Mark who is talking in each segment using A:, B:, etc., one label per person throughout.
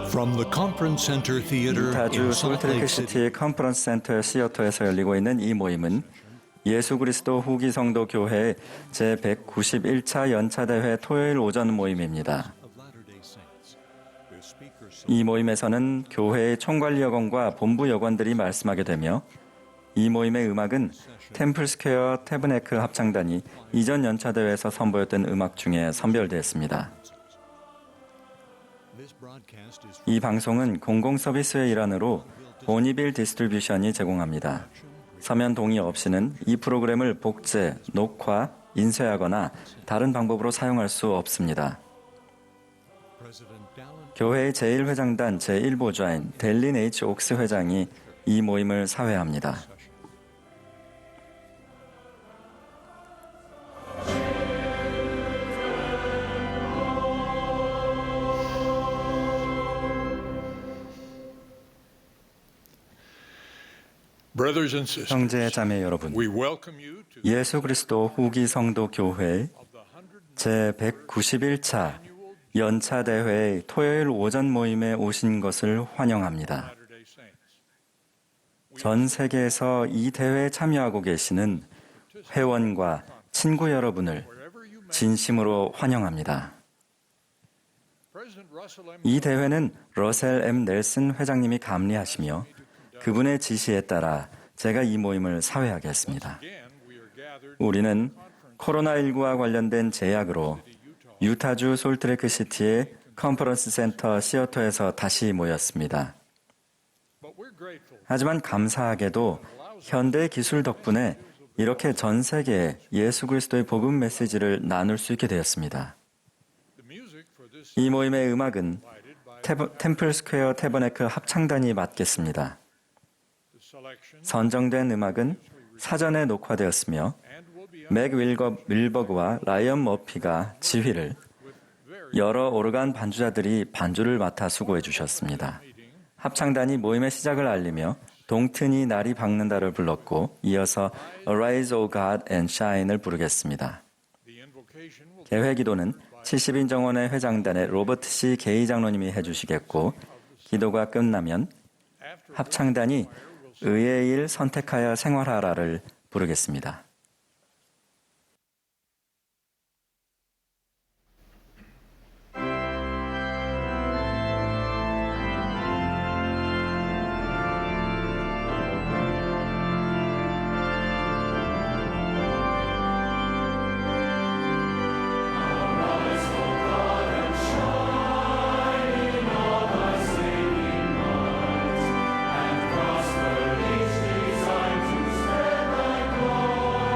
A: From the Conference Center Theater
B: 유타주
A: in Salt Lake City,
B: 솔트레이크시티 컨퍼런스 센터 시어터에서 열리고 있는 이 모임은 예수 그리스도 후기 성도 교회 제191차 연차대회 토요일 오전 모임입니다. 이 모임에서는 교회의 총괄 여건과 본부 여건들이 말씀하게 되며 이 모임의 음악은 템플스퀘어 태브네클 합창단이 이전 연차대회에서 선보였던 음악 중에 선별되었습니다. 이 방송은 공공 서비스의 일환으로 보니빌 디스트리뷰션이 제공합니다. 서면 동의 없이는 이 프로그램을 복제, 녹화, 인쇄하거나 다른 방법으로 사용할 수 없습니다. 교회의 제1회장단 제1보좌인 델린 H. 옥스 회장이 이 모임을 사회합니다.
A: brothers and sisters,
B: 형제 자매 여러분,
A: we welcome you to
B: 예수 그리스도 후기 성도 교회 제191차 연차 대회 토요일 오전 모임에 오신 것을 환영합니다.
A: Latter-day Saints.
B: 전 세계에서 이 대회에 참여하고 계시는 회원과 친구 여러분을
A: Wherever you may,
B: 진심으로 환영합니다.
A: President Russell M.
B: 이 대회는 러셀 M. 넬슨 회장님이 감리하시며 그분의 지시에 따라 제가 이 모임을 사회하겠습니다.
A: Again, we are gathered
B: 우리는 코로나19와 관련된 제약으로 유타주 솔트레이크시티의 컨퍼런스 센터 시어터에서 다시 모였습니다.
A: but we're grateful
B: 하지만 감사하게도 현대 기술 덕분에 이렇게 전 세계에 예수 그리스도의 복음 메시지를 나눌 수 있게 되었습니다.
A: the music for this
B: 이 모임의 음악은
A: provided by
B: 템플 스퀘어 태버네클 합창단이 맡겠습니다.
A: the selection
B: 선정된 음악은 사전에 녹화되었으며
A: and will be
B: 맥 윌버그와 라이언 머피가 지휘를,
A: with very
B: 여러 오르간 반주자들이 반주를 맡아 수고해 주셨습니다. 합창단이 모임의 시작을 알리며 동튼이 날이 밝는다를 불렀고 이어서 Arise, O God, and Shine을 부르겠습니다.
A: the invocation will
B: 개회 기도는 70인 정원의 회장단의 로버트 C. 게이 장로님이 해주시겠고 기도가 끝나면
A: after
B: 합창단이 의의 일 선택하여 생활하라를 부르겠습니다.
C: Prosper each design to spread thy glory.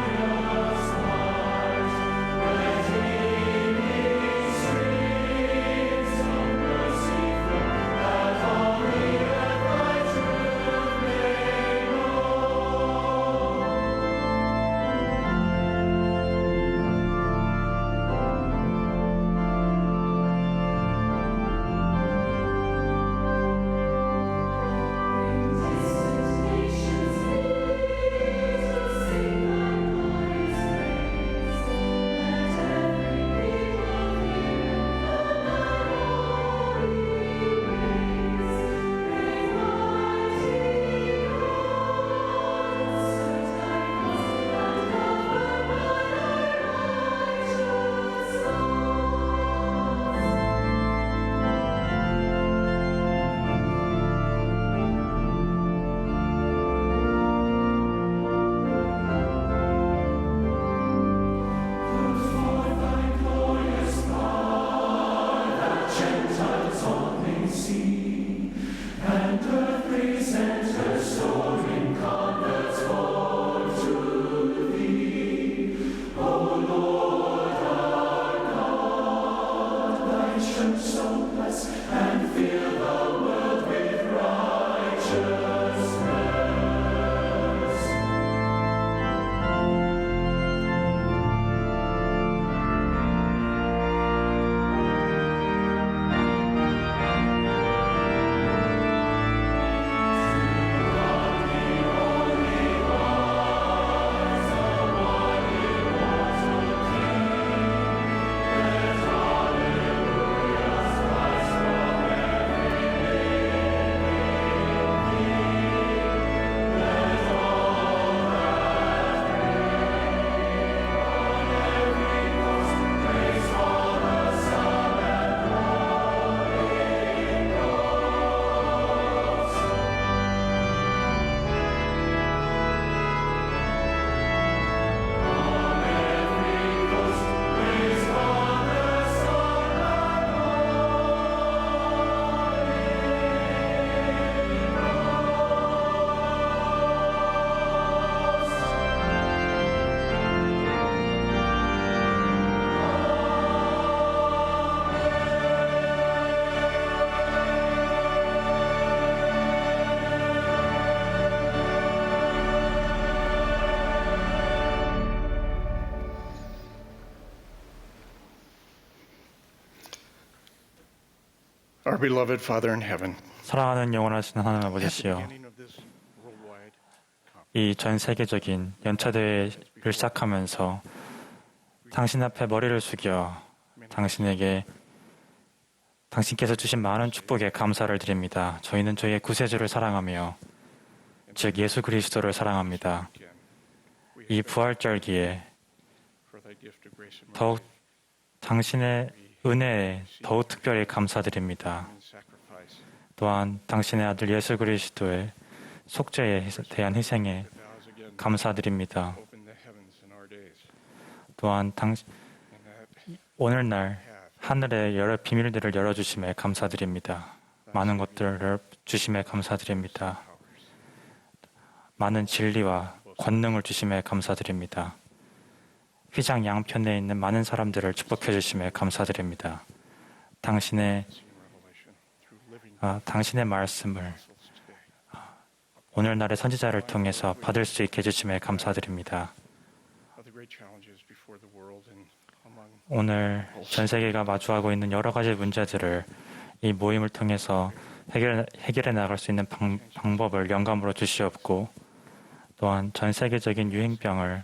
C: Our beloved Father in heaven,
D: 사랑하는 영원하신 하나님
C: at the
D: 아버지시여,
C: beginning of this worldwide conference,
D: 이 전 세계적인 연차대회를 시작하면서 당신 앞에 머리를 숙여 당신께서 주신 많은 축복에 감사를 드립니다. 저희는 저희의 구세주를 사랑하며 즉 예수 그리스도를 사랑합니다.
C: again, we
D: 이 부활절기에
C: for thy gift of grace and
D: 더욱
C: mercy
D: 당신의 은혜에 더욱 특별히 감사드립니다.
C: and sacrifice
D: 또한 당신의 아들 예수 그리스도의 속죄에 대한 희생에
C: that thou again
D: 감사드립니다.
C: open the heavens in our days,
D: 또한
C: and that
D: 오늘날
C: have
D: 하늘의 여러 비밀들을 열어주심에 감사드립니다. 많은 것들을 주심에 감사드립니다.
C: powers,
D: 많은 진리와 권능을 주심에 감사드립니다. 휘장 양편에 있는 많은 사람들을 축복해 주심에 감사드립니다. 당신의
C: seen revelation through living
D: 당신의 말씀을
C: apostles today
D: 오늘날의 선지자를 통해서 받을 수 있게 해주심에 감사드립니다.
C: of the great challenges before the world and among
D: 오늘 전 세계가 마주하고 있는 여러 가지 문제들을 이 모임을 통해서 해결해 나갈 수 있는 방법을 영감으로 주시옵고, 또한 전 세계적인 유행병을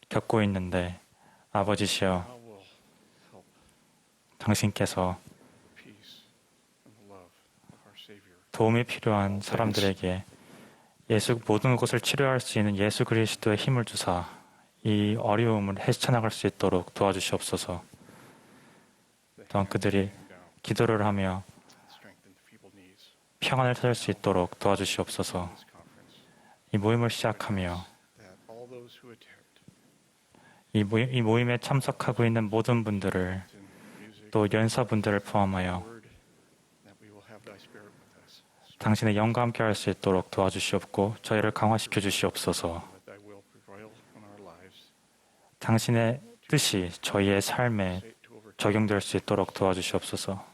D: 겪고 있는데 아버지시여,
C: how will help
D: 당신께서
C: peace and the love of our Savior
D: 도움이 필요한 사람들에게 모든 것을 치료할 수 있는 예수 그리스도의 힘을 주사 이 어려움을 헤쳐나갈 수 있도록 도와주시옵소서. 또한 그들이 기도를 하며
C: strengthen the feeble knees
D: 평안을 찾을 수 있도록 도와주시옵소서.
C: of this conference,
D: 이 모임을 시작하며
C: that all those who attend
D: 이 모임에 참석하고 있는 모든 분들을
C: in music,
D: 또 연사분들을 포함하여
C: word, that we will have thy spirit with us,
D: 당신의 영과 함께 할 수 있도록 도와주시옵고 저희를 강화시켜 주시옵소서.
C: let thy will prevail on our lives,
D: 당신의 뜻이 저희의 삶에
C: to overcome
D: 적용될 수 있도록 도와주시옵소서.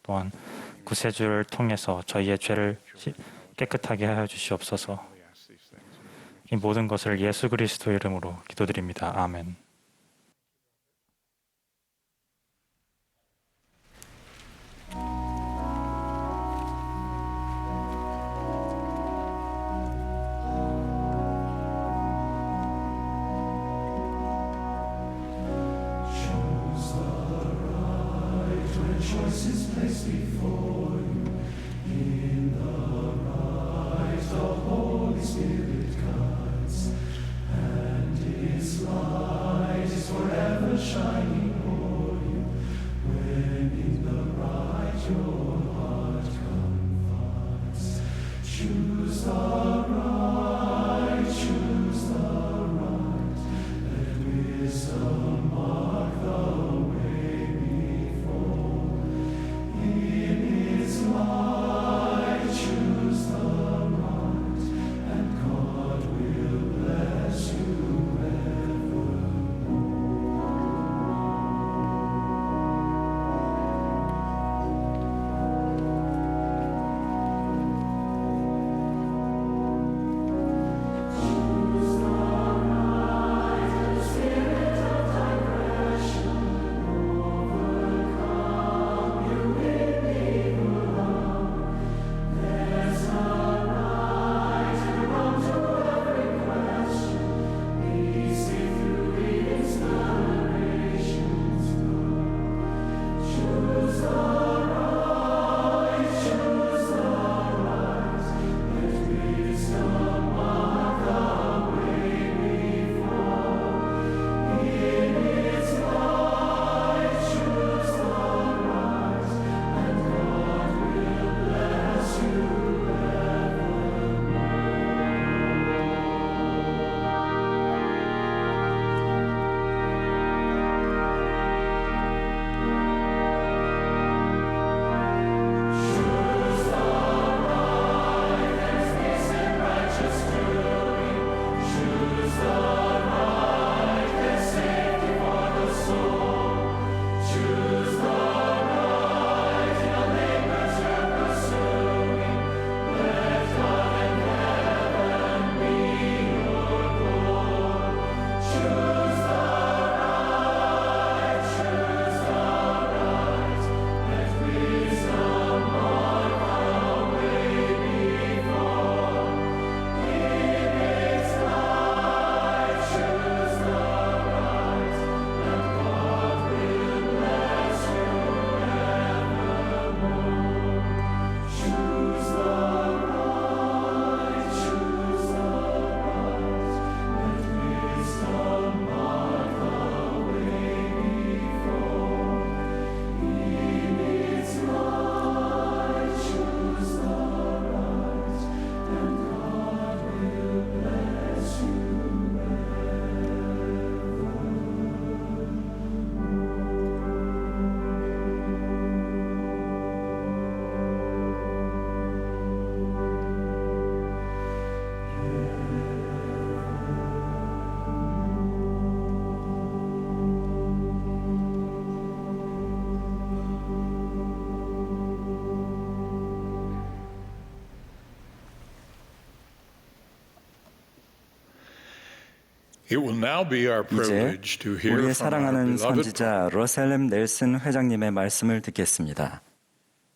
D: 또한 구세주를 통해서 저희의 죄를 깨끗하게 하여 주시옵소서.
C: we ask these things in the name of
D: 이 모든 것을 예수 그리스도 이름으로 기도드립니다. 아멘.
A: It will now be our
B: 이제
A: privilege to hear
B: 우리의
A: from our
B: 사랑하는
A: beloved
B: 선지자 러셀렘 넬슨 회장님의 말씀을 듣겠습니다.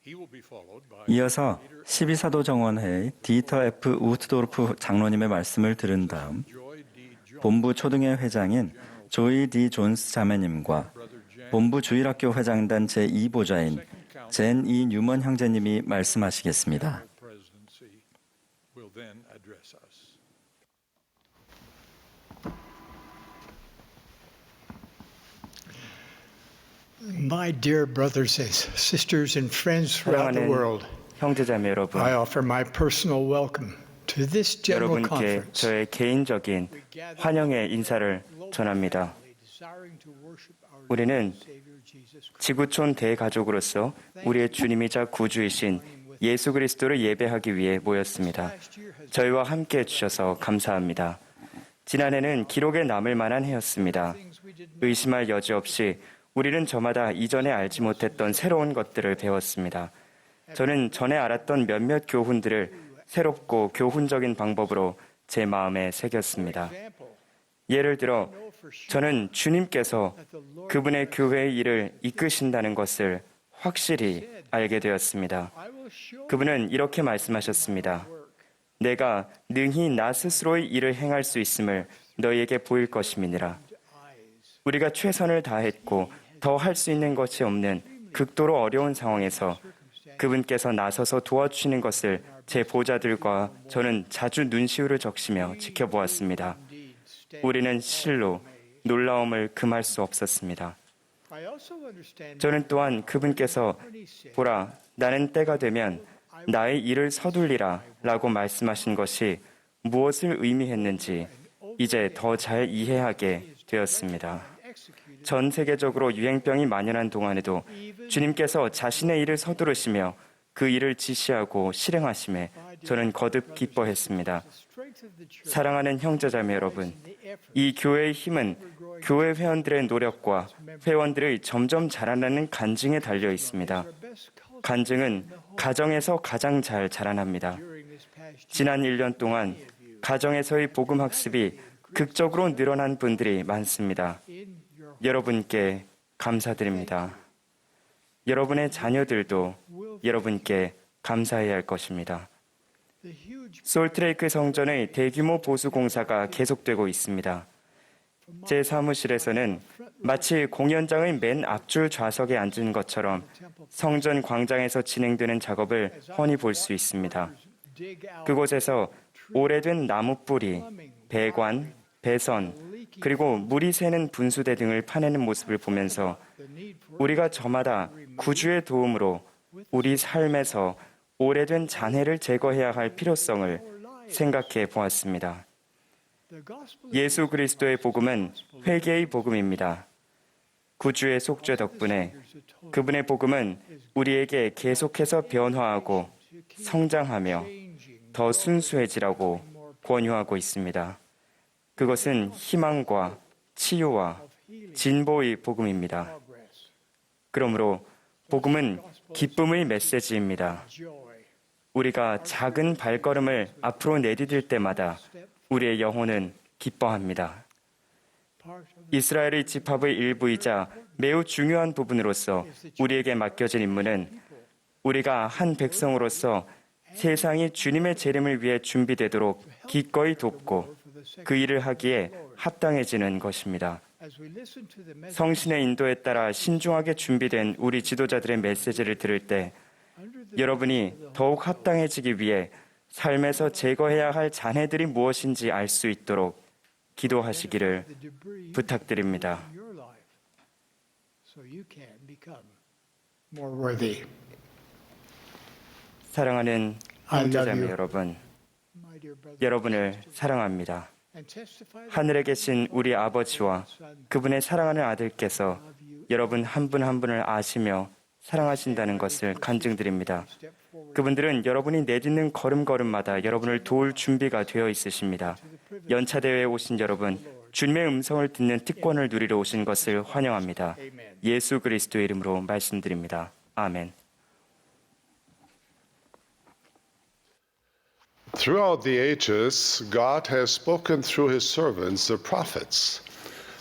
A: He will be followed by
B: 이어서 12사도 정원회의 디터 F. 우트도르프 장로님의 말씀을 들은 다음
A: Joy D. Jones,
B: 본부 초등회 회장인 조이 D. 존스 자매님과
A: Brother Jan,
B: 본부 주일학교 회장단 제2보좌인 젠 E. 뉴먼 형제님이 말씀하시겠습니다.
A: presidency will then address us.
E: My dear brothers and sisters and friends throughout the
F: 사랑하는
E: world,
F: 형제자매 여러분,
E: I offer my personal welcome to this general
F: 여러분께
E: conference.
F: 저의 개인적인 환영의 인사를 전합니다. 우리는 지구촌 대가족으로서 우리의 주님이자 구주이신 예수 그리스도를 예배하기 위해 모였습니다. 저희와 함께 해주셔서 감사합니다. 지난해는 기록에 남을 만한 해였습니다. 의심할 여지 없이 우리는 저마다 이전에 알지 못했던 새로운 것들을 배웠습니다. 저는 전에 알았던 몇몇 교훈들을 새롭고 교훈적인 방법으로 제 마음에 새겼습니다. 예를 들어, 저는 주님께서 그분의 교회의 일을 이끄신다는 것을 확실히 알게 되었습니다. 그분은 이렇게 말씀하셨습니다. 내가 능히 나 스스로의 일을 행할 수 있음을 너희에게 보일 것임이니라. 우리가 최선을 다했고 더 할 수 있는 것이 없는 극도로 어려운 상황에서 그분께서 나서서 도와주시는 것을 제 보좌들과 저는 자주 눈시울을 적시며 지켜보았습니다. 우리는 실로 놀라움을 금할 수 없었습니다. 저는 또한 그분께서 보라, 나는 때가 되면 나의 일을 서둘리라 라고 말씀하신 것이 무엇을 의미했는지 이제 더 잘 이해하게 되었습니다. 전 세계적으로 유행병이 만연한 동안에도 주님께서 자신의 일을 서두르시며 그 일을 지시하고 실행하심에 저는 거듭 기뻐했습니다. 사랑하는 형제자매 여러분, 이 교회의 힘은 교회 회원들의 노력과 회원들의 점점 자라나는 간증에 달려 있습니다. 간증은 가정에서 가장 잘 자라납니다. 지난 1년 동안 가정에서의 복음 학습이 극적으로 늘어난 분들이 많습니다. 여러분께 감사드립니다. 여러분의 자녀들도 여러분께 감사해야 할 것입니다. 솔트레이크 성전의 대규모 보수 공사가 계속되고 있습니다. 제 사무실에서는 마치 공연장의 맨 앞줄 좌석에 앉은 것처럼 성전 광장에서 진행되는 작업을 훤히 볼 수 있습니다. 그곳에서 오래된 나무 뿌리, 배관, 배선, 그리고 물이 새는 분수대 등을 파내는 모습을 보면서 우리가 저마다 구주의 도움으로 우리 삶에서 오래된 잔해를 제거해야 할 필요성을 생각해 보았습니다. 예수 그리스도의 복음은 회개의 복음입니다. 구주의 속죄 덕분에 그분의 복음은 우리에게 계속해서 변화하고 성장하며 더 순수해지라고 권유하고 있습니다. 그것은 희망과 치유와 진보의 복음입니다. 그러므로 복음은 기쁨의 메시지입니다. 우리가 작은 발걸음을 앞으로 내디딜 때마다 우리의 영혼은 기뻐합니다. 이스라엘의 집합의 일부이자 매우 중요한 부분으로서 우리에게 맡겨진 임무는 우리가 한 백성으로서 세상이 주님의 재림을 위해 준비되도록 기꺼이 돕고 그 일을 하기에 합당해지는 것입니다. 성신의 인도에 따라 신중하게 준비된 우리 지도자들의 메시지를 들을 때 여러분이 더욱 합당해지기 위해 삶에서 제거해야 할 잔해들이 무엇인지 알 수 있도록 기도하시기를 부탁드립니다.
E: More worthy.
F: 사랑하는
E: I love
F: 형제자매
E: you.
F: 여러분,
E: My dear brothers
F: 여러분을 사랑합니다.
E: and testify that
F: 하늘에 계신 우리 아버지와 그분의 사랑하는 아들께서 여러분 한 분 한 분을 아시며 사랑하신다는 것을 간증드립니다. 그분들은 여러분이 내딛는 걸음걸음마다 여러분을 도울 준비가 되어 있으십니다. 연차대회에 오신 여러분, 주님의 음성을 듣는 특권을 누리러 오신 것을 환영합니다. 예수 그리스도의 이름으로 말씀드립니다. 아멘.
G: Throughout the ages, God has spoken through his servants, the prophets.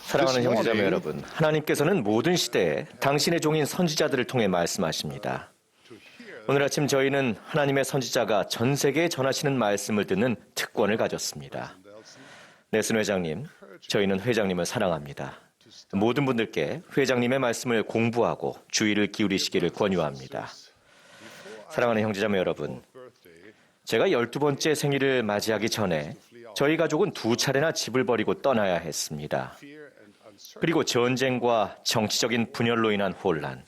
H: 사랑하는 형제자매 여러분, 하나님께서는 모든 시대에 당신의 종인 선지자들을 통해 말씀하십니다. 오늘 아침 저희는 하나님의 선지자가 전 세계에 전하시는 말씀을 듣는 특권을 가졌습니다. 넬슨 회장님, 저희는 회장님을 사랑합니다. 모든 분들께 회장님의 말씀을 공부하고 주의를 기울이시기를 권유합니다. 사랑하는 형제자매 여러분, 제가 12번째 생일을 맞이하기 전에 저희 가족은 2차례나 집을 버리고 떠나야 했습니다. 그리고 전쟁과 정치적인 분열로 인한 혼란,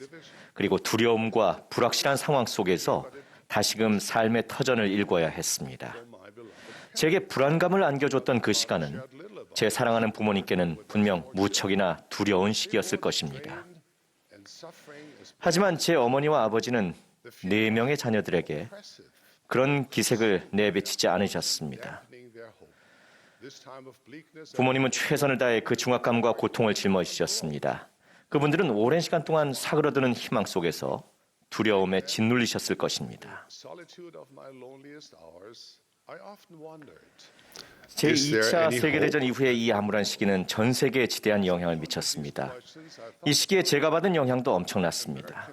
H: 그리고 두려움과 불확실한 상황 속에서 다시금 삶의 터전을 읽어야 했습니다. 제게 불안감을 안겨줬던 그 시간은 제 사랑하는 부모님께는 분명 무척이나 두려운 시기였을 것입니다. 하지만 제 어머니와 아버지는 4명의 자녀들에게 그런 기색을 내비치지 않으셨습니다. 부모님은 최선을 다해 그 중압감과 고통을 짊어지셨습니다. 그분들은 오랜 시간 동안 사그러드는 희망 속에서 두려움에 짓눌리셨을 것입니다. 제2차 세계대전 이후의 이 암울한 시기는 전 세계에 지대한 영향을 미쳤습니다. 이 시기에 제가 받은 영향도 엄청났습니다.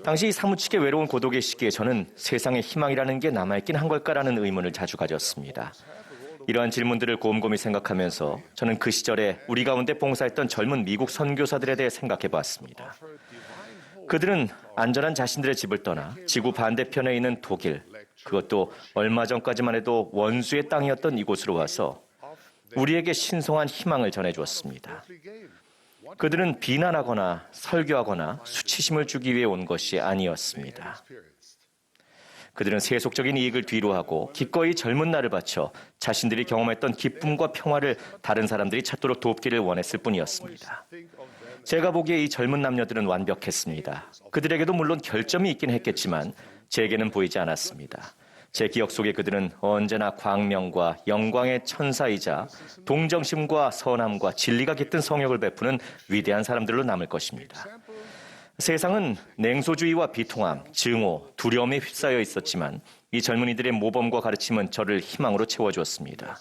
H: 당시 이 사무치게 외로운 고독의 시기에 저는 세상에 희망이라는 게 남아있긴 한 걸까라는 의문을 자주 가졌습니다. 이러한 질문들을 곰곰이 생각하면서 저는 그 시절에 우리 가운데 봉사했던 젊은 미국 선교사들에 대해 생각해 봤습니다. 그들은 안전한 자신들의 집을 떠나 지구 반대편에 있는 독일, 그것도 얼마 전까지만 해도 원수의 땅이었던 이곳으로 와서 우리에게 신성한 희망을 전해주었습니다. 그들은 비난하거나 설교하거나 수치심을 주기 위해 온 것이 아니었습니다. 그들은 세속적인 이익을 뒤로하고 기꺼이 젊은 날을 바쳐 자신들이 경험했던 기쁨과 평화를 다른 사람들이 찾도록 돕기를 원했을 뿐이었습니다. 제가 보기에 이 젊은 남녀들은 완벽했습니다. 그들에게도 물론 결점이 있긴 했겠지만 제게는 보이지 않았습니다. 제 기억 속에 그들은 언제나 광명과 영광의 천사이자 동정심과 선함과 진리가 깃든 성역을 베푸는 위대한 사람들로 남을 것입니다. 세상은 냉소주의와 비통함, 증오, 두려움에 휩싸여 있었지만 이 젊은이들의 모범과 가르침은 저를 희망으로 채워주었습니다.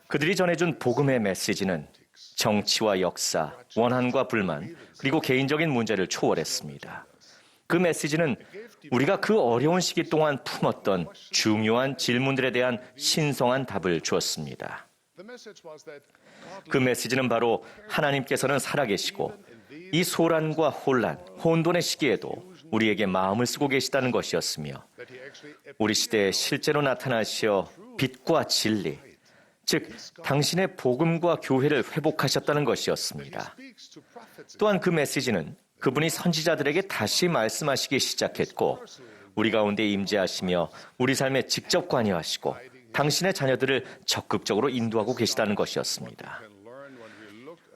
H: 그들이 전해준 복음의 메시지는 정치와 역사, 원한과 불만, 그리고 개인적인 문제를 초월했습니다. 그 메시지는 우리가 그 어려운 시기 동안 품었던 중요한 질문들에 대한 신성한 답을 주었습니다. 그 메시지는 바로 하나님께서는 살아계시고 이 소란과 혼란, 혼돈의 시기에도 우리에게 마음을 쓰고 계시다는 것이었으며 우리 시대에 실제로 나타나시어 빛과 진리, 즉 당신의 복음과 교회를 회복하셨다는 것이었습니다. 또한 그 메시지는 그분이 선지자들에게 다시 말씀하시기 시작했고 우리 가운데 임재하시며 우리 삶에 직접 관여하시고 당신의 자녀들을 적극적으로 인도하고 계시다는 것이었습니다.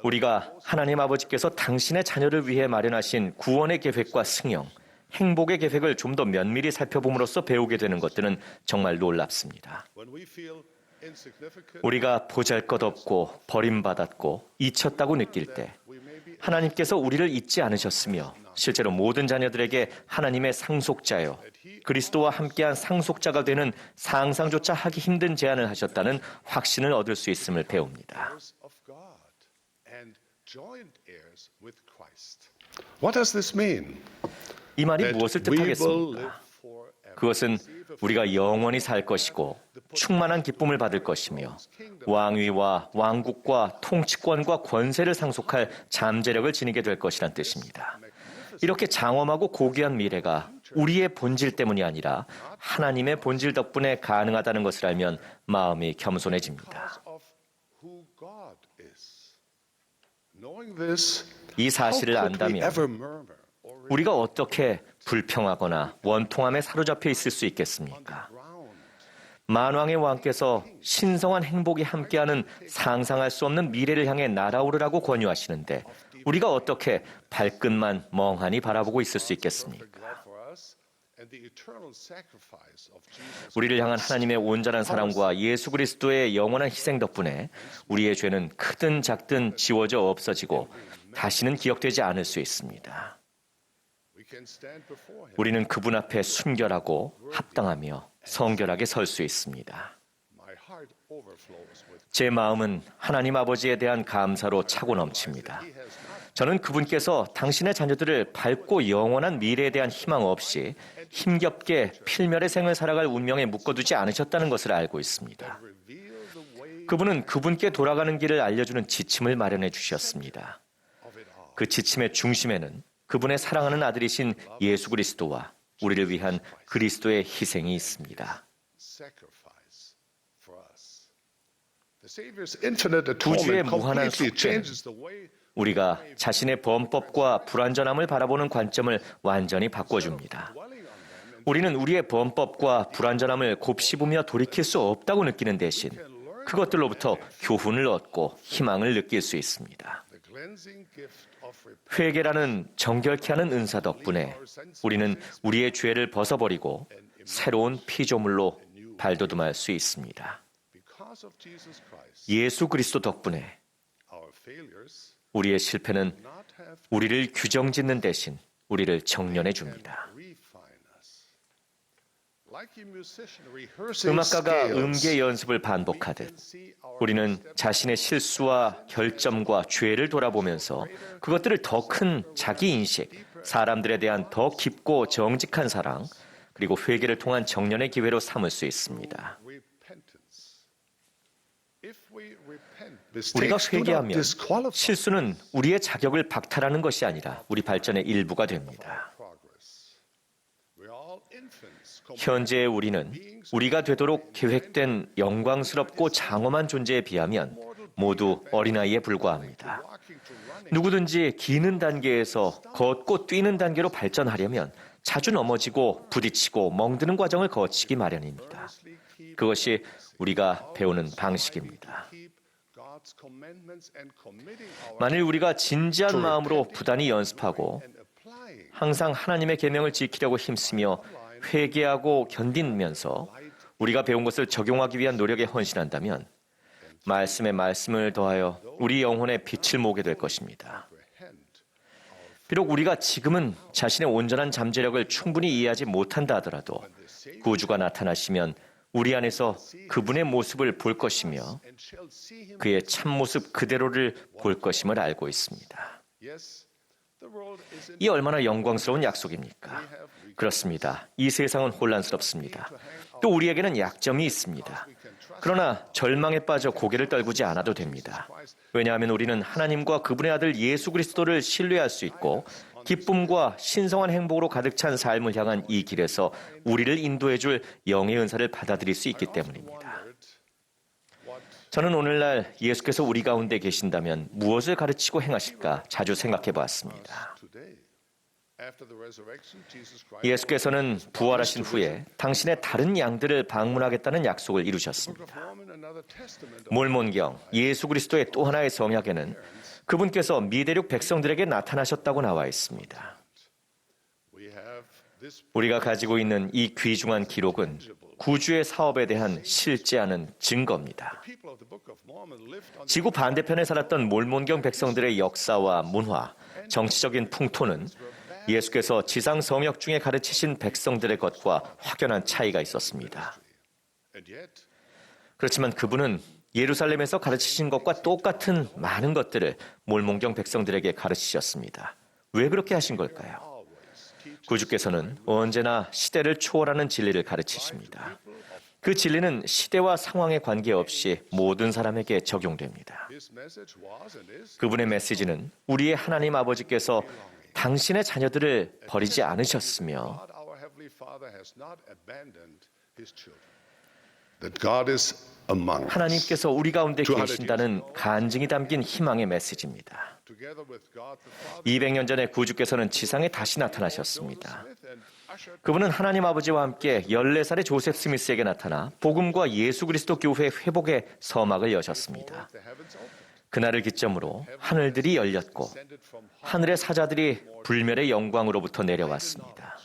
H: 우리가 하나님 아버지께서 당신의 자녀를 위해 마련하신 구원의 계획과 승영, 행복의 계획을 좀 더 면밀히 살펴봄으로써 배우게 되는 것들은 정말 놀랍습니다. 우리가 보잘것없고 버림받았고 잊혔다고 느낄 때 하나님께서 우리를 잊지 않으셨으며 실제로 모든 자녀들에게 하나님의 상속자요, 그리스도와 함께한 상속자가 되는 상상조차 하기 힘든 제안을 하셨다는 확신을 얻을 수 있음을 배웁니다.
G: What does this mean?
H: 이 말이 무엇을 뜻하겠습니까? 그것은 우리가 영원히 살 것이고 충만한 기쁨을 받을 것이며 왕위와 왕국과 통치권과 권세를 상속할 잠재력을 지니게 될 것이란 뜻입니다. 이렇게 장엄하고 고귀한 미래가 우리의 본질 때문이 아니라 하나님의 본질 덕분에 가능하다는 것을 알면 마음이 겸손해집니다. 이 사실을 안다면 우리가 어떻게 불평하거나 원통함에 사로잡혀 있을 수 있겠습니까? 만왕의 왕께서 신성한 행복이 함께하는 상상할 수 없는 미래를 향해 날아오르라고 권유하시는데 우리가 어떻게 발끝만 멍하니 바라보고 있을 수 있겠습니까? 우리를 향한 하나님의 온전한 사랑과 예수 그리스도의 영원한 희생 덕분에 우리의 죄는 크든 작든 지워져 없어지고 다시는 기억되지 않을 수 있습니다. 우리는 그분 앞에 순결하고 합당하며 성결하게 설 수 있습니다. 제 마음은 하나님 아버지에 대한 감사로 차고 넘칩니다. 저는 그분께서 당신의 자녀들을 밝고 영원한 미래에 대한 희망 없이 힘겹게 필멸의 생을 살아갈 운명에 묶어두지 않으셨다는 것을 알고 있습니다. 그분은 그분께 돌아가는 길을 알려주는 지침을 마련해 주셨습니다. 그 지침의 중심에는 그분의 사랑하는 아들이신 예수 그리스도와 우리를 위한 그리스도의 희생이 있습니다. 구주의 무한한 속죄는 우리가 자신의 범법과 불완전함을 바라보는 관점을 완전히 바꿔줍니다. 우리는 우리의 범법과 불완전함을 곱씹으며 돌이킬 수 없다고 느끼는 대신 그것들로부터 교훈을 얻고 희망을 느낄 수 있습니다. 회개라는 정결케 하는 은사 덕분에 우리는 우리의 죄를 벗어버리고 새로운 피조물로 발돋움할 수 있습니다. 예수 그리스도 덕분에 우리의 실패는 우리를 규정짓는 대신 우리를 정련해 줍니다. 음악가가 음계 연습을 반복하듯 우리는 자신의 실수와 결점과 죄를 돌아보면서 그것들을 더 큰 자기 인식, 사람들에 대한 더 깊고 정직한 사랑, 그리고 회개를 통한 정련의 기회로 삼을 수 있습니다. 우리가 회개하면 실수는 우리의 자격을 박탈하는 것이 아니라 우리 발전의 일부가 됩니다. 현재의 우리는 우리가 되도록 계획된 영광스럽고 장엄한 존재에 비하면 모두 어린아이에 불과합니다. 누구든지 기는 단계에서 걷고 뛰는 단계로 발전하려면 자주 넘어지고 부딪히고 멍드는 과정을 거치기 마련입니다. 그것이 우리가 배우는 방식입니다. 만일 우리가 진지한 마음으로 부단히 연습하고 항상 하나님의 계명을 지키려고 힘쓰며 회개하고 견디면서 우리가 배운 것을 적용하기 위한 노력에 헌신한다면 말씀에 말씀을 더하여 우리 영혼의 빛을 모으게 될 것입니다. 비록 우리가 지금은 자신의 온전한 잠재력을 충분히 이해하지 못한다 하더라도 구주가 나타나시면 우리 안에서 그분의 모습을 볼 것이며 그의 참모습 그대로를 볼 것임을 알고 있습니다. 이 얼마나 영광스러운 약속입니까? 그렇습니다. 이 세상은 혼란스럽습니다. 또 우리에게는 약점이 있습니다. 그러나 절망에 빠져 고개를 떨구지 않아도 됩니다. 왜냐하면 우리는 하나님과 그분의 아들 예수 그리스도를 신뢰할 수 있고 기쁨과 신성한 행복으로 가득 찬 삶을 향한 이 길에서 우리를 인도해 줄 영의 은사를 받아들일 수 있기 때문입니다. 저는 오늘날 예수께서 우리 가운데 계신다면 무엇을 가르치고 행하실까 자주 생각해 보았습니다. 예수께서는 부활하신 후에 당신의 다른 양들을 방문하겠다는 약속을 이루셨습니다. 몰몬경 예수 그리스도의 또 하나의 성약에는 그분께서 미대륙 백성들에게 나타나셨다고 나와 있습니다. 우리가 가지고 있는 이 귀중한 기록은 구주의 사업에 대한 실제하는 증거입니다. 지구 반대편에 살았던 몰몬경 백성들의 역사와 문화, 정치적인 풍토는 예수께서 지상 성역 중에 가르치신 백성들의 것과 확연한 차이가 있었습니다. 그렇지만 그분은 예루살렘에서 가르치신 것과 똑같은 많은 것들을 몰몬경 백성들에게 가르치셨습니다. 왜 그렇게 하신 걸까요? 구주께서는 언제나 시대를 초월하는 진리를 가르치십니다. 그 진리는 시대와 상황에 관계없이 모든 사람에게 적용됩니다. 그분의 메시지는 우리의 하나님 아버지께서 당신의 자녀들을 버리지 않으셨으며 하나님께서 우리 가운데 계신다는 간증이 담긴 희망의 메시지입니다. 200년 전에 구주께서는 지상에 다시 나타나셨습니다. 그분은 하나님 아버지와 함께 14살의 조셉 스미스에게 나타나 복음과 예수 그리스도 교회 회복의 서막을 여셨습니다. 그날을 기점으로 하늘들이 열렸고 하늘의 사자들이 불멸의 영광으로부터 내려왔습니다.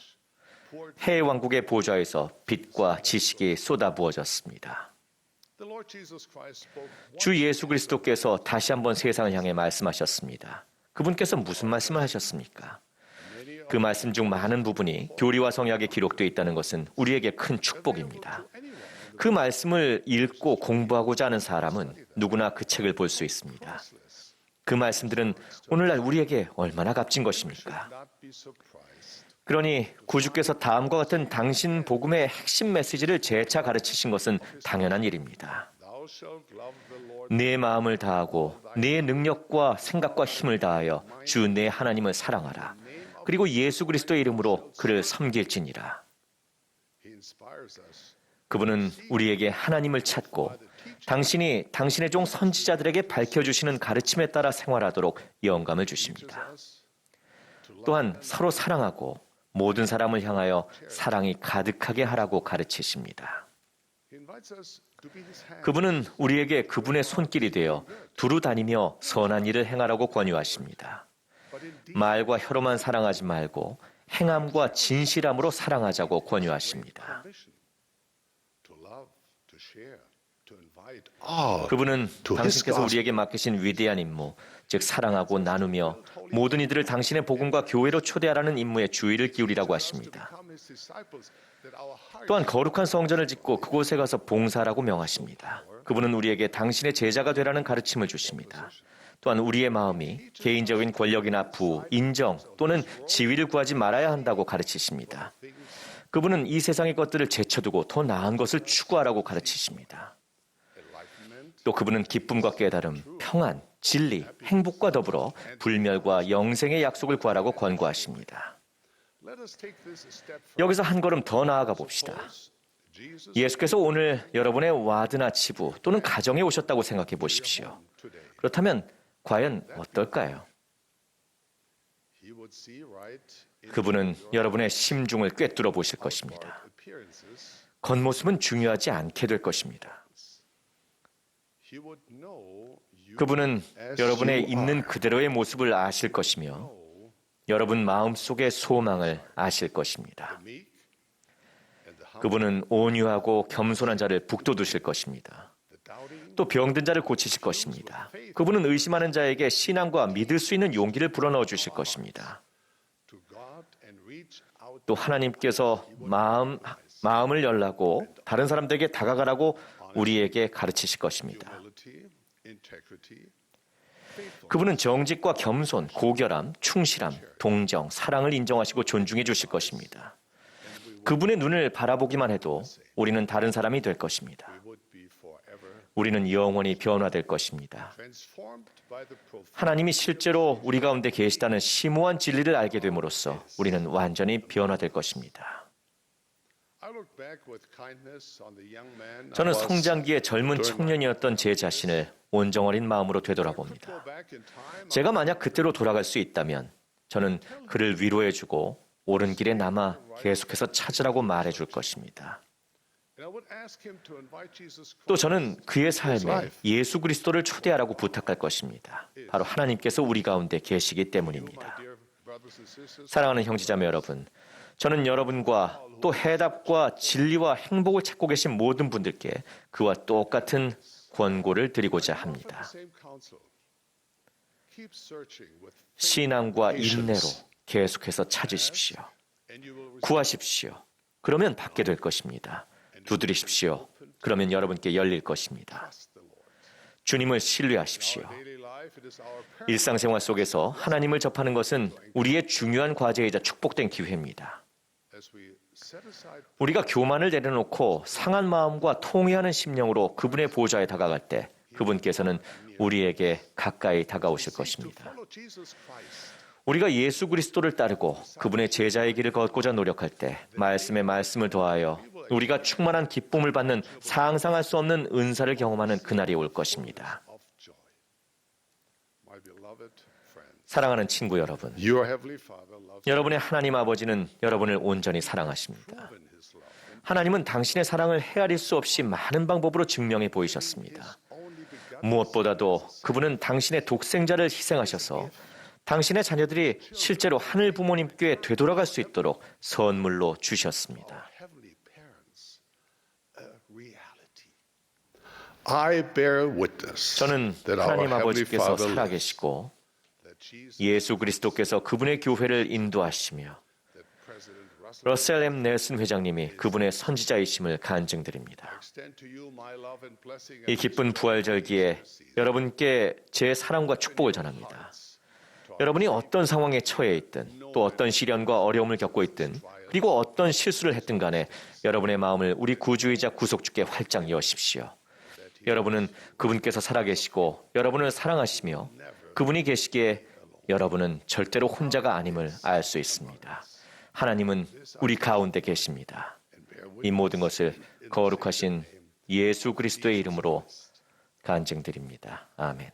H: 해 왕국의 보좌에서 빛과 지식이 쏟아부어졌습니다. 주 예수 그리스도께서 다시 한번 세상을 향해 말씀하셨습니다. 그분께서 무슨 말씀을 하셨습니까? 그 말씀 중 많은 부분이 교리와 성약에 기록되어 있다는 것은 우리에게 큰 축복입니다. 그 말씀을 읽고 공부하고자 하는 사람은 누구나 그 책을 볼 수 있습니다. 그 말씀들은 오늘날 우리에게 얼마나 값진 것입니까? 그러니 구주께서 다음과 같은 당신 복음의 핵심 메시지를 재차 가르치신 것은 당연한 일입니다. 네 마음을 다하고 네 능력과 생각과 힘을 다하여 주 네 하나님을 사랑하라. 그리고 예수 그리스도의 이름으로 그를 섬길지니라. 그분은 우리에게 하나님을 찾고 당신이 당신의 종 선지자들에게 밝혀주시는 가르침에 따라 생활하도록 영감을 주십니다. 또한 서로 사랑하고 모든 사람을 향하여 사랑이 가득하게 하라고 가르치십니다. 그분은 우리에게 그분의 손길이 되어 두루 다니며 선한 일을 행하라고 권유하십니다. 말과 혀로만 사랑하지 말고 행함과 진실함으로 사랑하자고 권유하십니다. 그분은 당신께서 우리에게 맡기신 위대한 임무, 즉 사랑하고 나누며 모든 이들을 당신의 복음과 교회로 초대하라는 임무에 주의를 기울이라고 하십니다. 또한 거룩한 성전을 짓고 그곳에 가서 봉사하라고 명하십니다. 그분은 우리에게 당신의 제자가 되라는 가르침을 주십니다. 또한 우리의 마음이 개인적인 권력이나 부, 인정 또는 지위를 구하지 말아야 한다고 가르치십니다. 그분은 이 세상의 것들을 제쳐두고 더 나은 것을 추구하라고 가르치십니다. 또 그분은 기쁨과 깨달음, 평안, 진리, 행복과 더불어 불멸과 영생의 약속을 구하라고 권고하십니다. 여기서 한 걸음 더 나아가 봅시다. 예수께서 오늘 여러분의 와드나 지부 또는 가정에 오셨다고 생각해 보십시오. 그렇다면 과연 어떨까요? 그분은 여러분의 심중을 꿰뚫어 보실 것입니다. 겉모습은 중요하지 않게 될 것입니다. 그분은 여러분의 있는 그대로의 모습을 아실 것이며 여러분 마음속의 소망을 아실 것입니다. 그분은 온유하고 겸손한 자를 북돋우실 것입니다. 또 병든 자를 고치실 것입니다. 그분은 의심하는 자에게 신앙과 믿을 수 있는 용기를 불어넣어 주실 것입니다. 또 하나님께서 마음을 열라고 다른 사람들에게 다가가라고 우리에게 가르치실 것입니다. 그분은 정직과 겸손, 고결함, 충실함, 동정, 사랑을 인정하시고 존중해 주실 것입니다. 그분의 눈을 바라보기만 해도 우리는 다른 사람이 될 것입니다. 우리는 영원히 변화될 것입니다. 하나님이 실제로 우리 가운데 계시다는 심오한 진리를 알게 됨으로써 우리는 완전히 변화될 것입니다. 저는 성장기의 젊은 청년이었던 제 자신을 온정어린 마음으로 되돌아봅니다. 제가 만약 그때로 돌아갈 수 있다면 저는 그를 위로해주고 옳은 길에 남아 계속해서 찾으라고 말해줄 것입니다. 또 저는 그의 삶에 예수 그리스도를 초대하라고 부탁할 것입니다. 바로 하나님께서 우리 가운데 계시기 때문입니다. 사랑하는 형제자매 여러분, 저는 여러분과 또 해답과 진리와 행복을 찾고 계신 모든 분들께 그와 똑같은 권고를 드리고자 합니다. 신앙과 인내로 계속해서 찾으십시오. 구하십시오. 그러면 받게 될 것입니다. 두드리십시오. 그러면 여러분께 열릴 것입니다. 주님을 신뢰하십시오. 일상생활 속에서 하나님을 접하는 것은 우리의 중요한 과제이자 축복된 기회입니다. 우리가 교만을 내려놓고 상한 마음과 통회하는 심령으로 그분의 보좌에 다가갈 때 그분께서는 우리에게 가까이 다가오실 것입니다. 우리가 예수 그리스도를 따르고 그분의 제자의 길을 걷고자 노력할 때 말씀에 말씀을 더하여 우리가 충만한 기쁨을 받는 상상할 수 없는 은사를 경험하는 그날이 올 것입니다. 사랑하는 친구 여러분, 여러분의 하나님 아버지는 여러분을 온전히 사랑하십니다. 하나님은 당신의 사랑을 헤아릴 수 없이 많은 방법으로 증명해 보이셨습니다. 무엇보다도 그분은 당신의 독생자를 희생하셔서 당신의 자녀들이 실제로 하늘 부모님께 되돌아갈 수 있도록 선물로 주셨습니다.
G: I bear witness
H: 저는
G: that our
H: 하나님
G: Heavenly
H: 아버지께서
G: Father lives,
H: 살아계시고 예수 그리스도께서 그분의 교회를 인도하시며 러셀 M. 넬슨 회장님이 그분의 선지자이심을 간증드립니다. 이 기쁜 부활절기에 여러분께 제 사랑과 축복을 전합니다. 여러분이 어떤 상황에 처해 있든 또 어떤 시련과 어려움을 겪고 있든 그리고 어떤 실수를 했든 간에 여러분의 마음을 우리 구주이자 구속주께 활짝 여십시오. 여러분은 그분께서 살아계시고 여러분을 사랑하시며 그분이 계시기에 여러분은 절대로 혼자가 아님을 알 수 있습니다. 하나님은 우리 가운데 계십니다. 이 모든 것을 거룩하신 예수 그리스도의 이름으로 간증드립니다. 아멘.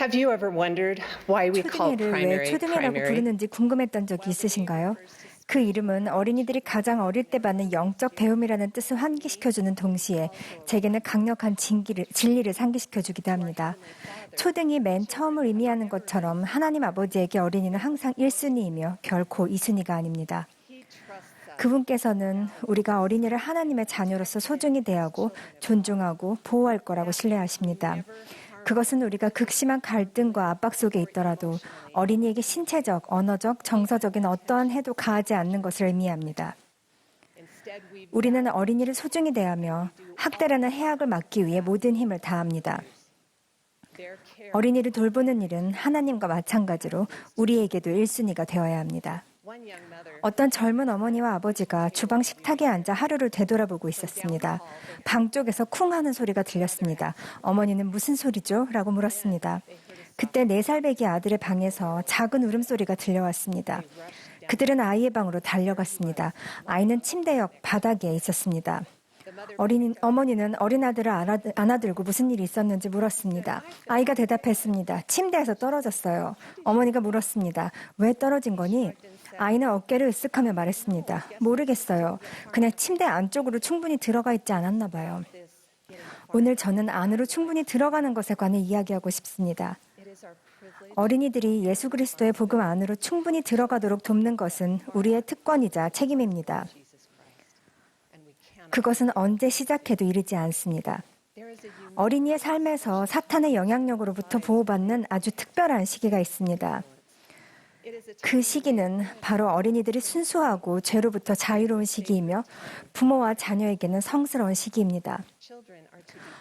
I: Have you ever wondered why we call
J: 초등이를 왜 초등이라고
I: primary?
J: 부르는지 궁금했던 적이 있으신가요? 그 이름은 어린이들이 가장 어릴 때 받는 영적 배움이라는 뜻을 환기시켜주는 동시에 제게는 강력한 진리를 상기시켜주기도 합니다. 초등이 맨 처음을 의미하는 것처럼 하나님 아버지에게 어린이는 항상 1순위이며 결코 2순위가 아닙니다. 그분께서는 우리가 어린이를 하나님의 자녀로서 소중히 대하고 존중하고 보호할 거라고 신뢰하십니다. 그것은 우리가 극심한 갈등과 압박 속에 있더라도 어린이에게 신체적, 언어적, 정서적인 어떠한 해도 가하지 않는 것을 의미합니다. 우리는 어린이를 소중히 대하며 학대라는 해악을 막기 위해 모든 힘을 다합니다. 어린이를 돌보는 일은 하나님과 마찬가지로 우리에게도 1순위가 되어야 합니다. 어떤 젊은 어머니와 아버지가 주방 식탁에 앉아 하루를 되돌아보고 있었습니다. 방 쪽에서 쿵 하는 소리가 들렸습니다. 어머니는 무슨 소리죠? 라고 물었습니다. 그때 4살 배기 아들의 방에서 작은 울음소리가 들려왔습니다. 그들은 아이의 방으로 달려갔습니다. 아이는 침대 옆 바닥에 있었습니다. 어머니는 어린 아들을 안아들고 무슨 일이 있었는지 물었습니다. 아이가 대답했습니다. 침대에서 떨어졌어요. 어머니가 물었습니다. 왜 떨어진 거니? 아이는 어깨를 으쓱하며 말했습니다. 모르겠어요. 그냥 침대 안쪽으로 충분히 들어가 있지 않았나 봐요. 오늘 저는 안으로 충분히 들어가는 것에 관해 이야기하고 싶습니다. 어린이들이 예수 그리스도의 복음 안으로 충분히 들어가도록 돕는 것은 우리의 특권이자 책임입니다. 그것은 언제 시작해도 이르지 않습니다. 어린이의 삶에서 사탄의 영향력으로부터 보호받는 아주 특별한 시기가 있습니다. 그 시기는 바로 어린이들이 순수하고 죄로부터 자유로운 시기이며 부모와 자녀에게는 성스러운 시기입니다.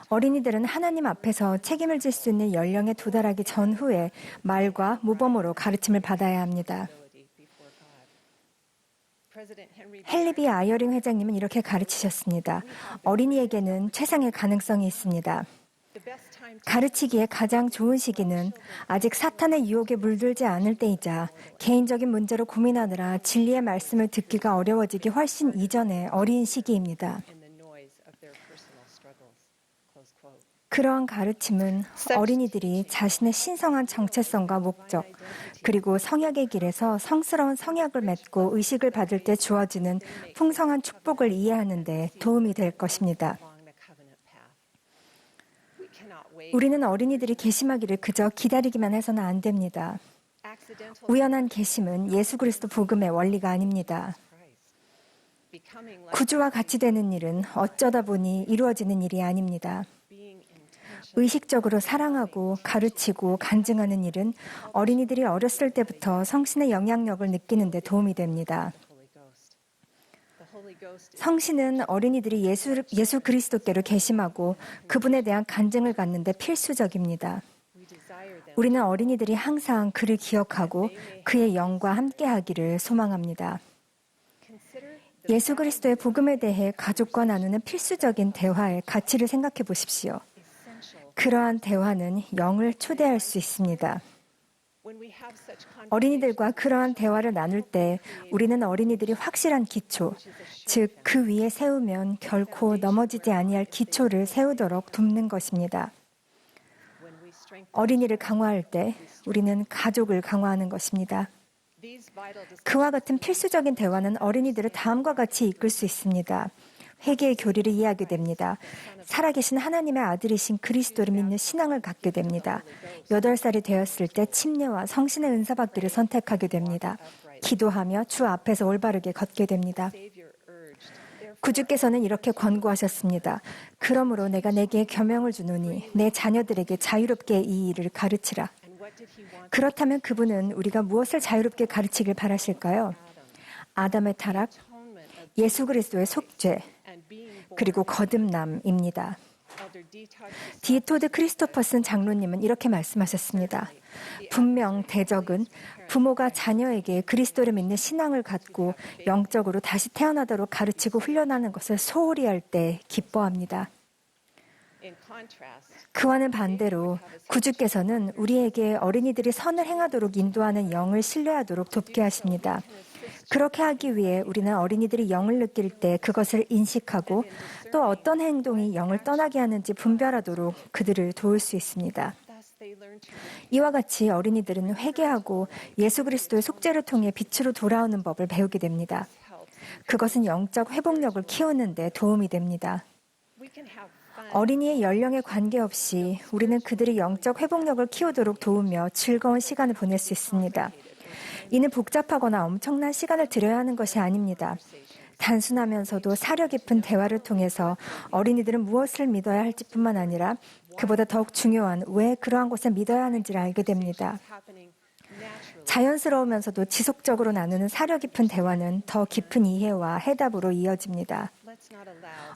J: 어린이들은 하나님 앞에서 책임을 질 수 있는 연령에 도달하기 전후에 말과 모범으로 가르침을 받아야 합니다. 헨리 B. 아이어링 회장님은 이렇게 가르치셨습니다. 어린이에게는 최상의 가능성이 있습니다. 가르치기에 가장 좋은 시기는 아직 사탄의 유혹에 물들지 않을 때이자 개인적인 문제로 고민하느라 진리의 말씀을 듣기가 어려워지기 훨씬 이전의 어린 시기입니다. 그러한 가르침은 어린이들이 자신의 신성한 정체성과 목적, 그리고 성약의 길에서 성스러운 성약을 맺고 의식을 받을 때 주어지는 풍성한 축복을 이해하는 데 도움이 될 것입니다. 우리는 어린이들이 계심하기를 그저 기다리기만 해서는 안 됩니다. 우연한 계심은 예수 그리스도 복음의 원리가 아닙니다. 구주와 같이 되는 일은 어쩌다 보니 이루어지는 일이 아닙니다. 의식적으로 사랑하고 가르치고 간증하는 일은 어린이들이 어렸을 때부터 성신의 영향력을 느끼는 데 도움이 됩니다. 성신은 어린이들이 예수 그리스도께로 계심하고 그분에 대한 간증을 갖는 데 필수적입니다. 우리는 어린이들이 항상 그를 기억하고 그의 영과 함께하기를 소망합니다. 예수 그리스도의 복음에 대해 가족과 나누는 필수적인 대화의 가치를 생각해 보십시오. 그러한 대화는 영을 초대할 수 있습니다. 어린이들과 그러한 대화를 나눌 때 우리는 어린이들이 확실한 기초, 즉 그 위에 세우면 결코 넘어지지 아니할 기초를 세우도록 돕는 것입니다. 어린이를 강화할 때 우리는 가족을 강화하는 것입니다. 그와 같은 필수적인 대화는 어린이들을 다음과 같이 이끌 수 있습니다. 회개의 교리를 이해하게 됩니다. 살아계신 하나님의 아들이신 그리스도를 믿는 신앙을 갖게 됩니다. 8살이 되었을 때 침례와 성신의 은사 받기를 선택하게 됩니다. 기도하며 주 앞에서 올바르게 걷게 됩니다. 구주께서는 이렇게 권고하셨습니다. 그러므로 내가 내게 계명을 주노니 내 자녀들에게 자유롭게 이 일을 가르치라. 그렇다면 그분은 우리가 무엇을 자유롭게 가르치길 바라실까요? 아담의 타락, 예수 그리스도의 속죄, 그리고 거듭남입니다. 디토드 크리스토퍼슨 장로님은 이렇게 말씀하셨습니다. 분명 대적은 부모가 자녀에게 그리스도를 믿는 신앙을 갖고 영적으로 다시 태어나도록 가르치고 훈련하는 것을 소홀히 할 때 기뻐합니다. 그와는 반대로 구주께서는 우리에게 어린이들이 선을 행하도록 인도하는 영을 신뢰하도록 돕게 하십니다. 그렇게 하기 위해 우리는 어린이들이 영을 느낄 때 그것을 인식하고 또 어떤 행동이 영을 떠나게 하는지 분별하도록 그들을 도울 수 있습니다. 이와 같이 어린이들은 회개하고 예수 그리스도의 속죄를 통해 빛으로 돌아오는 법을 배우게 됩니다. 그것은 영적 회복력을 키우는 데 도움이 됩니다. 어린이의 연령에 관계없이 우리는 그들의 영적 회복력을 키우도록 도우며 즐거운 시간을 보낼 수 있습니다. 이는 복잡하거나 엄청난 시간을 들여야 하는 것이 아닙니다. 단순하면서도 사려 깊은 대화를 통해서 어린이들은 무엇을 믿어야 할지뿐만 아니라 그보다 더욱 중요한 왜 그러한 것을 믿어야 하는지를 알게 됩니다. 자연스러우면서도 지속적으로 나누는 사려 깊은 대화는 더 깊은 이해와 해답으로 이어집니다.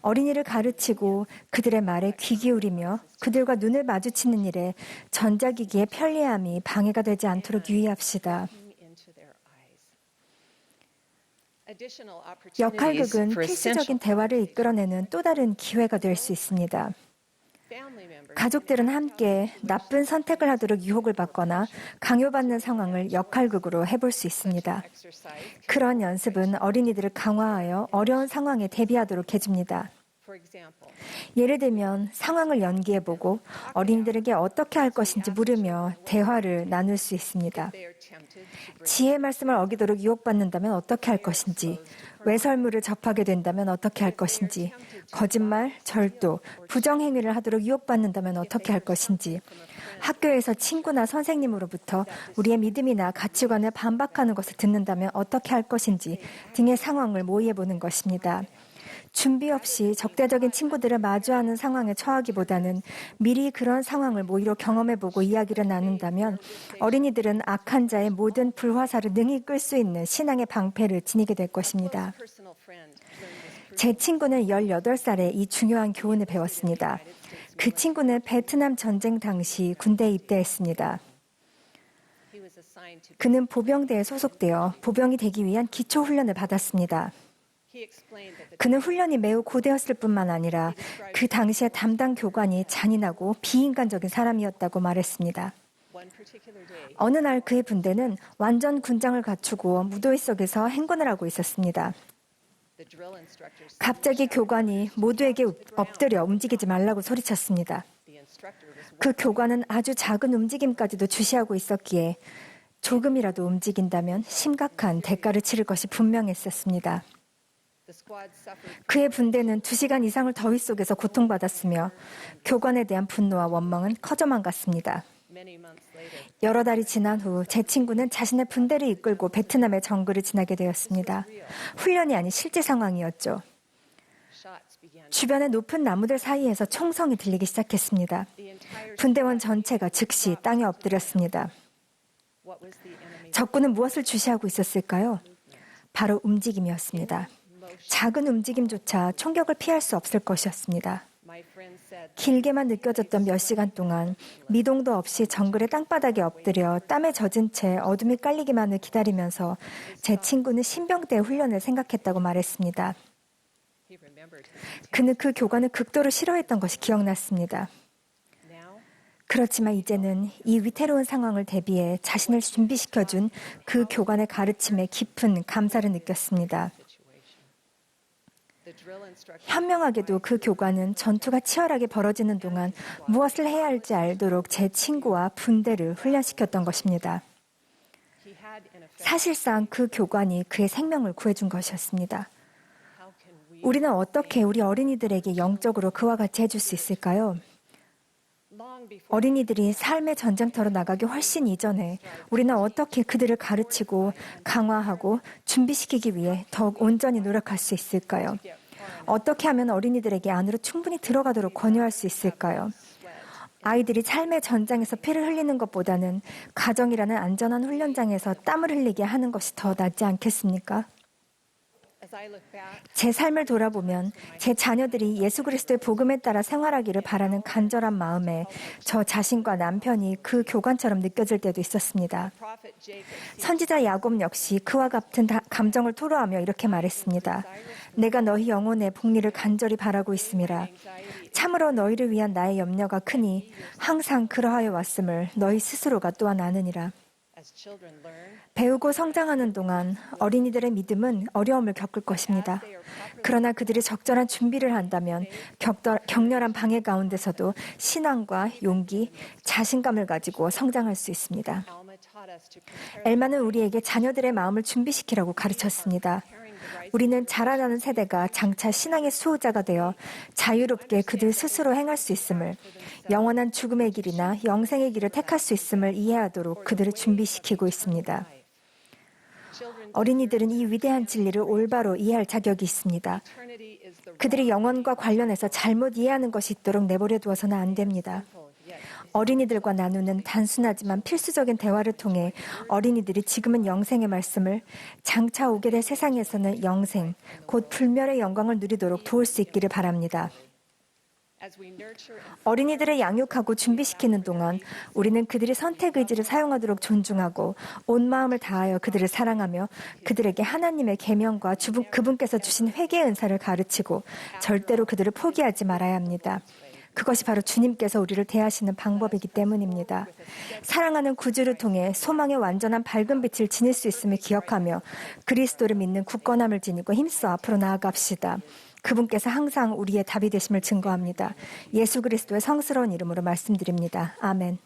J: 어린이를 가르치고 그들의 말에 귀 기울이며 그들과 눈을 마주치는 일에 전자기기의 편리함이 방해가 되지 않도록 유의합시다. 역할극은 필수적인 대화를 이끌어내는 또 다른 기회가 될 수 있습니다. 가족들은 함께 나쁜 선택을 하도록 유혹을 받거나 강요받는 상황을 역할극으로 해볼 수 있습니다. 그런 연습은 어린이들을 강화하여 어려운 상황에 대비하도록 해줍니다. 예를 들면 상황을 연기해보고 어린이들에게 어떻게 할 것인지 물으며 대화를 나눌 수 있습니다. 지혜의 말씀을 어기도록 유혹받는다면 어떻게 할 것인지, 외설물을 접하게 된다면 어떻게 할 것인지, 거짓말, 절도, 부정행위를 하도록 유혹받는다면 어떻게 할 것인지, 학교에서 친구나 선생님으로부터 우리의 믿음이나 가치관을 반박하는 것을 듣는다면 어떻게 할 것인지 등의 상황을 모의해보는 것입니다. 준비 없이 적대적인 친구들을 마주하는 상황에 처하기보다는 미리 그런 상황을 모의로 경험해보고 이야기를 나눈다면 어린이들은 악한 자의 모든 불화살을 능히 끌 수 있는 신앙의 방패를 지니게 될 것입니다. 제 친구는 18살에 이 중요한 교훈을 배웠습니다. 그 친구는 베트남 전쟁 당시 군대에 입대했습니다. 그는 보병대에 소속되어 보병이 되기 위한 기초훈련을 받았습니다. 그는 훈련이 매우 고되었을 뿐만 아니라 그 당시의 담당 교관이 잔인하고 비인간적인 사람이었다고 말했습니다. 어느 날 그의 분대는 완전 군장을 갖추고 무더위 속에서 행군을 하고 있었습니다. 갑자기 교관이 모두에게 엎드려 움직이지 말라고 소리쳤습니다. 그 교관은 아주 작은 움직임까지도 주시하고 있었기에 조금이라도 움직인다면 심각한 대가를 치를 것이 분명했었습니다. 그의 분대는 2시간 이상을 더위 속에서 고통받았으며 교관에 대한 분노와 원망은 커져만 갔습니다. 여러 달이 지난 후 제 친구는 자신의 분대를 이끌고 베트남의 정글을 지나게 되었습니다. 훈련이 아닌 실제 상황이었죠. 주변의 높은 나무들 사이에서 총성이 들리기 시작했습니다. 분대원 전체가 즉시 땅에 엎드렸습니다. 적군은 무엇을 주시하고 있었을까요? 바로 움직임이었습니다. 작은 움직임조차 총격을 피할 수 없을 것이었습니다. 길게만 느껴졌던 몇 시간 동안 미동도 없이 정글의 땅바닥에 엎드려 땀에 젖은 채 어둠이 깔리기만을 기다리면서 제 친구는 신병대의 훈련을 생각했다고 말했습니다. 그는 그 교관을 극도로 싫어했던 것이 기억났습니다. 그렇지만 이제는 이 위태로운 상황을 대비해 자신을 준비시켜준 그 교관의 가르침에 깊은 감사를 느꼈습니다. 현명하게도 그 교관은 전투가 치열하게 벌어지는 동안 무엇을 해야 할지 알도록 제 친구와 분대를 훈련시켰던 것입니다. 사실상 그 교관이 그의 생명을 구해준 것이었습니다. 우리는 어떻게 우리 어린이들에게 영적으로 그와 같이 해줄 수 있을까요? 어린이들이 삶의 전쟁터로 나가기 훨씬 이전에 우리는 어떻게 그들을 가르치고 강화하고 준비시키기 위해 더욱 온전히 노력할 수 있을까요? 어떻게 하면 어린이들에게 안으로 충분히 들어가도록 권유할 수 있을까요? 아이들이 삶의 전장에서 피를 흘리는 것보다는 가정이라는 안전한 훈련장에서 땀을 흘리게 하는 것이 더 낫지 않겠습니까? 제 삶을 돌아보면 제 자녀들이 예수 그리스도의 복음에 따라 생활하기를 바라는 간절한 마음에 저 자신과 남편이 그 교관처럼 느껴질 때도 있었습니다. 선지자 야곱 역시 그와 같은 감정을 토로하며 이렇게 말했습니다. 내가 너희 영혼의 복리를 간절히 바라고 있음이라. 참으로 너희를 위한 나의 염려가 크니 항상 그러하여 왔음을 너희 스스로가 또한 아느니라. 배우고 성장하는 동안 어린이들의 믿음은 어려움을 겪을 것입니다. 그러나 그들이 적절한 준비를 한다면 격렬한 방해 가운데서도 신앙과 용기, 자신감을 가지고 성장할 수 있습니다. 엘마는 우리에게 자녀들의 마음을 준비시키라고 가르쳤습니다. 우리는 자라나는 세대가 장차 신앙의 수호자가 되어 자유롭게 그들 스스로 행할 수 있음을, 영원한 죽음의 길이나 영생의 길을 택할 수 있음을 이해하도록 그들을 준비시키고 있습니다. 어린이들은 이 위대한 진리를 올바로 이해할 자격이 있습니다. 그들이 영혼과 관련해서 잘못 이해하는 것이 있도록 내버려 두어서는 안 됩니다. 어린이들과 나누는 단순하지만 필수적인 대화를 통해 어린이들이 지금은 영생의 말씀을, 장차 오게 될 세상에서는 영생, 곧 불멸의 영광을 누리도록 도울 수 있기를 바랍니다. 어린이들을 양육하고 준비시키는 동안 우리는 그들이 선택 의지를 사용하도록 존중하고 온 마음을 다하여 그들을 사랑하며 그들에게 하나님의 계명과 그분께서 주신 회개의 은사를 가르치고 절대로 그들을 포기하지 말아야 합니다. 그것이 바로 주님께서 우리를 대하시는 방법이기 때문입니다. 사랑하는 구주를 통해 소망의 완전한 밝은 빛을 지닐 수 있음을 기억하며 그리스도를 믿는 굳건함을 지니고 힘써 앞으로 나아갑시다. 그분께서 항상 우리의 답이 되심을 증거합니다. 예수 그리스도의 성스러운 이름으로 말씀드립니다. 아멘.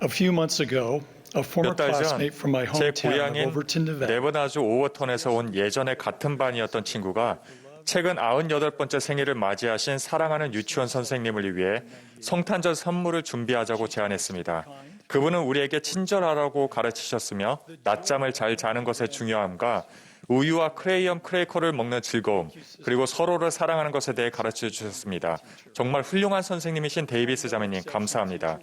E: A few months ago, a former
K: 몇 달 전
E: classmate from my
K: 제
E: hometown of
K: 고향인
E: Overton, Nevada,
K: 네버다주 오버턴에서 온 예전에 같은 반이었던 친구가 최근 98번째 생일을 맞이하신 사랑하는 유치원 선생님을 위해 성탄절 선물을 준비하자고 제안했습니다. 그분은 우리에게 친절하라고 가르치셨으며 낮잠을 잘 자는 것의 중요함과 우유와 크레이엄 크래커를 먹는 즐거움, 그리고 서로를 사랑하는 것에 대해 가르쳐 주셨습니다. 정말 훌륭한 선생님이신 데이비스 자매님 감사합니다.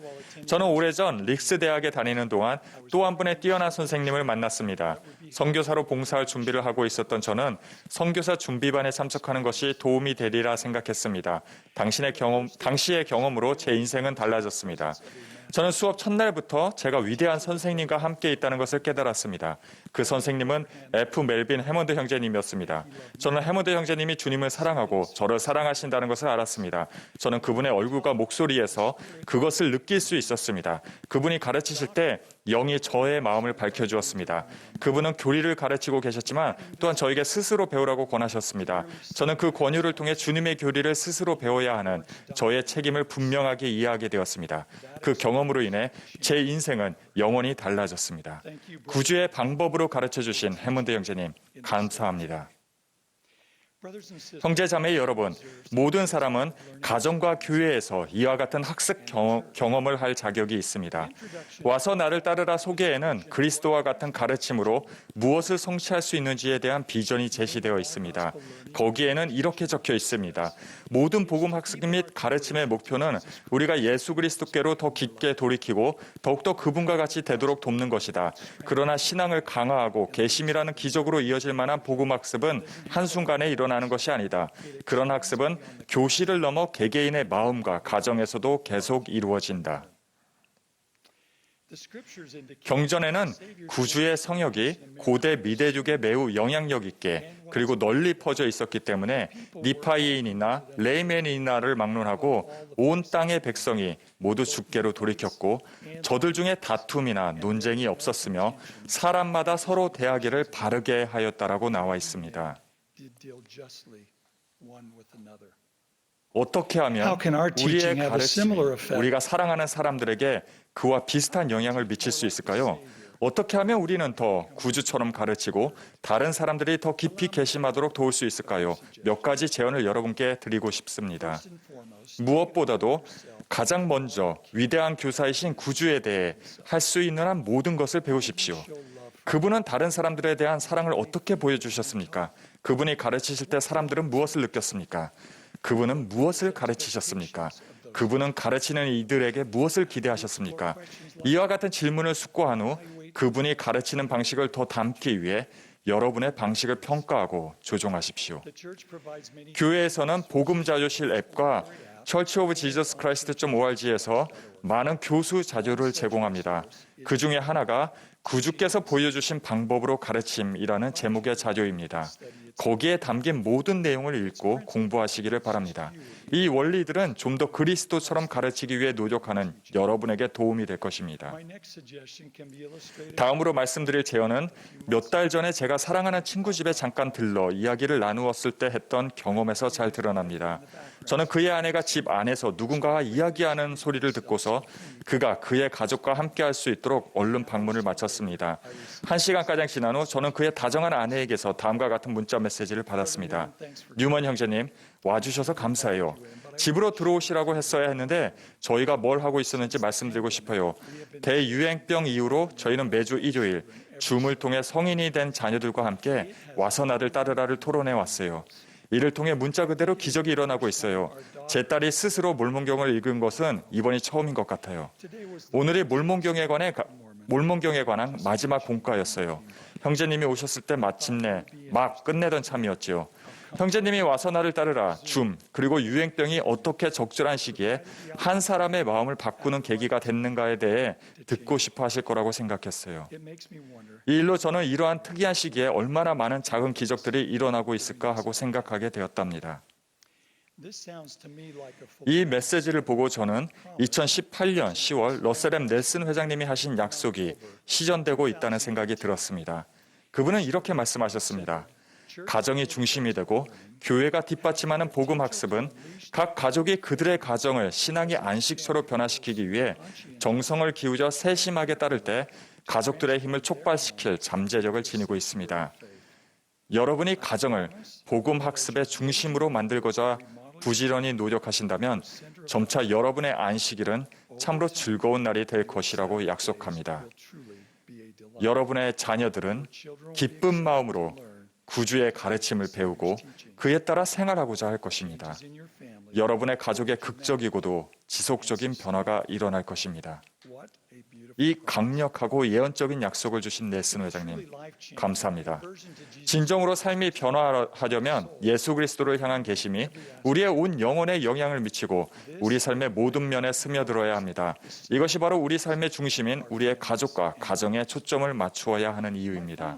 K: 저는 오래전 릭스 대학에 다니는 동안 또 한 분의 뛰어난 선생님을 만났습니다. 선교사로 봉사할 준비를 하고 있었던 저는 선교사 준비반에 참석하는 것이 도움이 되리라 생각했습니다. 당시의 경험으로 제 인생은 달라졌습니다. 저는 수업 첫날부터 제가 위대한 선생님과 함께 있다는 것을 깨달았습니다. 그 선생님은 F. 멜빈 해먼드 형제님이었습니다. 저는 해먼드 형제님이 주님을 사랑하고 저를 사랑하신다는 것을 알았습니다. 저는 그분의 얼굴과 목소리에서 그것을 느낄 수 있었습니다. 그분이 가르치실 때 영이 저의 마음을 밝혀주었습니다. 그분은 교리를 가르치고 계셨지만 또한 저에게 스스로 배우라고 권하셨습니다. 저는 그 권유를 통해 주님의 교리를 스스로 배워야 하는 저의 책임을 분명하게 이해하게 되었습니다. 그 경험으로 인해 제 인생은 영원히 달라졌습니다. 구주의 방법으로 가르쳐주신 해먼드 형제님 감사합니다. 형제 자매 여러분, 모든 사람은 가정과 교회에서 이와 같은 학습 경험을 할 자격이 있습니다. 와서 나를 따르라 소개에는 그리스도와 같은 가르침으로 무엇을 성취할 수 있는지에 대한 비전이 제시되어 있습니다. 거기에는 이렇게 적혀 있습니다. 모든 복음 학습 및 가르침의 목표는 우리가 예수 그리스도께로 더 깊게 돌이키고 더욱더 그분과 같이 되도록 돕는 것이다. 그러나 신앙을 강화하고 개심이라는 기적으로 이어질 만한 복음 학습은 한순간에 일어나는 것이 아니다. 그런 학습은 교실을 넘어 개개인의 마음과 가정에서도 계속 이루어진다. 경전에는 구주의 성역이 고대 미대륙에 매우 영향력 있게 그리고 널리 퍼져 있었기 때문에 니파이인이나 레이멘이나를 막론하고 온 땅의 백성이 모두 주께로 돌이켰고 저들 중에 다툼이나 논쟁이 없었으며 사람마다 서로 대하기를 바르게 하였다라고 나와 있습니다. 어떻게 하면 우리의 가르침이 우리가 사랑하는 사람들에게 그와 비슷한 영향을 미칠 수 있을까요? 어떻게 하면 우리는 더 구주처럼 가르치고 다른 사람들이 더 깊이 개심하도록 도울 수 있을까요? 몇 가지 제언을 여러분께 드리고 싶습니다. 무엇보다도 가장 먼저 위대한 교사이신 구주에 대해 할 수 있는 한 모든 것을 배우십시오. 그분은 다른 사람들에 대한 사랑을 어떻게 보여주셨습니까? 그분이 가르치실 때 사람들은 무엇을 느꼈습니까? 그분은 무엇을 가르치셨습니까? 그분은 가르치는 이들에게 무엇을 기대하셨습니까? 이와 같은 질문을 숙고한 후 그분이 가르치는 방식을 더 담기 위해 여러분의 방식을 평가하고 조정하십시오. 교회에서는 복음자료실 앱과 churchofjesuschrist.org에서 많은 교수 자료를 제공합니다. 그 중에 하나가 구주께서 보여주신 방법으로 가르침이라는 제목의 자료입니다. 거기에 담긴 모든 내용을 읽고 공부하시기를 바랍니다. 이 원리들은 좀 더 그리스도처럼 가르치기 위해 노력하는 여러분에게 도움이 될 것입니다. 다음으로 말씀드릴 제언은 몇 달 전에 제가 사랑하는 친구 집에 잠깐 들러 이야기를 나누었을 때 했던 경험에서 잘 드러납니다. 저는 그의 아내가 집 안에서 누군가와 이야기하는 소리를 듣고서 그가 그의 가족과 함께할 수 있도록 얼른 방문을 마쳤습니다. 1시간가량 지난 후 저는 그의 다정한 아내에게서 다음과 같은 문자 메시지를 받았습니다. 뉴먼 형제님, 와주셔서 감사해요. 집으로 들어오시라고 했어야 했는데 저희가 뭘 하고 있었는지 말씀드리고 싶어요. 대유행병 이후로 저희는 매주 일요일 줌을 통해 성인이 된 자녀들과 함께 와서 나를 따르라를 토론해 왔어요. 이를 통해 문자 그대로 기적이 일어나고 있어요. 제 딸이 스스로 몰몬경을 읽은 것은 이번이 처음인 것 같아요. 오늘이 몰몬경에 관한 마지막 공과였어요. 형제님이 오셨을 때 마침내 막 끝내던 참이었지요. 형제님이 와서 나를 따르라, 줌, 그리고 유행병이 어떻게 적절한 시기에 한 사람의 마음을 바꾸는 계기가 됐는가에 대해 듣고 싶어 하실 거라고 생각했어요. 이 일로 저는 이러한 특이한 시기에 얼마나 많은 작은 기적들이 일어나고 있을까 하고 생각하게 되었답니다. 이 메시지를 보고 저는 2018년 10월 러셀 넬슨 회장님이 하신 약속이 시전되고 있다는 생각이 들었습니다. 그분은 이렇게 말씀하셨습니다. 가정이 중심이 되고 교회가 뒷받침하는 복음 학습은 각 가족이 그들의 가정을 신앙의 안식처로 변화시키기 위해 정성을 기울여 세심하게 따를 때 가족들의 힘을 촉발시킬 잠재력을 지니고 있습니다. 여러분이 가정을 복음 학습의 중심으로 만들고자 부지런히 노력하신다면 점차 여러분의 안식일은 참으로 즐거운 날이 될 것이라고 약속합니다. 여러분의 자녀들은 기쁜 마음으로 구주의 가르침을 배우고 그에 따라 생활하고자 할 것입니다. 여러분의 가족의 극적이고도 지속적인 변화가 일어날 것입니다. 이 강력하고 예언적인 약속을 주신 넬슨 회장님, 감사합니다. 진정으로 삶이 변화하려면 예수 그리스도를 향한 계심이 우리의 온 영혼에 영향을 미치고 우리 삶의 모든 면에 스며들어야 합니다. 이것이 바로 우리 삶의 중심인 우리의 가족과 가정에 초점을 맞추어야 하는 이유입니다.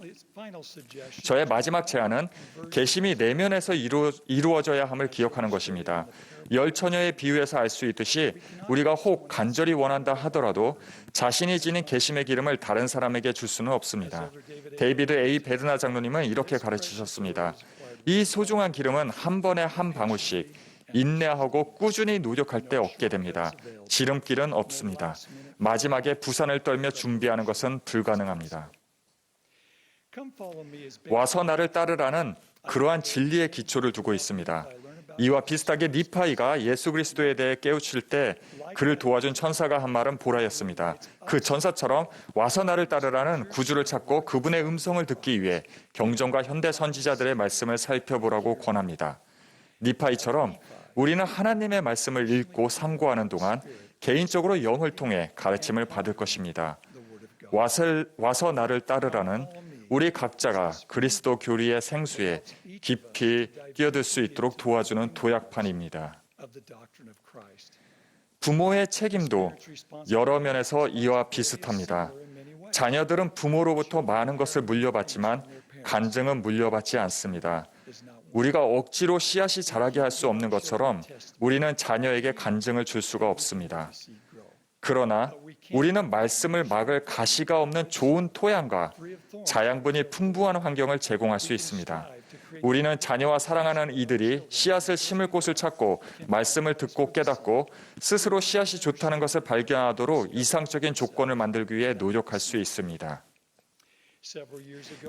K: 저의 마지막 제안은 계심이 내면에서 이루어져야 함을 기억하는 것입니다. 열 처녀의 비유에서 알 수 있듯이 우리가 혹 간절히 원한다 하더라도 자신이 지닌 계심의 기름을 다른 사람에게 줄 수는 없습니다. 데이비드 A. 베르나 장로님은 이렇게 가르치셨습니다. 이 소중한 기름은 한 번에 한 방울씩 인내하고 꾸준히 노력할 때 얻게 됩니다. 지름길은 없습니다. 마지막에 부산을 떨며 준비하는 것은 불가능합니다. 와서 나를 따르라는 그러한 진리의 기초를 두고 있습니다. 이와 비슷하게 니파이가 예수 그리스도에 대해 깨우칠 때 그를 도와준 천사가 한 말은 보라였습니다. 그 천사처럼 와서 나를 따르라는 구주를 찾고 그분의 음성을 듣기 위해 경전과 현대 선지자들의 말씀을 살펴보라고 권합니다. 니파이처럼 우리는 하나님의 말씀을 읽고 상고하는 동안 개인적으로 영을 통해 가르침을 받을 것입니다. 와서 나를 따르라는 우리 각자가 그리스도 교리의 생수에 깊이 뛰어들 수 있도록 도와주는 도약판입니다. 부모의 책임도 여러 면에서 이와 비슷합니다. 자녀들은 부모로부터 많은 것을 물려받지만 간증은 물려받지 않습니다. 우리가 억지로 씨앗이 자라게 할 수 없는 것처럼 우리는 자녀에게 간증을 줄 수가 없습니다. 그러나 우리는 말씀을 막을 가시가 없는 좋은 토양과 자양분이 풍부한 환경을 제공할 수 있습니다. 우리는 자녀와 사랑하는 이들이 씨앗을 심을 곳을 찾고 말씀을 듣고 깨닫고 스스로 씨앗이 좋다는 것을 발견하도록 이상적인 조건을 만들기 위해 노력할 수 있습니다.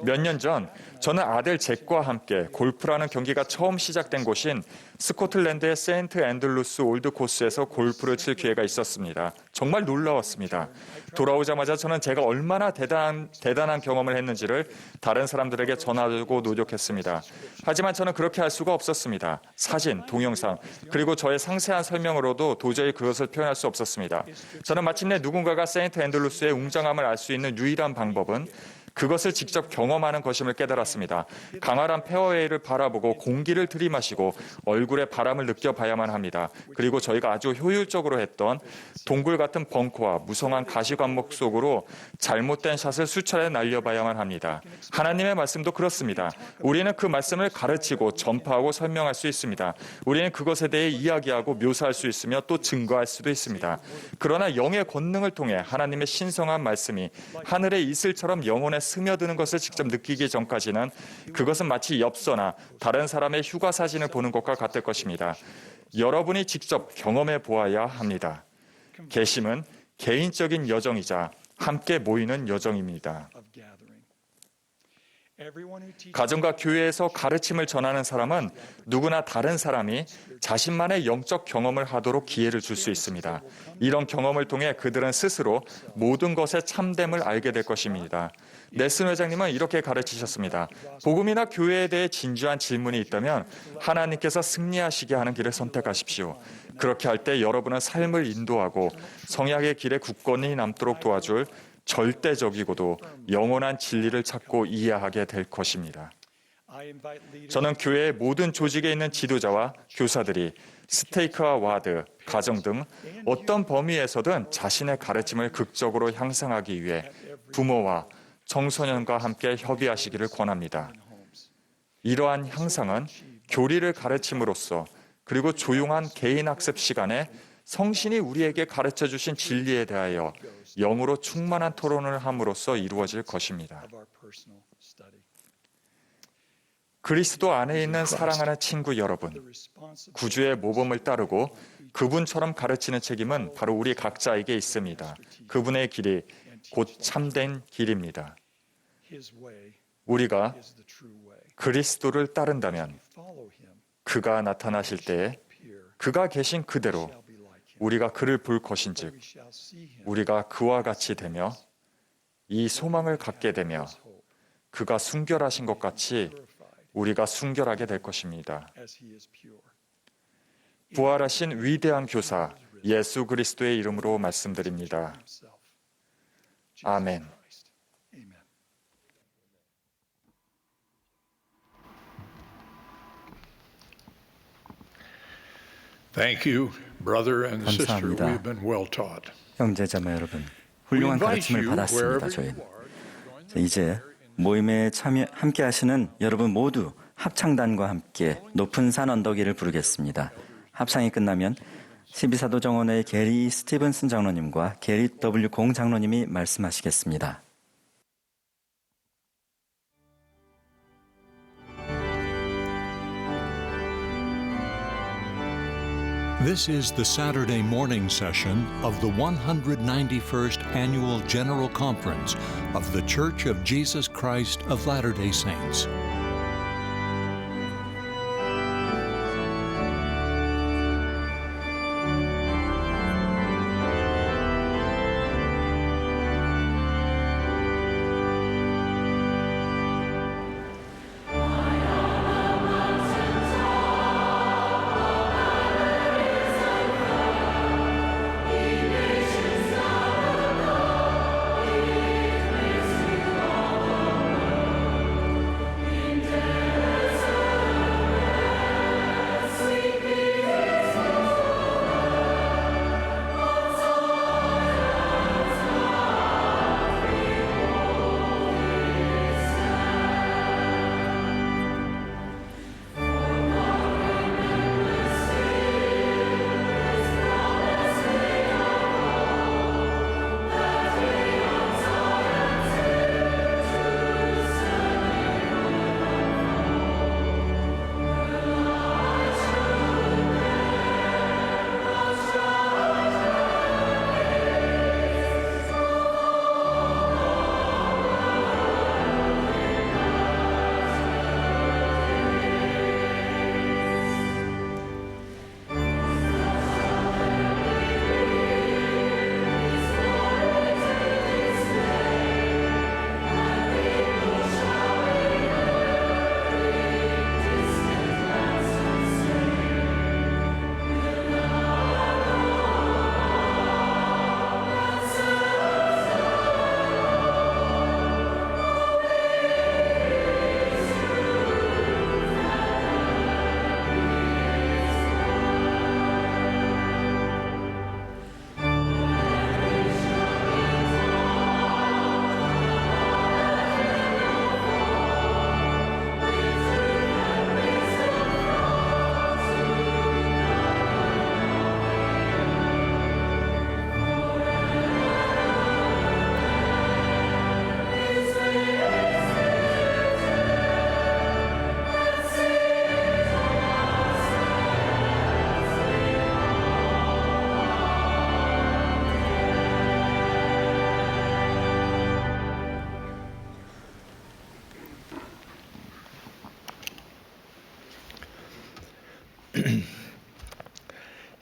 K: 몇 년 전 저는 아들 잭과 함께 골프라는 경기가 처음 시작된 곳인 스코틀랜드의 세인트 앤드루스 올드 코스에서 골프를 칠 기회가 있었습니다. 정말 놀라웠습니다. 돌아오자마자 저는 제가 얼마나 대단한 경험을 했는지를 다른 사람들에게 전하려고 노력했습니다. 하지만 저는 그렇게 할 수가 없었습니다. 사진, 동영상, 그리고 저의 상세한 설명으로도 도저히 그것을 표현할 수 없었습니다. 저는 마침내 누군가가 세인트 앤드루스의 웅장함을 알 수 있는 유일한 방법은 그것을 직접 경험하는 것임을 깨달았습니다. 강활한 페어웨이를 바라보고 공기를 들이마시고 얼굴에 바람을 느껴봐야만 합니다. 그리고 저희가 아주 효율적으로 했던 동굴 같은 벙커와 무성한 가시관목 속으로 잘못된 샷을 수차례 날려봐야만 합니다. 하나님의 말씀도 그렇습니다. 우리는 그 말씀을 가르치고 전파하고 설명할 수 있습니다. 우리는 그것에 대해 이야기하고 묘사할 수 있으며 또 증거할 수도 있습니다. 그러나 영의 권능을 통해 하나님의 신성한 말씀이 하늘의 이슬처럼 영혼에 스며드는 것을 직접 느끼기 전까지는 그것은 마치 엽서나 다른 사람의 휴가 사진을 보는 것과 같을 것입니다. 여러분이 직접 경험해 보아야 합니다. 계심은 개인적인 여정이자 함께 모이는 여정입니다. 가정과 교회에서 가르침을 전하는 사람은 누구나 다른 사람이 자신만의 영적 경험을 하도록 기회를 줄 수 있습니다. 이런 경험을 통해 그들은 스스로 모든 것의 참됨을 알게 될 것입니다. 넬슨 회장님은 이렇게 가르치셨습니다. 복음이나 교회에 대해 진지한 질문이 있다면 하나님께서 승리하시게 하는 길을 선택하십시오. 그렇게 할 때 여러분은 삶을 인도하고 성약의 길에 굳건히 남도록 도와줄 절대적이고도 영원한 진리를 찾고 이해하게 될 것입니다. 저는 교회의 모든 조직에 있는 지도자와 교사들이 스테이크와 와드, 가정 등 어떤 범위에서든 자신의 가르침을 극적으로 향상하기 위해 부모와 청소년과 함께 협의하시기를 권합니다. 이러한 향상은 교리를 가르침으로써 그리고 조용한 개인 학습 시간에 성신이 우리에게 가르쳐 주신 진리에 대하여 영으로 충만한 토론을 함으로써 이루어질 것입니다. 그리스도 안에 있는 사랑하는 친구 여러분, 구주의 모범을 따르고 그분처럼 가르치는 책임은 바로 우리 각자에게 있습니다. 그분의 길이 곧 참된 길입니다. 우리가 그리스도를 따른다면 그가 나타나실 때에 그가 계신 그대로 우리가 그를 볼 것인즉 우리가 그와 같이 되며 이 소망을 갖게 되며 그가 순결하신 것 같이 우리가 순결하게 될 것입니다. 부활하신 위대한 교사 예수 그리스도의 이름으로 말씀드립니다. 아멘.
A: Thank you, brother and sister.
B: 감사합니다.
A: We've been well taught.
B: 형제자매 여러분, 훌륭한 가르침을 받았습니다. 저희 이제 모임에 함께 하시는 여러분 모두 합창단과 함께 높은 산 언덕 위를 부르겠습니다. 합창이 끝나면 12사도 정원의 게리 스티븐슨 장로님과 게리 W 공 장로님이 말씀하시겠습니다.
L: This is the Saturday morning session of the 191st Annual General Conference of The Church of Jesus Christ of Latter-day Saints.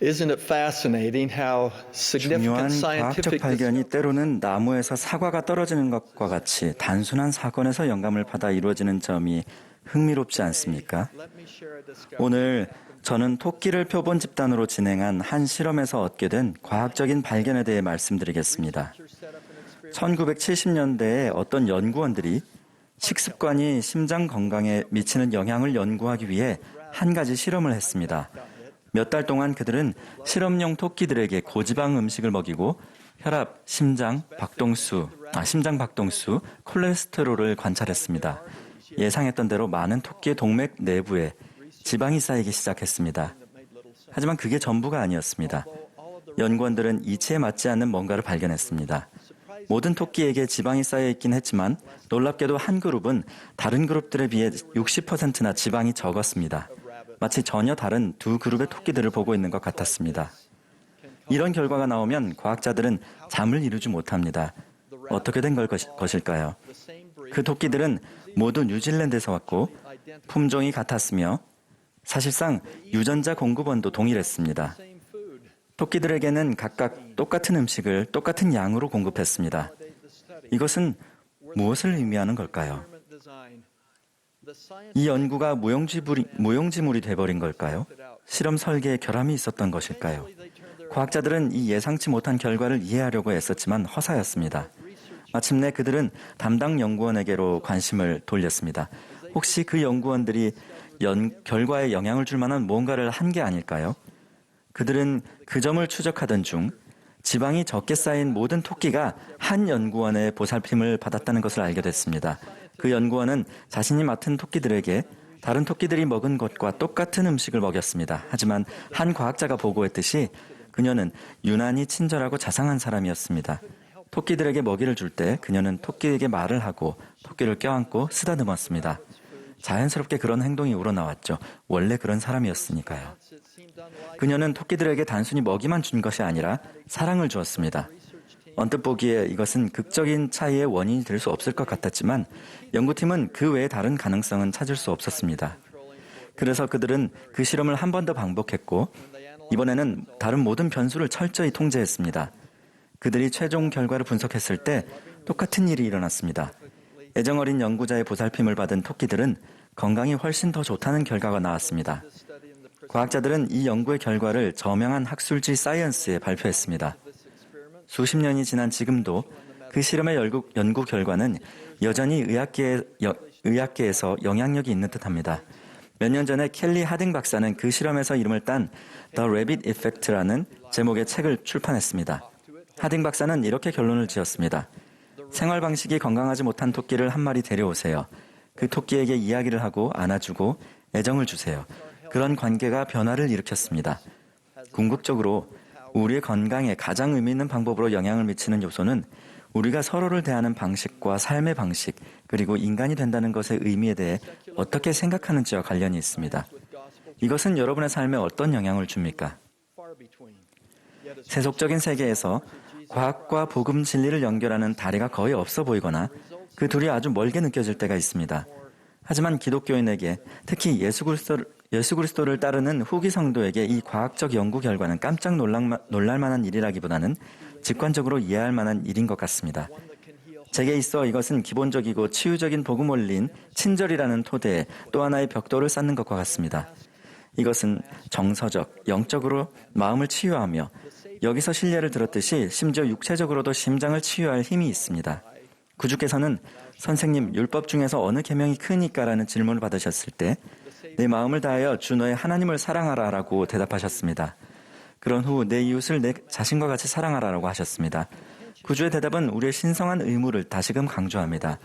M: Isn't it fascinating how
B: 중요한
M: significant
B: 과학적
M: scientific
B: 발견이 때로는 나무에서 사과가 떨어지는 것과 같이 단순한 사건에서 영감을 받아 이루어지는 점이 흥미롭지 않습니까? 오늘 저는 토끼를 표본 집단으로 진행한 한 실험에서 얻게 된 과학적인 발견에 대해 말씀드리겠습니다. 1970년대에 어떤 연구원들이 식습관이 심장 건강에 미치는 영향을 연구하기 위해 한 가지 실험을 했습니다. 몇 달 동안 그들은 실험용 토끼들에게 고지방 음식을 먹이고 혈압, 심장 박동수, 콜레스테롤을 관찰했습니다. 예상했던 대로 많은 토끼의 동맥 내부에 지방이 쌓이기 시작했습니다. 하지만 그게 전부가 아니었습니다. 연구원들은 이치에 맞지 않는 뭔가를 발견했습니다. 모든 토끼에게 지방이 쌓여 있긴 했지만 놀랍게도 한 그룹은 다른 그룹들에 비해 60%나 지방이 적었습니다. 마치 전혀 다른 두 그룹의 토끼들을 보고 있는 것 같았습니다. 이런 결과가 나오면 과학자들은 잠을 이루지 못합니다. 어떻게 된 것일까요? 그 토끼들은 모두 뉴질랜드에서 왔고 품종이 같았으며 사실상 유전자 공급원도 동일했습니다. 토끼들에게는 각각 똑같은 음식을 똑같은 양으로 공급했습니다. 이것은 무엇을 의미하는 걸까요? 이 연구가 무용지물이 돼버린 걸까요? 실험 설계에 결함이 있었던 것일까요? 과학자들은 이 예상치 못한 결과를 이해하려고 애썼지만 허사였습니다. 마침내 그들은 담당 연구원에게로 관심을 돌렸습니다. 혹시 그 연구원들이 결과에 영향을 줄 만한 무언가를 한 게 아닐까요? 그들은 그 점을 추적하던 중 지방이 적게 쌓인 모든 토끼가 한 연구원의 보살핌을 받았다는 것을 알게 됐습니다. 그 연구원은 자신이 맡은 토끼들에게 다른 토끼들이 먹은 것과 똑같은 음식을 먹였습니다. 하지만 한 과학자가 보고했듯이 그녀는 유난히 친절하고 자상한 사람이었습니다. 토끼들에게 먹이를 줄 때 그녀는 토끼에게 말을 하고 토끼를 껴안고 쓰다듬었습니다. 자연스럽게 그런 행동이 우러나왔죠. 원래 그런 사람이었으니까요. 그녀는 토끼들에게 단순히 먹이만 준 것이 아니라 사랑을 주었습니다. 언뜻 보기에 이것은 극적인 차이의 원인이 될 수 없을 것 같았지만 연구팀은 그 외에 다른 가능성은 찾을 수 없었습니다. 그래서 그들은 그 실험을 한 번 더 반복했고 이번에는 다른 모든 변수를 철저히 통제했습니다. 그들이 최종 결과를 분석했을 때 똑같은 일이 일어났습니다. 애정어린 연구자의 보살핌을 받은 토끼들은 건강이 훨씬 더 좋다는 결과가 나왔습니다. 과학자들은 이 연구의 결과를 저명한 학술지 사이언스에 발표했습니다. 수십 년이 지난 지금도 그 실험의 연구 결과는 여전히 의학계에서 영향력이 있는 듯합니다. 몇 년 전에 켈리 하딩 박사는 그 실험에서 이름을 딴 The Rabbit Effect라는 제목의 책을 출판했습니다. 하딩 박사는 이렇게 결론을 지었습니다. 생활 방식이 건강하지 못한 토끼를 한 마리 데려오세요. 그 토끼에게 이야기를 하고 안아주고 애정을 주세요. 그런 관계가 변화를 일으켰습니다. 궁극적으로 우리의 건강에 가장 의미 있는 방법으로 영향을 미치는 요소는 우리가 서로를 대하는 방식과 삶의 방식, 그리고 인간이 된다는 것의 의미에 대해 어떻게 생각하는지와 관련이 있습니다. 이것은 여러분의 삶에 어떤 영향을 줍니까? 세속적인 세계에서 과학과 복음 진리를 연결하는 다리가 거의 없어 보이거나 그 둘이 아주 멀게 느껴질 때가 있습니다. 하지만 기독교인에게, 특히 예수 그리스도를 따르는 후기 성도에게 이 과학적 연구 결과는 깜짝 놀랄 만한 일이라기보다는 직관적으로 이해할 만한 일인 것 같습니다. 제게 있어 이것은 기본적이고 치유적인 복음 원리인 친절이라는 토대에 또 하나의 벽돌을 쌓는 것과 같습니다. 이것은 정서적, 영적으로 마음을 치유하며 여기서 신뢰를 들었듯이 심지어 육체적으로도 심장을 치유할 힘이 있습니다. 구주께서는 선생님, 율법 중에서 어느 계명이 크니까라는 질문을 받으셨을 때 내 마음을 다하여 주 너의 하나님을 사랑하라라고 대답하셨습니다. 그런 후 내 이웃을 내 자신과 같이 사랑하라라고 하셨습니다. 구주의 대답은 우리의 신성한 의무를 다시금 강조합니다.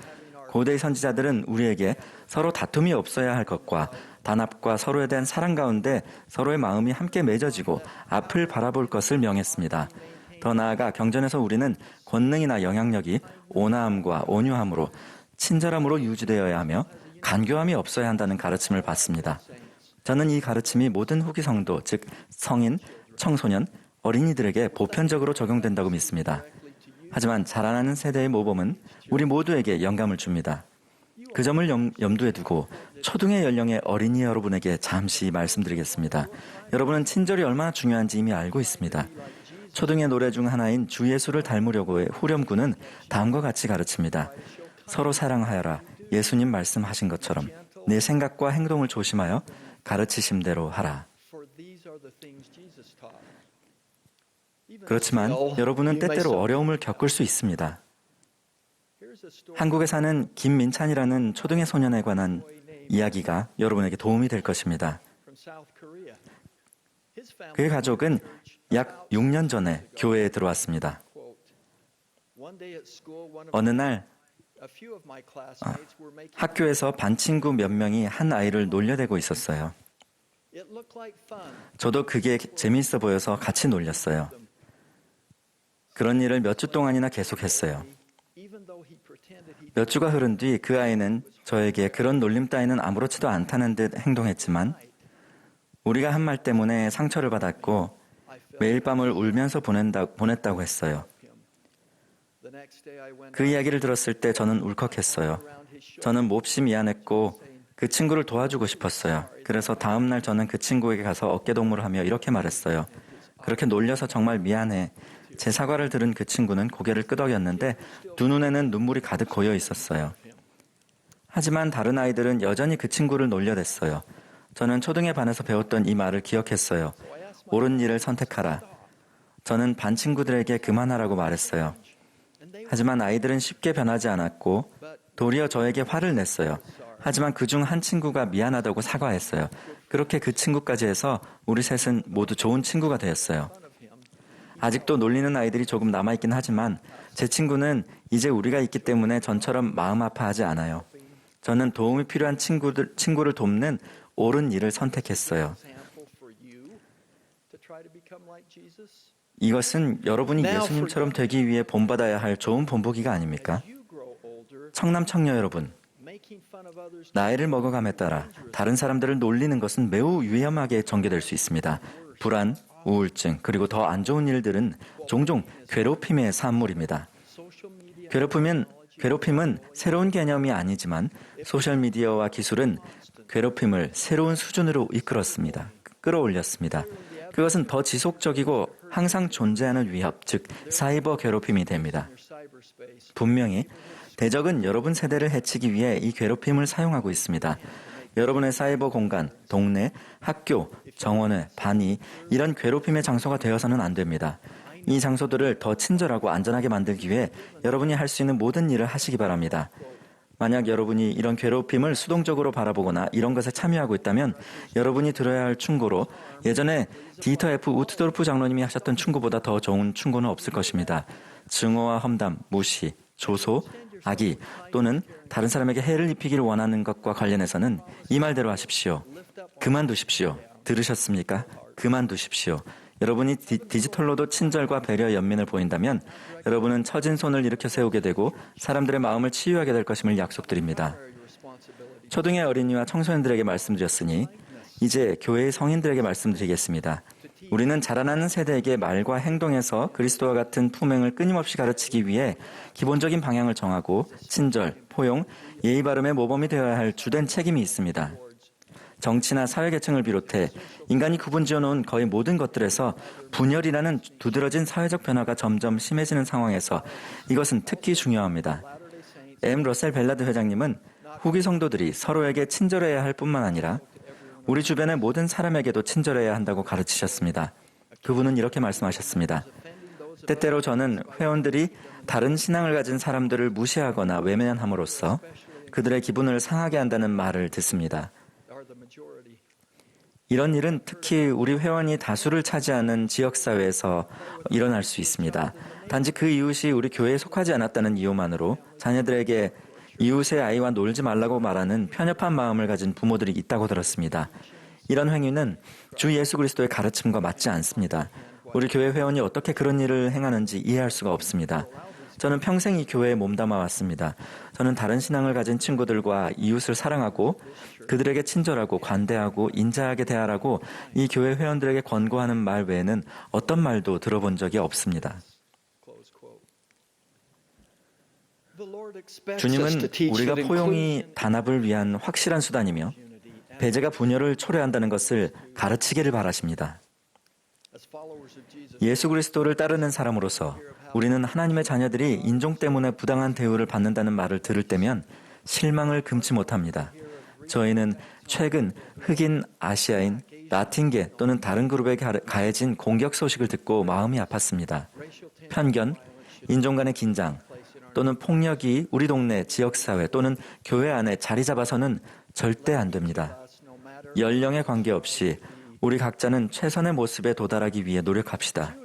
B: 고대의 선지자들은 우리에게 서로 다툼이 없어야 할 것과 단합과 서로에 대한 사랑 가운데 서로의 마음이 함께 맺어지고 앞을 바라볼 것을 명했습니다. 더 나아가 경전에서 우리는 권능이나 영향력이 온화함과 온유함으로 친절함으로 유지되어야 하며 간교함이 없어야 한다는 가르침을 받습니다. 저는 이 가르침이 모든 후기 성도, 즉 성인, 청소년, 어린이들에게 보편적으로 적용된다고 믿습니다. 하지만 자라나는 세대의 모범은 우리 모두에게 영감을 줍니다. 그 점을 염두에 두고 초등의 연령의 어린이 여러분에게 잠시 말씀드리겠습니다. 여러분은 친절이 얼마나 중요한지 이미 알고 있습니다. 초등의 노래 중 하나인 주 예수를 닮으려고의 후렴구는 다음과 같이 가르칩니다. 서로 사랑하여라. 예수님 말씀하신 것처럼 내 생각과 행동을 조심하여 가르치심대로 하라. 그렇지만 여러분은 때때로 어려움을 겪을 수 있습니다. 한국에 사는 김민찬이라는 초등의 소년에 관한 이야기가 여러분에게 도움이 될 것입니다. 그의 가족은 약 6년 전에 교회에 들어왔습니다. 어느 날 학교에서 반 친구 몇 명이 한 아이를 놀려대고 있었어요. 저도 그게 재미있어 보여서 같이 놀렸어요. 그런 일을 몇 주 동안이나 계속했어요. 몇 주가 흐른 뒤 그 아이는 저에게 그런 놀림 따위는 아무렇지도 않다는 듯 행동했지만 우리가 한 말 때문에 상처를 받았고 매일 밤을 울면서 보냈다고 했어요. 그 이야기를 들었을 때 저는 울컥했어요. 저는 몹시 미안했고 그 친구를 도와주고 싶었어요. 그래서 다음 날 저는 그 친구에게 가서 어깨동무를 하며 이렇게 말했어요. 그렇게 놀려서 정말 미안해. 제 사과를 들은 그 친구는 고개를 끄덕였는데 두 눈에는 눈물이 가득 고여 있었어요. 하지만 다른 아이들은 여전히 그 친구를 놀려댔어요. 저는 초등의 반에서 배웠던 이 말을 기억했어요. 옳은 일을 선택하라. 저는 반 친구들에게 그만하라고 말했어요. 하지만 아이들은 쉽게 변하지 않았고 도리어 저에게 화를 냈어요. 하지만 그중 한 친구가 미안하다고 사과했어요. 그렇게 그 친구까지 해서 우리 셋은 모두 좋은 친구가 되었어요. 아직도 놀리는 아이들이 조금 남아있긴 하지만 제 친구는 이제 우리가 있기 때문에 전처럼 마음 아파하지 않아요. 저는 도움이 필요한 친구를 돕는 옳은 일을 선택했어요. 이것은 여러분이 예수님처럼 되기 위해 본받아야 할 좋은 본보기가 아닙니까? 청남 청녀 여러분, 나이를 먹어감에 따라 다른 사람들을 놀리는 것은 매우 위험하게 전개될 수 있습니다. 불안, 우울증, 그리고 더 안 좋은 일들은 종종 괴롭힘의 산물입니다. 괴롭힘은 새로운 개념이 아니지만 소셜미디어와 기술은 괴롭힘을 새로운 수준으로 끌어올렸습니다. 그것은 더 지속적이고 항상 존재하는 위협, 즉 사이버 괴롭힘이 됩니다. 분명히 대적은 여러분 세대를 해치기 위해 이 괴롭힘을 사용하고 있습니다. 여러분의 사이버 공간, 동네, 학교, 정원회, 반이 이런 괴롭힘의 장소가 되어서는 안 됩니다. 이 장소들을 더 친절하고 안전하게 만들기 위해 여러분이 할 수 있는 모든 일을 하시기 바랍니다. 만약 여러분이 이런 괴롭힘을 수동적으로 바라보거나 이런 것에 참여하고 있다면 여러분이 들어야 할 충고로 예전에 디터 F 우트도르프 장로님이 하셨던 충고보다 더 좋은 충고는 없을 것입니다. 증오와 험담, 무시, 조소, 악의 또는 다른 사람에게 해를 입히기를 원하는 것과 관련해서는 이 말대로 하십시오. 그만두십시오. 들으셨습니까? 그만두십시오. 여러분이 디지털로도 친절과 배려 연민을 보인다면 여러분은 처진 손을 일으켜 세우게 되고 사람들의 마음을 치유하게 될 것임을 약속드립니다. 초등의 어린이와 청소년들에게 말씀드렸으니 이제 교회의 성인들에게 말씀드리겠습니다. 우리는 자라나는 세대에게 말과 행동에서 그리스도와 같은 품행을 끊임없이 가르치기 위해 기본적인 방향을 정하고 친절, 포용, 예의 바름의 모범이 되어야 할 주된 책임이 있습니다. 정치나 사회계층을 비롯해 인간이 구분지어놓은 거의 모든 것들에서 분열이라는 두드러진 사회적 변화가 점점 심해지는 상황에서 이것은 특히 중요합니다. M. 러셀 벨라드 회장님은 후기 성도들이 서로에게 친절해야 할 뿐만 아니라 우리 주변의 모든 사람에게도 친절해야 한다고 가르치셨습니다. 그분은 이렇게 말씀하셨습니다. 때때로 저는 회원들이 다른 신앙을 가진 사람들을 무시하거나 외면함으로써 그들의 기분을 상하게 한다는 말을 듣습니다. 이런 일은 특히 우리 회원이 다수를 차지하는 지역사회에서 일어날 수 있습니다. 단지 그 이웃이 우리 교회에 속하지 않았다는 이유만으로 자녀들에게 이웃의 아이와 놀지 말라고 말하는 편협한 마음을 가진 부모들이 있다고 들었습니다. 이런 행위는 주 예수 그리스도의 가르침과 맞지 않습니다. 우리 교회 회원이 어떻게 그런 일을 행하는지 이해할 수가 없습니다. 저는 평생 이 교회에 몸담아 왔습니다. 저는 다른 신앙을 가진 친구들과 이웃을 사랑하고 그들에게 친절하고 관대하고 인자하게 대하라고 이 교회 회원들에게 권고하는 말 외에는 어떤 말도 들어본 적이 없습니다. 주님은 우리가 포용이 단합을 위한 확실한 수단이며 배제가 분열을 초래한다는 것을 가르치기를 바라십니다. 예수 그리스도를 따르는 사람으로서 우리는 하나님의 자녀들이 인종 때문에 부당한 대우를 받는다는 말을 들을 때면 실망을 금치 못합니다. 저희는 최근 흑인, 아시아인, 라틴계 또는 다른 그룹에게 가해진 공격 소식을 듣고 마음이 아팠습니다. 편견, 인종 간의 긴장 또는 폭력이 우리 동네, 지역사회 또는 교회 안에 자리 잡아서는 절대 안 됩니다. 연령에 관계없이 우리 각자는 최선의 모습에 도달하기 위해 노력합시다.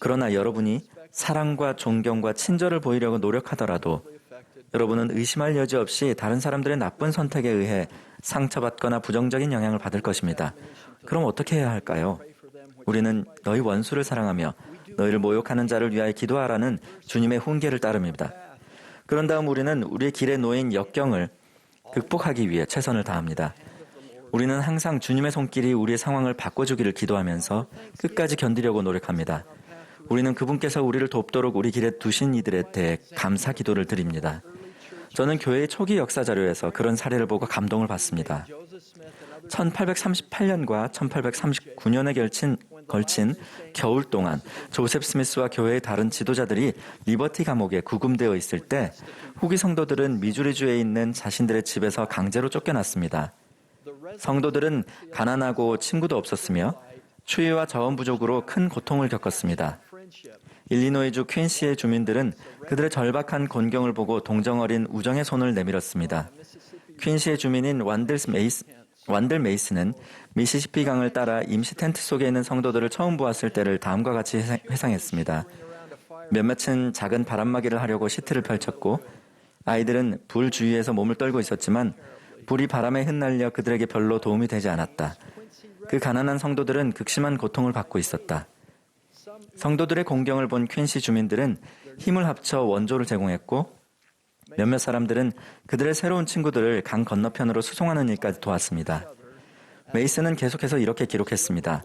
B: 그러나 여러분이 사랑과 존경과 친절을 보이려고 노력하더라도 여러분은 의심할 여지 없이 다른 사람들의 나쁜 선택에 의해 상처받거나 부정적인 영향을 받을 것입니다. 그럼 어떻게 해야 할까요? 우리는 너희 원수를 사랑하며 너희를 모욕하는 자를 위하여 기도하라는 주님의 훈계를 따릅니다. 그런 다음 우리는 우리의 길에 놓인 역경을 극복하기 위해 최선을 다합니다. 우리는 항상 주님의 손길이 우리의 상황을 바꿔주기를 기도하면서 끝까지 견디려고 노력합니다. 우리는 그분께서 우리를 돕도록 우리 길에 두신 이들에 대해 감사 기도를 드립니다. 저는 교회의 초기 역사 자료에서 그런 사례를 보고 감동을 받습니다. 1838년과 1839년에 걸친 겨울 동안 조셉 스미스와 교회의 다른 지도자들이 리버티 감옥에 구금되어 있을 때 후기 성도들은 미주리주에 있는 자신들의 집에서 강제로 쫓겨났습니다. 성도들은 가난하고 친구도 없었으며 추위와 자원 부족으로 큰 고통을 겪었습니다. 일리노이주 퀸시의 주민들은 그들의 절박한 곤경을 보고 동정어린 우정의 손을 내밀었습니다. 퀸시의 주민인 완들 메이스는 미시시피 강을 따라 임시 텐트 속에 있는 성도들을 처음 보았을 때를 다음과 같이 회상했습니다. 몇몇은 작은 바람막이를 하려고 시트를 펼쳤고 아이들은 불 주위에서 몸을 떨고 있었지만 불이 바람에 흩날려 그들에게 별로 도움이 되지 않았다. 그 가난한 성도들은 극심한 고통을 받고 있었다. 성도들의 공경을 본 퀸시 주민들은 힘을 합쳐 원조를 제공했고 몇몇 사람들은 그들의 새로운 친구들을 강 건너편으로 수송하는 일까지 도왔습니다. 메이슨은 계속해서 이렇게 기록했습니다.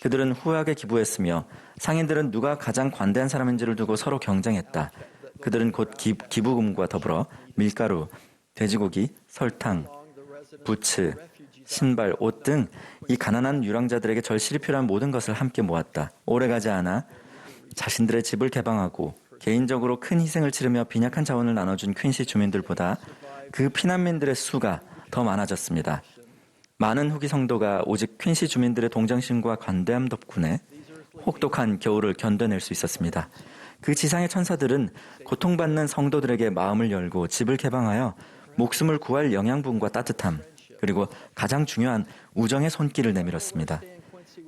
B: 그들은 후하게 기부했으며 상인들은 누가 가장 관대한 사람인지를 두고 서로 경쟁했다. 그들은 곧 기부금과 더불어 밀가루, 돼지고기, 설탕, 부츠, 신발, 옷 등 이 가난한 유랑자들에게 절실히 필요한 모든 것을 함께 모았다. 오래가지 않아 자신들의 집을 개방하고 개인적으로 큰 희생을 치르며 빈약한 자원을 나눠준 퀸시 주민들보다 그 피난민들의 수가 더 많아졌습니다. 많은 후기 성도가 오직 퀸시 주민들의 동정심과 관대함 덕분에 혹독한 겨울을 견뎌낼 수 있었습니다. 그 지상의 천사들은 고통받는 성도들에게 마음을 열고 집을 개방하여 목숨을 구할 영양분과 따뜻함, 그리고 가장 중요한 우정의 손길을 내밀었습니다.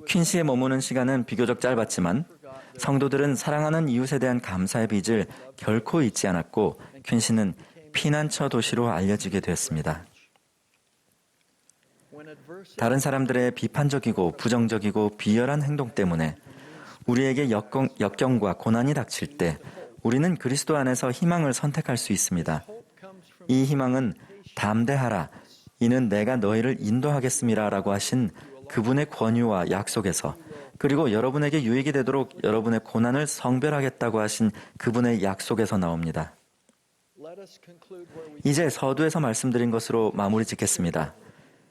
B: 퀸시에 머무는 시간은 비교적 짧았지만 성도들은 사랑하는 이웃에 대한 감사의 빚을 결코 잊지 않았고 퀸시는 피난처 도시로 알려지게 되었습니다. 다른 사람들의 비판적이고 부정적이고 비열한 행동 때문에 우리에게 역경과 고난이 닥칠 때 우리는 그리스도 안에서 희망을 선택할 수 있습니다. 이 희망은 담대하라, 이는 내가 너희를 인도하겠음이라 라고 하신 그분의 권유와 약속에서, 그리고 여러분에게 유익이 되도록 여러분의 고난을 성별하겠다고 하신 그분의 약속에서 나옵니다. 이제 서두에서 말씀드린 것으로 마무리 짓겠습니다.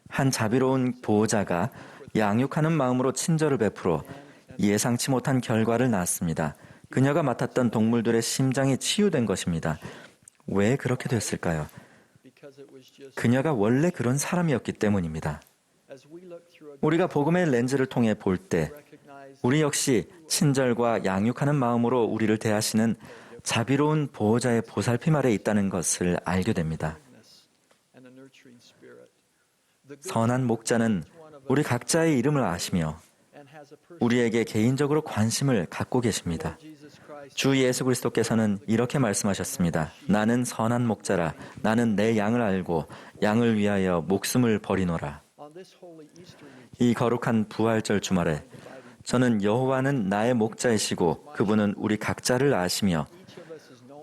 B: 한 자비로운 보호자가 양육하는 마음으로 친절을 베풀어 예상치 못한 결과를 낳았습니다. 그녀가 맡았던 동물들의 심장이 치유된 것입니다. 왜 그렇게 됐을까요? 그녀가 원래 그런 사람이었기 때문입니다. 우리가 복음의 렌즈를 통해 볼 때 우리 역시 친절과 양육하는 마음으로 우리를 대하시는 자비로운 보호자의 보살핌 아래 있다는 것을 알게 됩니다. 선한 목자는 우리 각자의 이름을 아시며 우리에게 개인적으로 관심을 갖고 계십니다. 주 예수 그리스도께서는 이렇게 말씀하셨습니다. 나는 선한 목자라. 나는 내 양을 알고 양을 위하여 목숨을 버리노라. 이 거룩한 부활절 주말에 저는 여호와는 나의 목자이시고 그분은 우리 각자를 아시며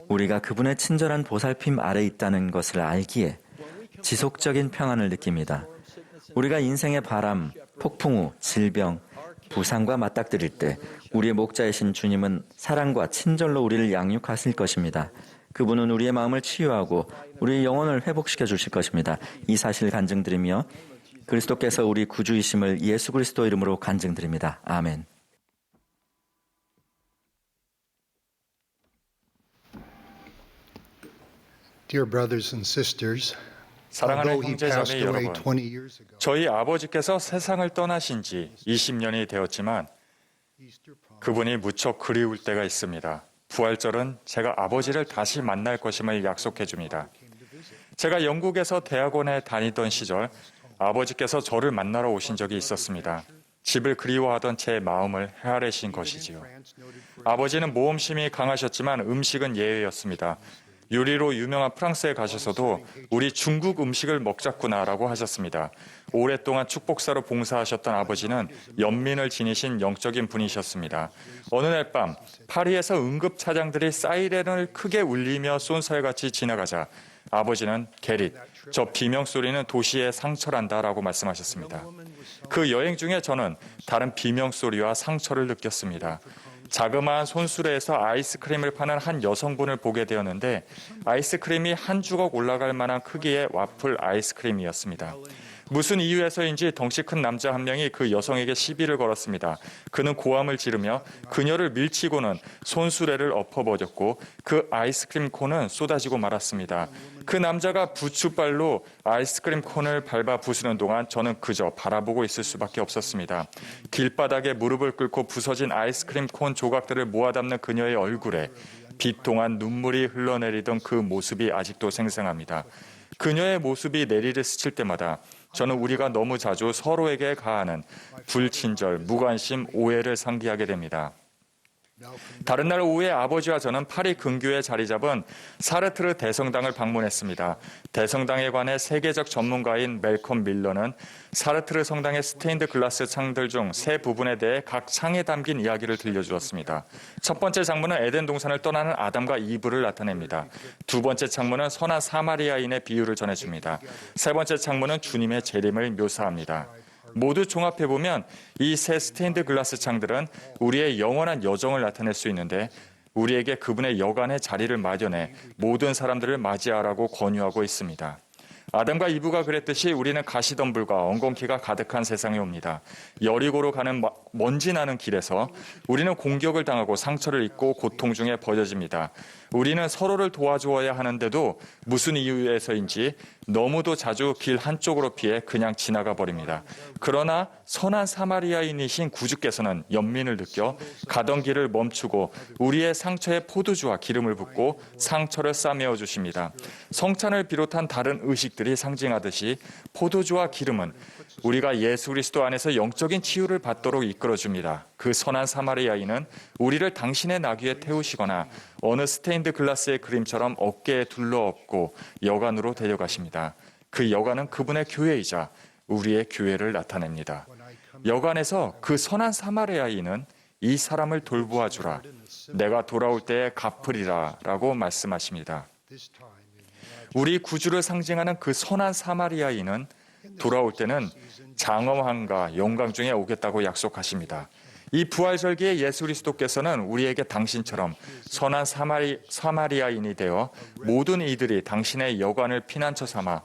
B: 우리가 그분의 친절한 보살핌 아래 있다는 것을 알기에 지속적인 평안을 느낍니다. 우리가 인생의 바람, 폭풍우, 질병, 부상과 맞닥뜨릴 때 우리의 목자이신 주님은 사랑과 친절로 우리를 양육하실 것입니다. 그분은 우리의 마음을 치유하고 우리의 영혼을 회복시켜 주실 것입니다. 이 사실 간증드리며 그리스도께서 우리 구주이심을 예수 그리스도 이름으로 간증드립니다. 아멘.
N: Dear brothers and sisters,
K: 사랑하는
N: although he
K: 형제
N: passed
K: 자매
N: away
K: 여러분,
N: 20 years ago,
K: 저희 아버지께서 세상을 떠나신 지 20년이 되었지만 그분이 무척 그리울 때가 있습니다. 부활절은 제가 아버지를 다시 만날 것임을 약속해 줍니다. 제가 영국에서 대학원에 다니던 시절 아버지께서 저를 만나러 오신 적이 있었습니다. 집을 그리워하던 제 마음을 헤아리신 것이지요. 아버지는 모험심이 강하셨지만 음식은 예외였습니다. 요리로 유명한 프랑스에 가셔서도 우리 중국 음식을 먹자꾸나라고 하셨습니다. 오랫동안 축복사로 봉사하셨던 아버지는 연민을 지니신 영적인 분이셨습니다. 어느 날 밤 파리에서 응급차장들이 사이렌을 크게 울리며 쏜살같이 지나가자 아버지는 게릿, 저 비명소리는 도시의 상처란다라고 말씀하셨습니다. 그 여행 중에 저는 다른 비명소리와 상처를 느꼈습니다. 자그마한 손수레에서 아이스크림을 파는 한 여성분을 보게 되었는데 아이스크림이 한 주걱 올라갈 만한 크기의 와플 아이스크림이었습니다. 무슨 이유에서인지 덩치 큰 남자 한 명이 그 여성에게 시비를 걸었습니다. 그는 고함을 지르며 그녀를 밀치고는 손수레를 엎어버렸고 그 아이스크림 콘은 쏟아지고 말았습니다. 그 남자가 부추발로 아이스크림 콘을 밟아 부수는 동안 저는 그저 바라보고 있을 수밖에 없었습니다. 길바닥에 무릎을 꿇고 부서진 아이스크림 콘 조각들을 모아 담는 그녀의 얼굴에 빛동한 눈물이 흘러내리던 그 모습이 아직도 생생합니다. 그녀의 모습이 내리를 스칠 때마다 저는 우리가 너무 자주 서로에게 가하는 불친절, 무관심, 오해를 상기하게 됩니다. 다른 날 오후에 아버지와 저는 파리 근교에 자리 잡은 사르트르 대성당을 방문했습니다. 대성당에 관해 세계적 전문가인 멜컴 밀러는 사르트르 성당의 스테인드 글라스 창들 중 세 부분에 대해 각 창에 담긴 이야기를 들려주었습니다. 첫 번째 장문은 에덴 동산을 떠나는 아담과 이브를 나타냅니다. 두 번째 창문은 선한 사마리아인의 비유를 전해줍니다. 세 번째 창문은 주님의 재림을 묘사합니다. 모두 종합해보면 이 세 스테인드 글라스 창들은 우리의 영원한 여정을 나타낼 수 있는데 우리에게 그분의 여간의 자리를 마련해 모든 사람들을 맞이하라고 권유하고 있습니다. 아담과 이브가 그랬듯이 우리는 가시덤불과 엉겅퀴가 가득한 세상에 옵니다. 여리고로 가는 먼지 나는 길에서 우리는 공격을 당하고 상처를 입고 고통 중에 버려집니다. 우리는 서로를 도와주어야 하는데도 무슨 이유에서인지 너무도 자주 길 한쪽으로 피해 그냥 지나가 버립니다. 그러나 선한 사마리아인이신 구주께서는 연민을 느껴 가던 길을 멈추고 우리의 상처에 포도주와 기름을 붓고 상처를 싸매어 주십니다. 성찬을 비롯한 다른 의식들이 상징하듯이 포도주와 기름은 우리가 예수 그리스도 안에서 영적인 치유를 받도록 이끌어줍니다. 그 선한 사마리아인은 우리를 당신의 나귀에 태우시거나 어느 스테인드 글라스의 그림처럼 어깨에 둘러엎고 여관으로 데려가십니다. 그 여관은 그분의 교회이자 우리의 교회를 나타냅니다. 여관에서 그 선한 사마리아인은 이 사람을 돌보아 주라. 내가 돌아올 때에 갚으리라 라고 말씀하십니다. 우리 구주를 상징하는 그 선한 사마리아인은 돌아올 때는 장엄함과 영광 중에 오겠다고 약속하십니다. 이 부활절기에 예수 그리스도께서는 우리에게 당신처럼 선한 사마리아인이 되어 모든 이들이 당신의 여관을 피난처 삼아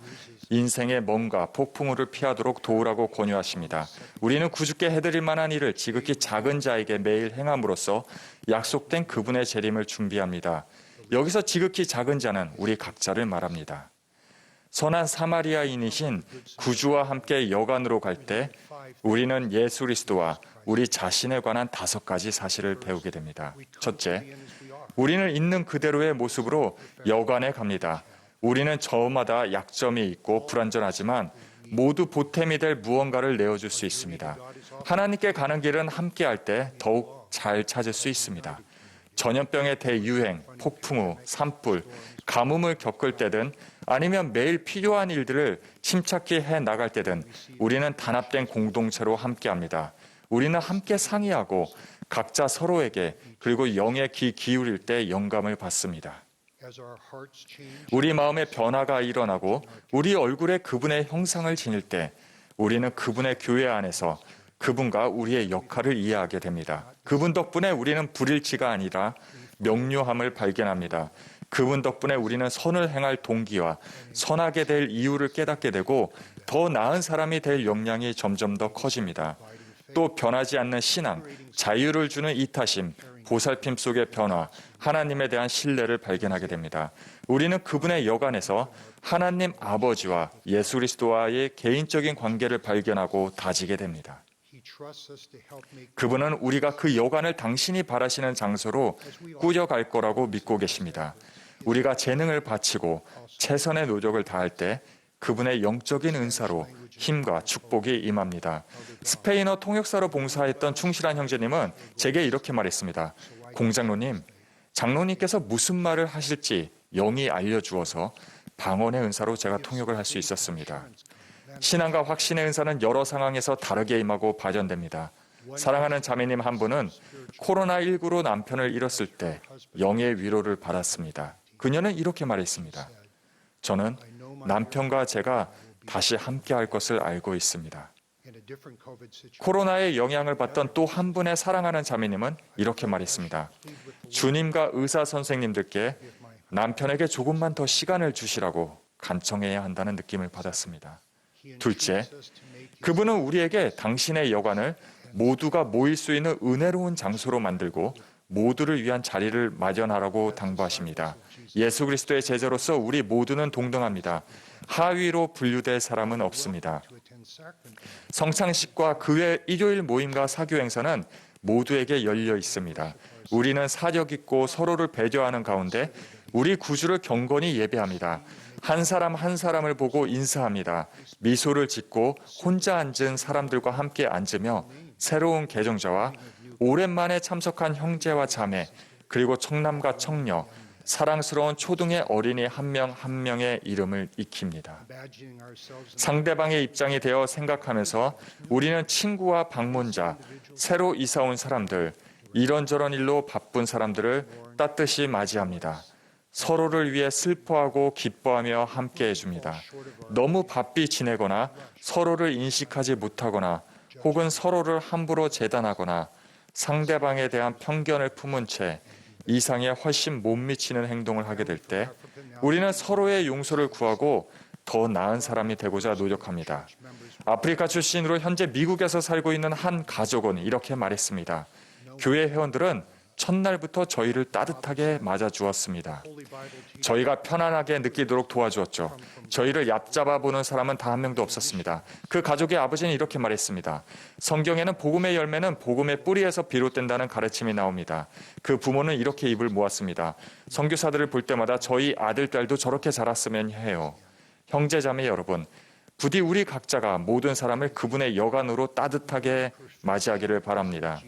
K: 인생의 멍과 폭풍우를 피하도록 도우라고 권유하십니다. 우리는 구주께 해드릴 만한 일을 지극히 작은 자에게 매일 행함으로써 약속된 그분의 재림을 준비합니다. 여기서 지극히 작은 자는 우리 각자를 말합니다. 선한 사마리아인이신 구주와 함께 여관으로 갈 때 우리는 예수 그리스도와 우리 자신에 관한 5가지 사실을 배우게 됩니다. 첫째, 우리는 있는 그대로의 모습으로 여관에 갑니다. 우리는 저마다 약점이 있고 불완전하지만 모두 보탬이 될 무언가를 내어줄 수 있습니다. 하나님께 가는 길은 함께할 때 더욱 잘 찾을 수 있습니다. 전염병의 대유행, 폭풍우, 산불, 가뭄을 겪을 때든 아니면 매일 필요한 일들을 침착히 해 나갈 때든 우리는 단합된 공동체로 함께합니다. 우리는 함께 상의하고 각자 서로에게 그리고 영의 귀 기울일 때 영감을 받습니다. 우리 마음의 변화가 일어나고 우리 얼굴에 그분의 형상을 지닐 때 우리는 그분의 교회 안에서 그분과 우리의 역할을 이해하게 됩니다. 그분 덕분에 우리는 불일치가 아니라 명료함을 발견합니다. 그분 덕분에 우리는 선을 행할 동기와 선하게 될 이유를 깨닫게 되고 더 나은 사람이 될 역량이 점점 더 커집니다. 또 변하지 않는 신앙, 자유를 주는 이타심, 보살핌 속의 변화, 하나님에 대한 신뢰를 발견하게 됩니다. 우리는 그분의 여간에서 하나님 아버지와 예수 그리스도와의 개인적인 관계를 발견하고 다지게 됩니다. 그분은 우리가 그 여간을 당신이 바라시는 장소로 꾸려갈 거라고 믿고 계십니다. 우리가 재능을 바치고 최선의 노력을 다할 때 그분의 영적인 은사로 힘과 축복이 임합니다. 스페인어 통역사로 봉사했던 충실한 형제님은 제게 이렇게 말했습니다. 공장로님, 장로님께서 무슨 말을 하실지 영이 알려주어서 방언의 은사로 제가 통역을 할 수 있었습니다. 신앙과 확신의 은사는 여러 상황에서 다르게 임하고 발현됩니다. 사랑하는 자매님 한 분은 코로나19로 남편을 잃었을 때 영의 위로를 받았습니다. 그녀는 이렇게 말했습니다. 저는 남편과 제가 다시 함께할 것을 알고 있습니다. 코로나의 영향을 받던 또 한 분의 사랑하는 자매님은 이렇게 말했습니다. 주님과 의사 선생님들께 남편에게 조금만 더 시간을 주시라고 간청해야 한다는 느낌을 받았습니다. 둘째, 그분은 우리에게 당신의 여관을 모두가 모일 수 있는 은혜로운 장소로 만들고 모두를 위한 자리를 마련하라고 당부하십니다. 예수 그리스도의 제자로서 우리 모두는 동등합니다. 하위로 분류될 사람은 없습니다. 성찬식과 그 외 일요일 모임과 사교 행사는 모두에게 열려 있습니다. 우리는 사력 있고 서로를 배려하는 가운데 우리 구주를 경건히 예배합니다. 한 사람 한 사람을 보고 인사합니다. 미소를 짓고 혼자 앉은 사람들과 함께 앉으며 새로운 개종자와 오랜만에 참석한 형제와 자매, 그리고 청남과 청녀, 사랑스러운 초등의 어린이 한 명 한 명의 이름을 익힙니다. 상대방의 입장이 되어 생각하면서 우리는 친구와 방문자, 새로 이사 온 사람들, 이런저런 일로 바쁜 사람들을 따뜻이 맞이합니다. 서로를 위해 슬퍼하고 기뻐하며 함께 해줍니다. 너무 바삐 지내거나 서로를 인식하지 못하거나 혹은 서로를 함부로 재단하거나 상대방에 대한 편견을 품은 채 이상에 훨씬 못 미치는 행동을 하게 될 때 우리는 서로의 용서를 구하고 더 나은 사람이 되고자 노력합니다. 아프리카 출신으로 현재 미국에서 살고 있는 한 가족은 이렇게 말했습니다. 교회 회원들은 첫날부터 저희를 따뜻하게 맞아주었습니다. 저희가 편안하게 느끼도록 도와주었죠. 저희를 얕잡아 보는 사람은 단 한 명도 없었습니다. 그 가족의 아버지는 이렇게 말했습니다. 성경에는 복음의 열매는 복음의 뿌리에서 비롯된다는 가르침이 나옵니다. 그 부모는 이렇게 입을 모았습니다. 선교사들을 볼 때마다 저희 아들, 딸도 저렇게 자랐으면 해요. 형제자매 여러분, 부디 우리 각자가 모든 사람을 그분의 여간으로 따뜻하게 맞이하기를 바랍니다.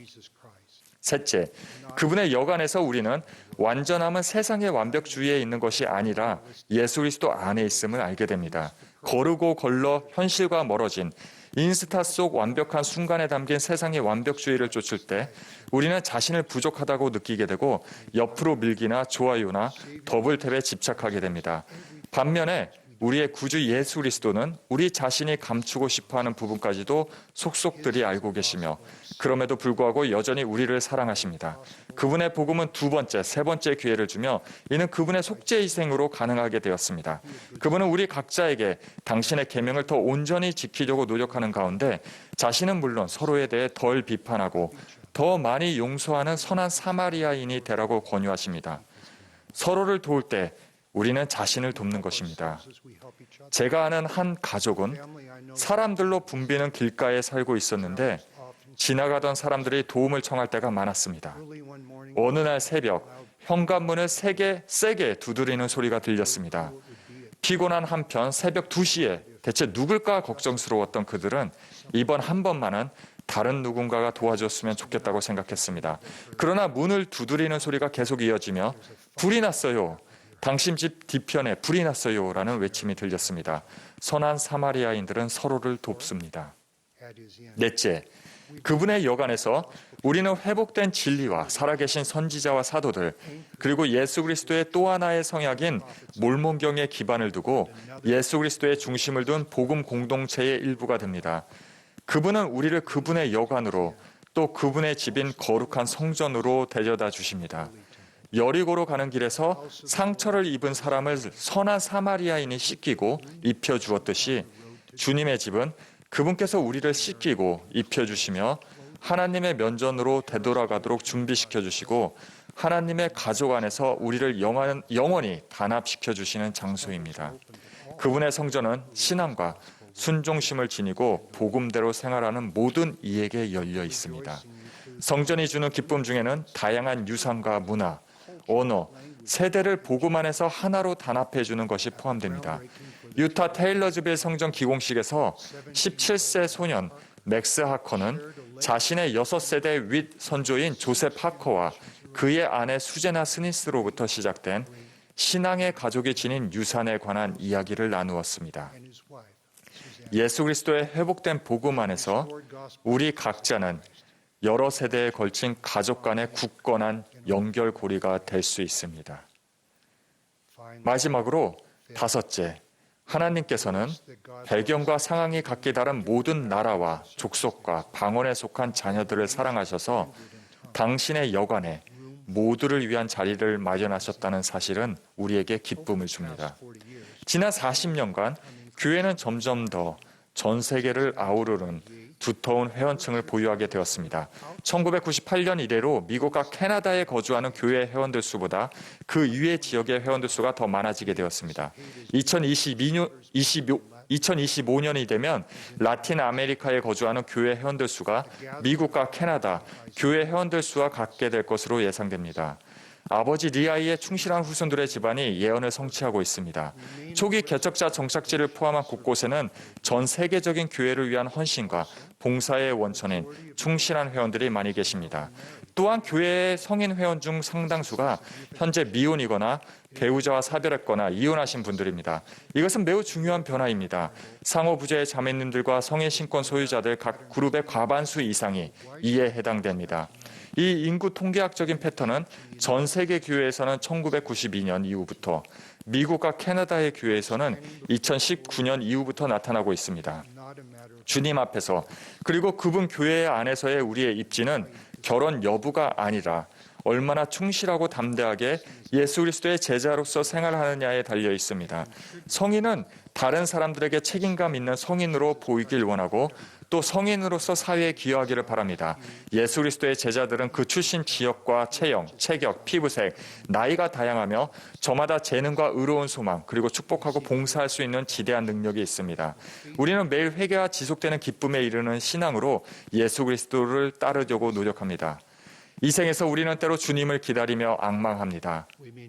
K: 셋째, 그분의 여간에서 우리는 완전함은 세상의 완벽주의에 있는 것이 아니라 예수 그리스도 안에 있음을 알게 됩니다. 거르고 걸러 현실과 멀어진 인스타 속 완벽한 순간에 담긴 세상의 완벽주의를 쫓을 때 우리는 자신을 부족하다고 느끼게 되고 옆으로 밀기나 좋아요나 더블탭에 집착하게 됩니다. 반면에 우리의 구주 예수 그리스도는 우리 자신이 감추고 싶어하는 부분까지도 속속들이 알고 계시며 그럼에도 불구하고 여전히 우리를 사랑하십니다. 그분의 복음은 두 번째, 세 번째 기회를 주며 이는 그분의 속죄희생으로 가능하게 되었습니다. 그분은 우리 각자에게 당신의 계명을 더 온전히 지키려고 노력하는 가운데 자신은 물론 서로에 대해 덜 비판하고 더 많이 용서하는 선한 사마리아인이 되라고 권유하십니다. 서로를 도울 때 우리는 자신을 돕는 것입니다. 제가 아는 한 가족은 사람들로 붐비는 길가에 살고 있었는데 지나가던 사람들이 도움을 청할 때가 많았습니다. 어느 날 새벽 현관문을 세게 두드리는 소리가 들렸습니다. 피곤한 한편 새벽 2시에 대체 누굴까 걱정스러웠던 그들은 이번 한 번만은 다른 누군가가 도와줬으면 좋겠다고 생각했습니다. 그러나 문을 두드리는 소리가 계속 이어지며 불이 났어요. 당신 집 뒤편에 불이 났어요 라는 외침이 들렸습니다. 선한 사마리아인들은 서로를 돕습니다. 넷째, 그분의 여간에서 우리는 회복된 진리와 살아계신 선지자와 사도들 그리고 예수 그리스도의 또 하나의 성약인 몰몬경에 기반을 두고 예수 그리스도의 중심을 둔 복음 공동체의 일부가 됩니다. 그분은 우리를 그분의 여간으로 또 그분의 집인 거룩한 성전으로 데려다 주십니다. 여리고로 가는 길에서 상처를 입은 사람을 선한 사마리아인이 씻기고 입혀주었듯이 주님의 집은 그분께서 우리를 씻기고 입혀주시며 하나님의 면전으로 되돌아가도록 준비시켜 주시고 하나님의 가족 안에서 우리를 영원히 단합시켜 주시는 장소입니다. 그분의 성전은 신앙과 순종심을 지니고 복음대로 생활하는 모든 이에게 열려 있습니다. 성전이 주는 기쁨 중에는 다양한 유산과 문화, 언어, 세대를 복음 안에서 하나로 단합해 주는 것이 포함됩니다. 유타 테일러즈빌 성전 기공식에서 17세 소년 맥스 하커는 자신의 6세대 윗 선조인 조셉 하커와 그의 아내 수제나 스니스로부터 시작된 신앙의 가족이 지닌 유산에 관한 이야기를 나누었습니다. 예수 그리스도의 회복된 복음 안에서 우리 각자는 여러 세대에 걸친 가족 간의 굳건한 연결고리가 될 수 있습니다. 마지막으로 5째, 하나님께서는 배경과 상황이 각기 다른 모든 나라와 족속과 방언에 속한 자녀들을 사랑하셔서 당신의 여관에 모두를 위한 자리를 마련하셨다는 사실은 우리에게 기쁨을 줍니다. 지난 40년간 교회는 점점 더 전 세계를 아우르는 두터운 회원층을 보유하게 되었습니다. 1998년 이래로 미국과 캐나다에 거주하는 교회 회원들 수보다 그 이외 지역의 회원들 수가 더 많아지게 되었습니다. 2025년이 되면 라틴 아메리카에 거주하는 교회 회원들 수가 미국과 캐나다 교회 회원들 수와 같게 될 것으로 예상됩니다. 아버지 리아이의 충실한 후손들의 집안이 예언을 성취하고 있습니다. 초기 개척자 정착지를 포함한 곳곳에는 전 세계적인 교회를 위한 헌신과 봉사의 원천인 충실한 회원들이 많이 계십니다. 또한 교회의 성인 회원 중 상당수가 현재 미혼이거나 배우자와 사별했거나 이혼하신 분들입니다. 이것은 매우 중요한 변화입니다. 상호부재의 자매님들과 성인 신권 소유자들 각 그룹의 과반수 이상이 이에 해당됩니다. 이 인구 통계학적인 패턴은 전 세계 교회에서는 1992년 이후부터, 미국과 캐나다의 교회에서는 2019년 이후부터 나타나고 있습니다. 주님 앞에서 그리고 그분 교회 안에서의 우리의 입지는 결혼 여부가 아니라 얼마나 충실하고 담대하게 예수 그리스도의 제자로서 생활하느냐에 달려 있습니다. 성인은 다른 사람들에게 책임감 있는 성인으로 보이길 원하고 또 성인으로서 사회에 기여하기를 바랍니다. 예수 그리스도의 제자들은 그 출신 지역과 체형, 체격, 피부색, 나이가 다양하며 저마다 재능과 의로운 소망 그리고 축복하고 봉사할 수 있는 지대한 능력이 있습니다. 우리는 매일 회개와 지속되는 기쁨에 이르는 신앙으로 예수 그리스도를 따르려고 노력합니다. 이 생에서 우리는 때로 주님을 기다리며 앙망합니다.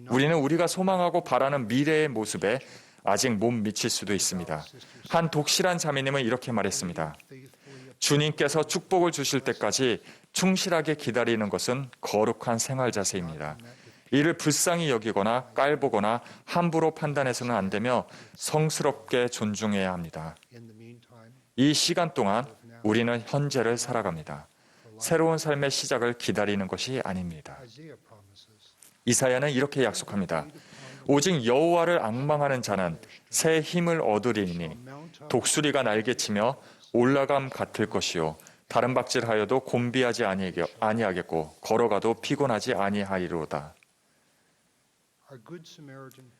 K: 우리는 우리가 소망하고 바라는 미래의 모습에 아직 못 미칠 수도 있습니다. 한 독실한 자매님은 이렇게 말했습니다. 주님께서 축복을 주실 때까지 충실하게 기다리는 것은 거룩한 생활 자세입니다. 이를 불쌍히 여기거나 깔보거나 함부로 판단해서는 안 되며 성스럽게 존중해야 합니다. 이 시간 동안 우리는 현재를 살아갑니다. 새로운 삶의 시작을 기다리는 것이 아닙니다. 이사야는 이렇게 약속합니다. 오직 여호와를 앙망하는 자는 새 힘을 얻으리니 독수리가 날개치며 올라감 같을 것이요 다른 박질하여도 곤비하지 아니하겠고 걸어가도 피곤하지 아니하리로다.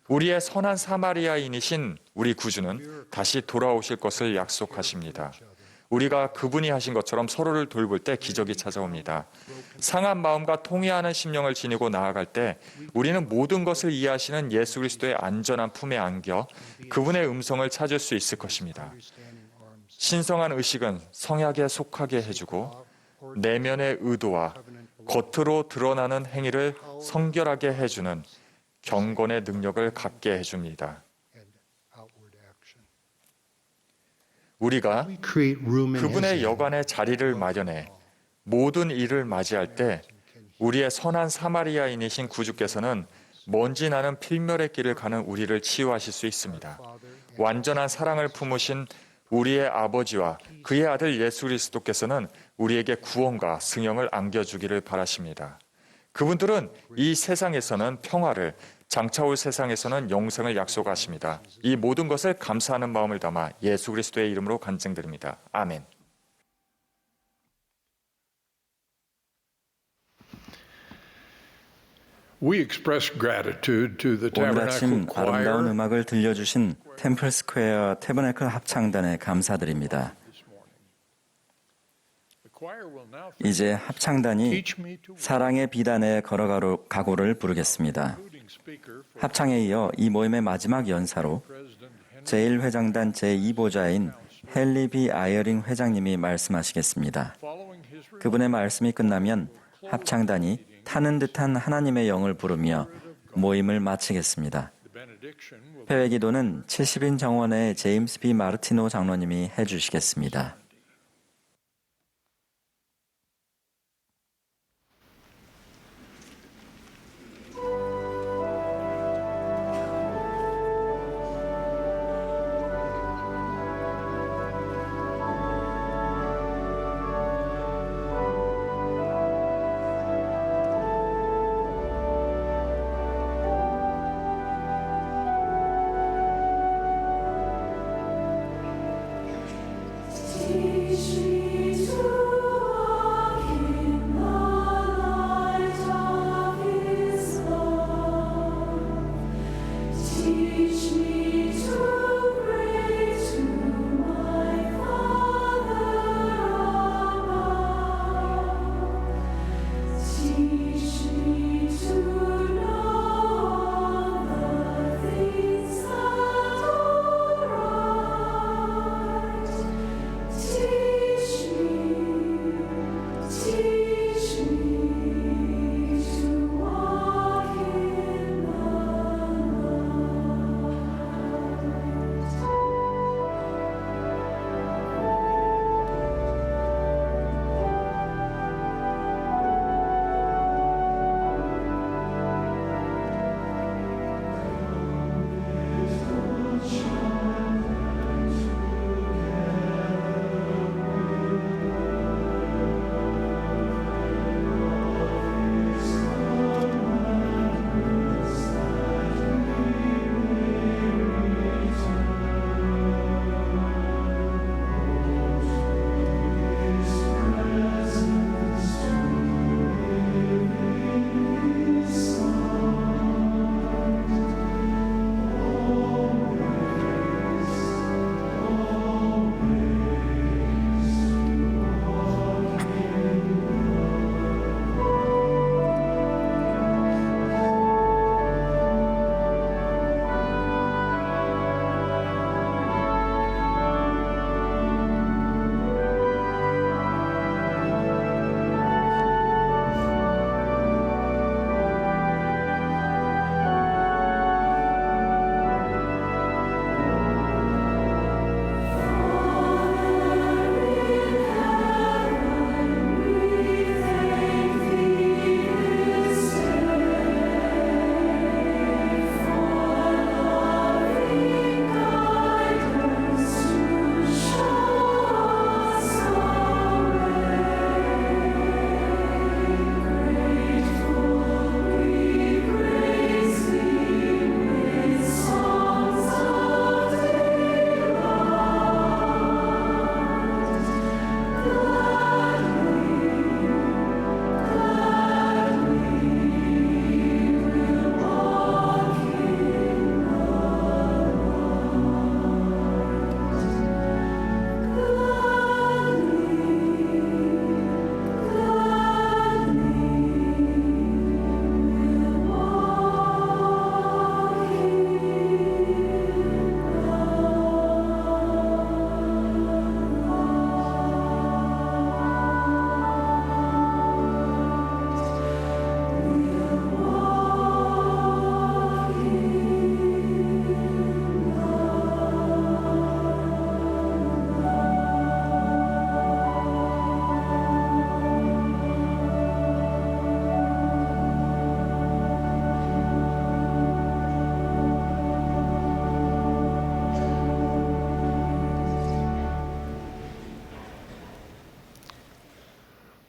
K: 우리의 선한 사마리아인이신 우리 구주는 다시 돌아오실 것을 약속하십니다. 우리가 그분이 하신 것처럼 서로를 돌볼 때 기적이 찾아옵니다. 상한 마음과 통회하는 심령을 지니고 나아갈 때 우리는 모든 것을 이해하시는 예수 그리스도의 안전한 품에 안겨 그분의 음성을 찾을 수 있을 것입니다. 신성한 의식은 성약에 속하게 해주고 내면의 의도와 겉으로 드러나는 행위를 성결하게 해주는 경건의 능력을 갖게 해줍니다. 우리가 그분의 여관에 자리를 마련해 모든 일을 맞이할 때 우리의 선한 사마리아인이신 구주께서는 먼지 나는 필멸의 길을 가는 우리를 치유하실 수 있습니다. 완전한 사랑을 품으신 우리의 아버지와 그의 아들 예수 그리스도께서는 우리에게 구원과 승영을 안겨주기를 바라십니다. 그분들은 이 세상에서는 평화를, 장차올 세상에서는 영생을 약속하십니다. 이 모든 것을 감사하는 마음을 담아 예수 그리스도의 이름으로 간증드립니다. 아멘.
A: We express gratitude to the
B: 오늘 아침
A: Tabernacle
B: 아름다운
A: Choir
B: 음악을 들려주신 템플 스퀘어 태버네클 합창단에 감사드립니다. 이제 합창단이 사랑의 비단에 걸어가고를 부르겠습니다. 합창에 이어 이 모임의 마지막 연사로 제1회장단 제2보좌인 헨리 B. 아이어링 회장님이 말씀하시겠습니다. 그분의 말씀이 끝나면 합창단이 타는 듯한 하나님의 영을 부르며 모임을 마치겠습니다. 폐회기도는 70인 정원의 제임스 B. 마르티노 장로님이 해주시겠습니다.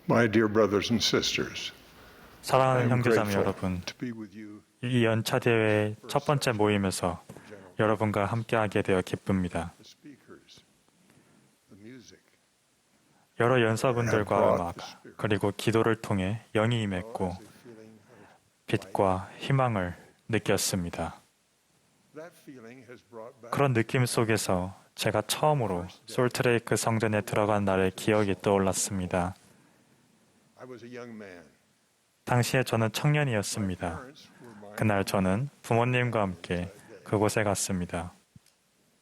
G: My dear brothers and sisters,
D: 사랑하는 형제자매 여러분,
G: to be with you
D: 이 연차 대회 첫 번째 모임에서 여러분과 함께하게 되어 기쁩니다. 여러 연사분들과 음악 그리고 기도를 통해 영이 임했고 빛과 희망을 느꼈습니다.
G: That feeling has brought back
D: 그런 느낌 속에서 제가 처음으로 솔트레이크 성전에 들어간 날의 기억이 떠올랐습니다.
G: I was a young man.
D: 당시에 저는 청년이었습니다. 그날 저는 부모님과 함께 그곳에 갔습니다.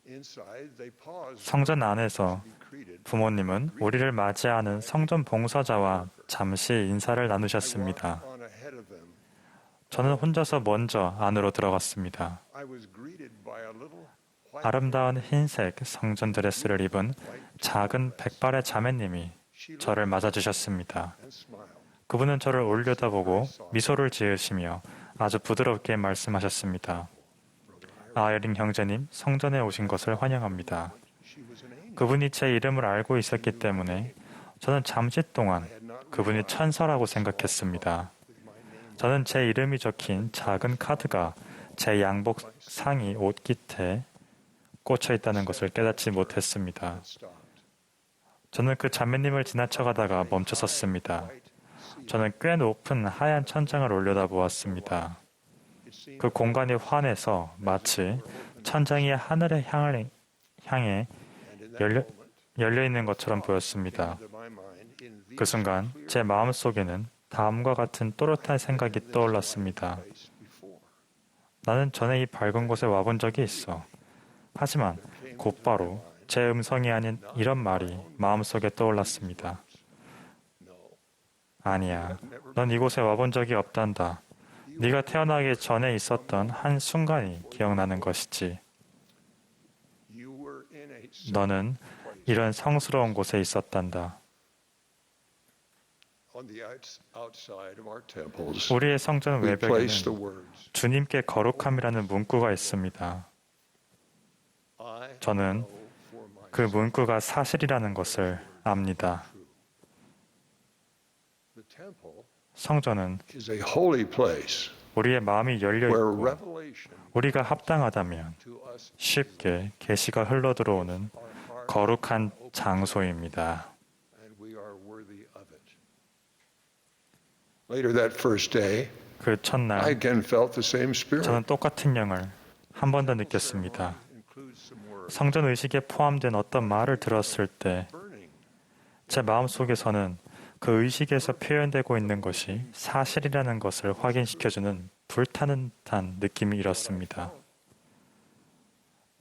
G: Inside, they paused
D: 성전 안에서 부모님은 우리를 맞이하는 성전 봉사자와 잠시 인사를 나누셨습니다.
G: on ahead of them.
D: 저는 혼자서 먼저 안으로 들어갔습니다.
G: I was greeted by a little
D: 아름다운 흰색 성전 드레스를 입은 작은 백발의 자매님이 저를 맞아주셨습니다.
G: and smiled.
D: 그분은 저를 올려다보고 미소를 지으시며 아주 부드럽게 말씀하셨습니다. 아이린 형제님, 성전에 오신 것을 환영합니다. 그분이 제 이름을 알고 있었기 때문에 저는 잠시 동안 그분이 천사라고 생각했습니다. 저는 제 이름이 적힌 작은 카드가 제 양복 상의 옷 깃에 꽂혀 있다는 것을 깨닫지 못했습니다. 저는 그 자매님을 지나쳐가다가 멈춰섰습니다. 저는 꽤 높은 하얀 천장을 올려다보았습니다. 그 공간이 환해서 마치 천장이 하늘의 향해 열려 있는 것처럼 보였습니다. 그 순간 제 마음속에는 다음과 같은 또렷한 생각이 떠올랐습니다. 나는 전에 이 밝은 곳에 와본 적이 있어. 하지만 곧바로 제 음성이 아닌 이런 말이 마음속에 떠올랐습니다. 아니야, 넌 이곳에 와본 적이 없단다. 네가 태어나기 전에 있었던 한 순간이 기억나는 것이지. 너는 이런 성스러운 곳에 있었단다.
G: On the outside of our temples,
D: 우리의 성전
G: we place the
D: 외벽에는
G: words,
D: 주님께 거룩함이라는 문구가 있습니다.
G: I
D: 저는 그 문구가 사실이라는 것을 압니다.
G: the temple
D: 성전은
G: is a holy place
D: 우리의 마음이 열려
G: where
D: 있고
G: revelation
D: 우리가 합당하다면
G: to us
D: 쉽게 계시가 흘러들어오는 거룩한 장소입니다.
G: and we are worthy of it. Later that first day,
D: 그
G: I
D: 첫날
G: again felt the same spirit.
D: 저는 똑같은 영을 한 번 더 느꼈습니다.
G: Includes some words.
D: 성전 의식에 포함된 어떤 말을 들었을 때 제 마음속에서는 그 의식에서 표현되고 있는 것이 사실이라는 것을 확인시켜주는 불타는 듯한 느낌이 일었습니다.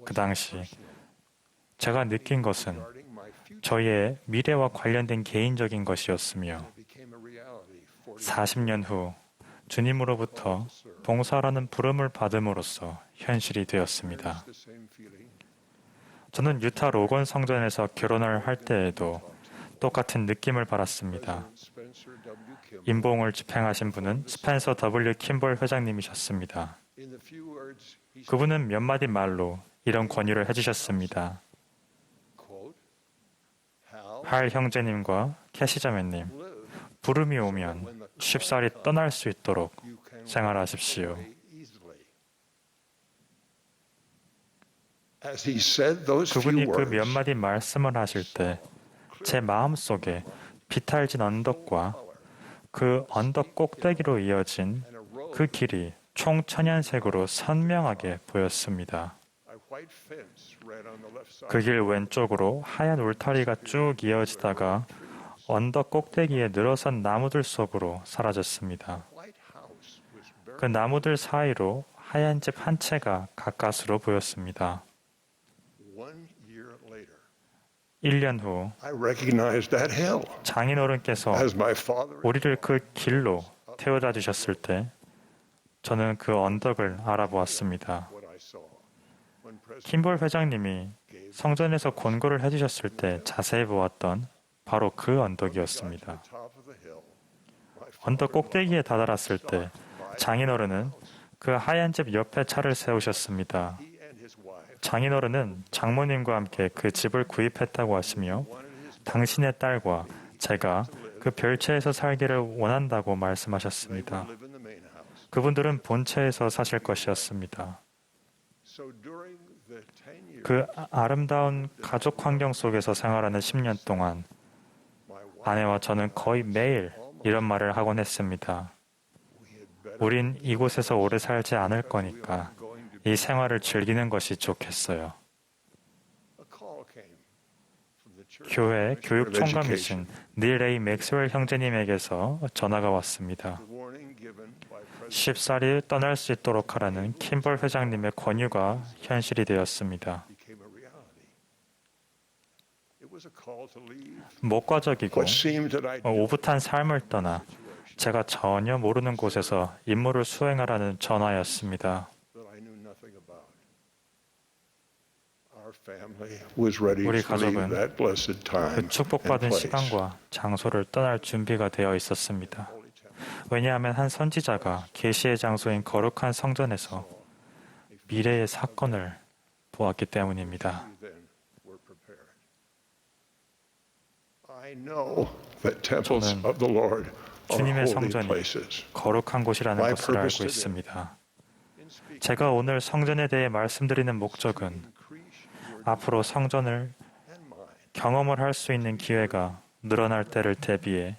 D: 그 당시 제가 느낀 것은 저희의 미래와 관련된 개인적인 것이었으며 40년 후 주님으로부터 봉사라는 부름을 받음으로써 현실이 되었습니다. 저는 유타 로건 성전에서 결혼을 할 때에도 똑같은 느낌을 받았습니다. 임봉을 집행하신 분은 스펜서 W. 킴볼 회장님이셨습니다. 그분은 몇 마디 말로 이런 권유를 해주셨습니다. 할 형제님과 캐시 자매님, 부름이 오면 쉽사리 떠날 수 있도록 생활하십시오.
G: As he said those
D: 그분이
G: few
D: 그
G: words,
D: 몇 마디 말씀을 하실 때 제 마음속에 비탈진 언덕과 그 언덕 꼭대기로 이어진 그 길이 총천연색으로 선명하게 보였습니다.
G: a white fence ran on the left side.
D: 그 길 왼쪽으로 하얀 울타리가 쭉 이어지다가 언덕 꼭대기에 늘어선 나무들 속으로 사라졌습니다.
G: White house was
D: 그 나무들 사이로 하얀 집 한 채가 가까스로 보였습니다.
G: 1 year later.
D: 1년 후
G: I recognized that hill
D: 장인어른께서
G: as my father.
D: 우리를 그 길로 태워다 주셨을 때 저는 그 언덕을 알아보았습니다.
G: What I saw when President
D: 킴볼 회장님이 성전에서 권고를 해주셨을 때 자세히 보았던 바로 그 언덕이었습니다.
G: top of the hill,
D: 언덕 꼭대기에 다다랐을 때 장인어른은 그 하얀 집 옆에 차를 세우셨습니다.
G: he and his wife
D: 장인어른은 장모님과 함께 그 집을 구입했다고 하시며 당신의 딸과 제가 그 별채에서 살기를 원한다고 말씀하셨습니다.
G: live in the main house.
D: 그분들은 본체에서 사실 것이었습니다.
G: So during the 10 years,
D: 그 아름다운 가족 환경 속에서 생활하는 10년 동안 아내와 저는 거의 매일 이런 말을 하곤 했습니다.
G: we had better
D: 우린 이곳에서 오래 살지 않을 거니까 이 생활을 즐기는 것이 좋겠어요. 교회 교육 총감이신 닐 A. 맥스웰 형제님에게서 전화가 왔습니다. 쉽사리 떠날 수 있도록 하라는 킴벌 회장님의 권유가 현실이 되었습니다. 목과적이고 오붓한 삶을 떠나 제가 전혀 모르는 곳에서 임무를 수행하라는 전화였습니다. 우리 가족은 그 축복받은 시간과 장소를 떠날 준비가 되어 있었습니다. 왜냐하면 한 선지자가 계시의 장소인 거룩한 성전에서 미래의 사건을 보았기 때문입니다. 저는 주님의 성전이 거룩한 곳이라는 것을 알고 있습니다. 제가 오늘 성전에 대해 말씀드리는 목적은 앞으로 성전을 경험을 할 수 있는 기회가 늘어날 때를 대비해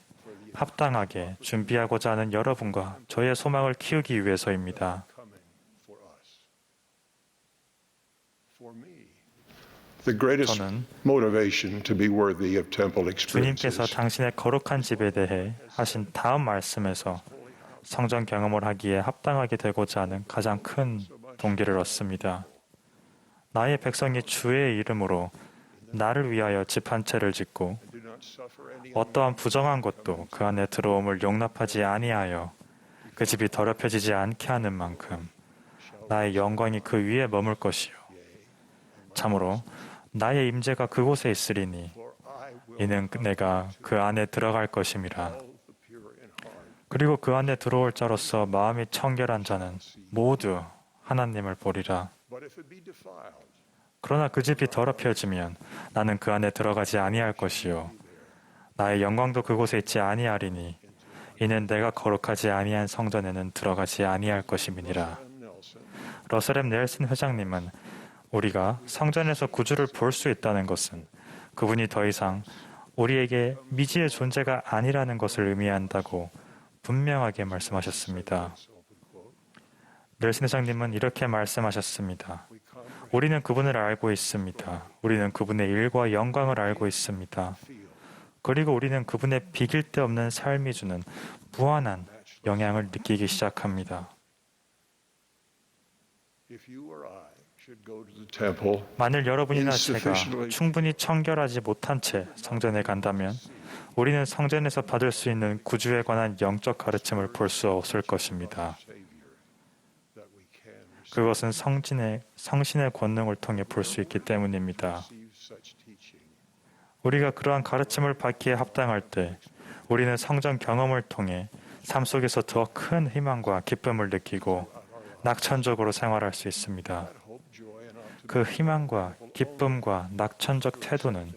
D: 합당하게 준비하고자 하는 여러분과 저의 소망을 키우기 위해서입니다. 저는 주님께서 당신의 거룩한 집에 대해 하신 다음 말씀에서 성전 경험을 하기에 합당하게 되고자 하는 가장 큰 동기를 얻습니다. 나의 백성이 주의 이름으로 나를 위하여 집 한 채를 짓고 어떠한 부정한 것도 그 안에 들어옴을 용납하지 아니하여 그 집이 더럽혀지지 않게 하는 만큼 나의 영광이 그 위에 머물 것이요 참으로 나의 임재가 그곳에 있으리니 이는 내가 그 안에 들어갈 것임이라. 그리고 그 안에 들어올 자로서 마음이 청결한 자는 모두 하나님을 보리라. 그러나 그 집이 더럽혀지면 나는 그 안에 들어가지 아니할 것이요 나의 영광도 그곳에 있지 아니하리니 이는 내가 거룩하지 아니한 성전에는 들어가지 아니할 것임이니라. 러셀 M. 넬슨 회장님은 우리가 성전에서 구주를 볼 수 있다는 것은 그분이 더 이상 우리에게 미지의 존재가 아니라는 것을 의미한다고 분명하게 말씀하셨습니다. 넬슨 회장님은 이렇게 말씀하셨습니다. 우리는 그분을 알고 있습니다. 우리는 그분의 일과 영광을 알고 있습니다. 그리고 우리는 그분의 비길 데 없는 삶이 주는 무한한 영향을 느끼기 시작합니다. 만일 여러분이나 제가 충분히 청결하지 못한 채 성전에 간다면 우리는 성전에서 받을 수 있는 구주에 관한 영적 가르침을 볼 수 없을 것입니다. 그것은 성신의 권능을 통해 볼 수 있기 때문입니다. 우리가 그러한 가르침을 받기에 합당할 때 우리는 성전 경험을 통해 삶 속에서 더 큰 희망과 기쁨을 느끼고 낙천적으로 생활할 수 있습니다. 그 희망과 기쁨과 낙천적 태도는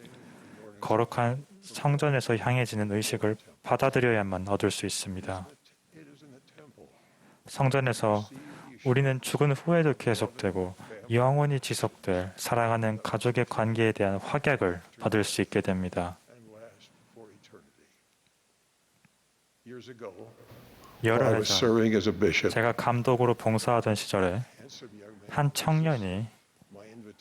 D: 거룩한 성전에서 향해지는 의식을 받아들여야만 얻을 수 있습니다. 성전에서 우리는 죽은 후에도 계속되고 영원히 지속될 사랑하는 가족의 관계에 대한 확약을 받을 수 있게 됩니다. 여러 해 전 제가 감독으로 봉사하던 시절에 한 청년이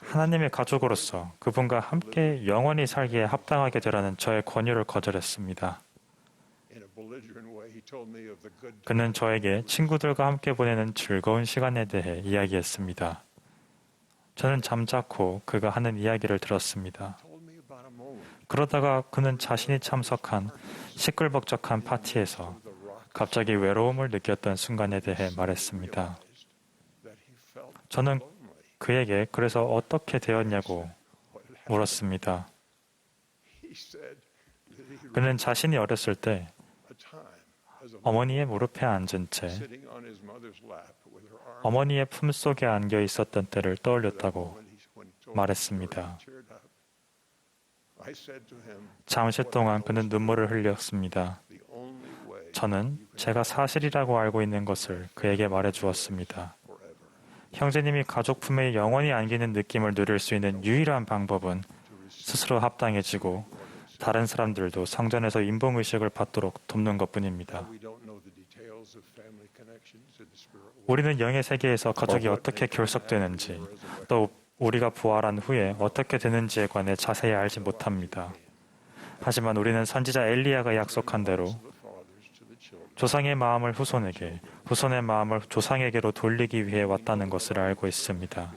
D: 하나님의 가족으로서 그분과 함께 영원히 살기에 합당하게 되라는 저의 권유를 거절했습니다. 그는 저에게 친구들과 함께 보내는 즐거운 시간에 대해 이야기했습니다. 저는 잠자코 그가 하는 이야기를 들었습니다. 그러다가 그는 자신이 참석한 시끌벅적한 파티에서 갑자기 외로움을 느꼈던 순간에 대해 말했습니다. 저는 그에게 그래서 어떻게 되었냐고 물었습니다. 그는 자신이 어렸을 때 어머니의 무릎에 앉은 채 어머니의 품속에 안겨 있었던 때를 떠올렸다고 말했습니다. 잠시 동안 그는 눈물을 흘렸습니다. 저는 제가 사실이라고 알고 있는 것을 그에게 말해 주었습니다. 형제님이 가족 품에 영원히 안기는 느낌을 누릴 수 있는 유일한 방법은 스스로 합당해지고 다른 사람들도 성전에서 인봉의식을 받도록 돕는 것뿐입니다. 우리는 영의 세계에서 가족이 어떻게 결속되는지, 또 우리가 부활한 후에 어떻게 되는지에 관해 자세히 알지 못합니다. 하지만 우리는 선지자 엘리야가 약속한 대로 조상의 마음을 후손에게, 후손의 마음을 조상에게로 돌리기 위해 왔다는 것을 알고 있습니다.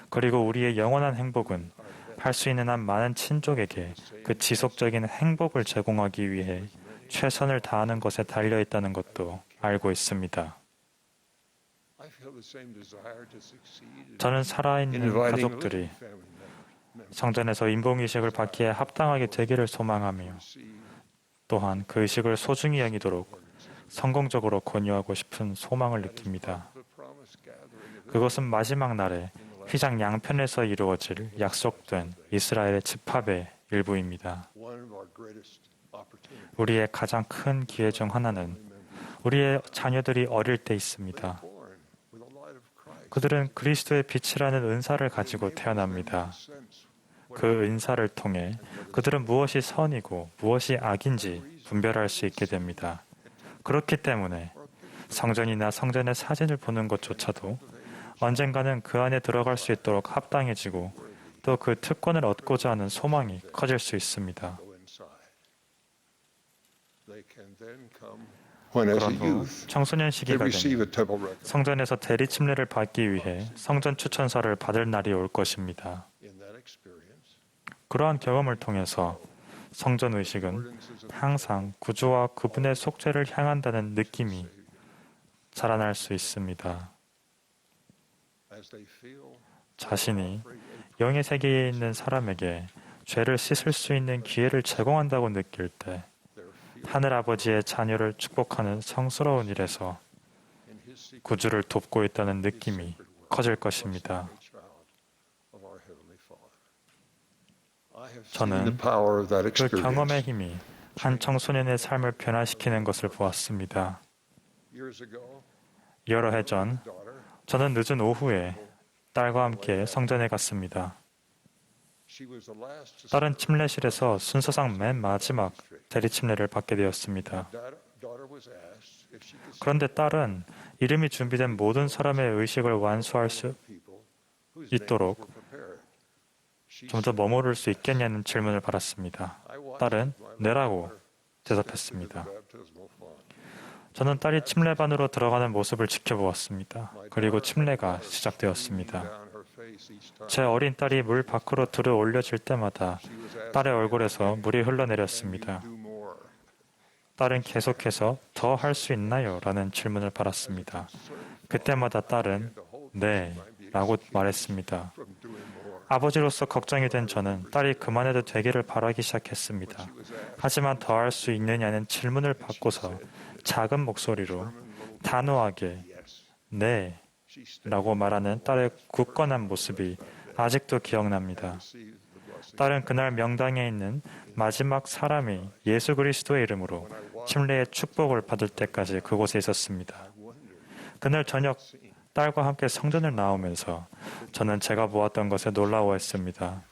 D: 그리고 우리의 영원한 행복은 할 수 있는 한 많은 친족에게 그 지속적인 행복을 제공하기 위해 최선을 다하는 것에 달려 있다는 것도 알고 있습니다. 저는 살아있는 가족들이 성전에서 인봉의식을 받기에 합당하게 되기를 소망하며 또한 그 의식을 소중히 여기도록 성공적으로 권유하고 싶은 소망을 느낍니다. 그것은 마지막 날에 휘장 양편에서 이루어질 약속된 이스라엘의 집합의 일부입니다. 우리의 가장 큰 기회 중 하나는 우리의 자녀들이 어릴 때 있습니다. 그들은 그리스도의 빛이라는 은사를 가지고 태어납니다. 그 은사를 통해 그들은 무엇이 선이고 무엇이 악인지 분별할 수 있게 됩니다. 그렇기 때문에 성전이나 성전의 사진을 보는 것조차도 언젠가는 그 안에 들어갈 수 있도록 합당해지고 또 그 특권을 얻고자 하는 소망이 커질 수 있습니다. 그런 후 청소년 시기가 되면 성전에서 대리 침례를 받기 위해 성전 추천서를 받을 날이 올 것입니다. 그러한 경험을 통해서 성전 의식은 항상 구주와 그분의 속죄를 향한다는 느낌이 자라날 수 있습니다. 자신이 영의 세계에 있는 사람에게 죄를 씻을 수 있는 기회를 제공한다고 느낄 때 하늘아버지의 자녀를 축복하는 성스러운 일에서 구주를 돕고 있다는 느낌이 커질 것입니다. 저는 그 경험의 힘이 한 청소년의 삶을 변화시키는 것을 보았습니다. 여러 해 전, 저는 늦은 오후에 딸과 함께 성전에 갔습니다. 딸은 침례실에서 순서상 맨 마지막 대리 침례를 받게 되었습니다. 그런데 딸은 이름이 준비된 모든 사람의 의식을 완수할 수 있도록 좀 더 머무를 수 있겠냐는 질문을 받았습니다. 딸은 네라고 대답했습니다. 저는 딸이 침례반으로 들어가는 모습을 지켜보았습니다. 그리고 침례가 시작되었습니다. 제 어린 딸이 물 밖으로 들어 올려질 때마다 딸의 얼굴에서 물이 흘러내렸습니다. 딸은 계속해서 더 할 수 있나요? 라는 질문을 받았습니다. 그때마다 딸은 네 라고 말했습니다. 아버지로서 걱정이 된 저는 딸이 그만해도 되기를 바라기 시작했습니다. 하지만 더 할 수 있느냐는 질문을 받고서 작은 목소리로 단호하게 네 라고 말하는 딸의 굳건한 모습이 아직도 기억납니다. 딸은 그날 명당에 있는 마지막 사람이 예수 그리스도의 이름으로 침례의 축복을 받을 때까지 그곳에 있었습니다. 그날 저녁 딸과 함께 성전을 나오면서 저는 제가 보았던 것에 놀라워했습니다.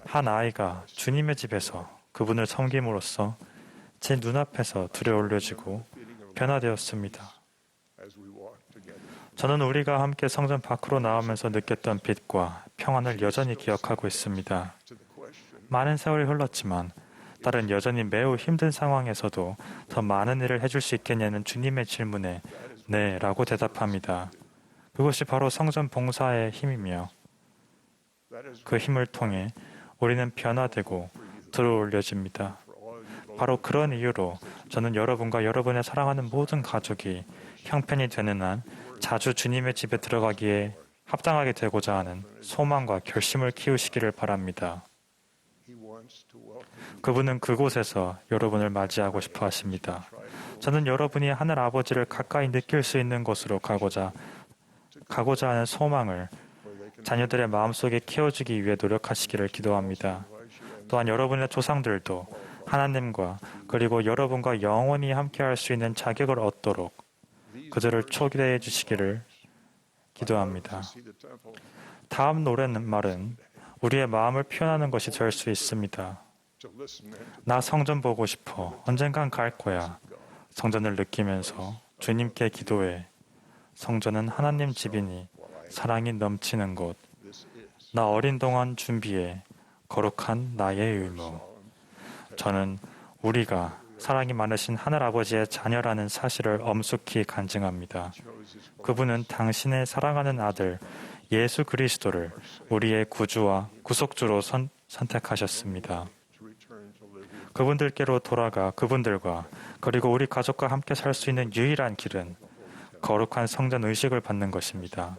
D: 한 아이가 주님의 집에서 그분을 섬김으로써 제 눈앞에서 들여올려지고 변화되었습니다. 저는 우리가 함께 성전 밖으로 나오면서 느꼈던 빛과 평안을 여전히 기억하고 있습니다. 많은 세월이 흘렀지만 딸은 여전히 매우 힘든 상황에서도 더 많은 일을 해줄 수 있겠냐는 주님의 질문에 네 라고 대답합니다. 그것이 바로 성전 봉사의 힘이며 그 힘을 통해 우리는 변화되고 들어올려집니다. 바로 그런 이유로 저는 여러분과 여러분의 사랑하는 모든 가족이 형편이 되는 한 자주 주님의 집에 들어가기에 합당하게 되고자 하는 소망과 결심을 키우시기를 바랍니다. 그분은 그곳에서 여러분을 맞이하고 싶어 하십니다. 저는 여러분이 하늘 아버지를 가까이 느낄 수 있는 곳으로 가고자 하는 소망을 자녀들의 마음속에 키워주기 위해 노력하시기를 기도합니다. 또한 여러분의 조상들도 하나님과 그리고 여러분과 영원히 함께할 수 있는 자격을 얻도록 그들을 초대해 주시기를 기도합니다. 다음 노래는 말은 우리의 마음을 표현하는 것이 될 수 있습니다. 나 성전 보고 싶어. 언젠간 갈 거야. 성전을 느끼면서 주님께 기도해. 성전은 하나님 집이니 사랑이 넘치는 곳. 나 어린 동안 준비해. 거룩한 나의 의무. 저는 우리가 사랑이 많으신 하늘아버지의 자녀라는 사실을 엄숙히 간증합니다. 그분은 당신의 사랑하는 아들 예수 그리스도를 우리의 구주와 구속주로 선택하셨습니다. 그분들께로 돌아가 그분들과 그리고 우리 가족과 함께 살 수 있는 유일한 길은 거룩한 성전 의식을 받는 것입니다.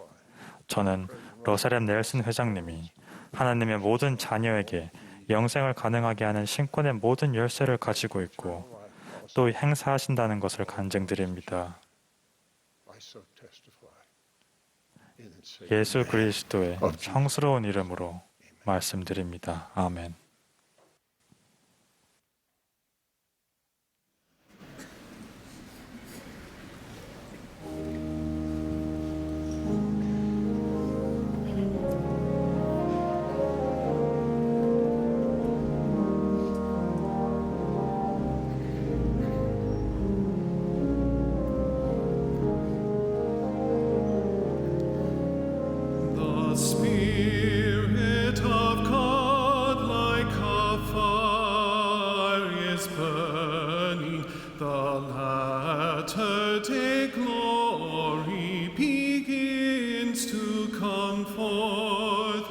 D: 저는 로사렘 넬슨 회장님이 하나님의 모든 자녀에게 영생을 가능하게 하는 신권의 모든 열쇠를 가지고 있고 또 행사하신다는 것을 간증드립니다. 예수 그리스도의 성스러운 이름으로 말씀드립니다. 아멘.
O: The Spirit of God like a fire is burning. The latter-day glory begins to come forth.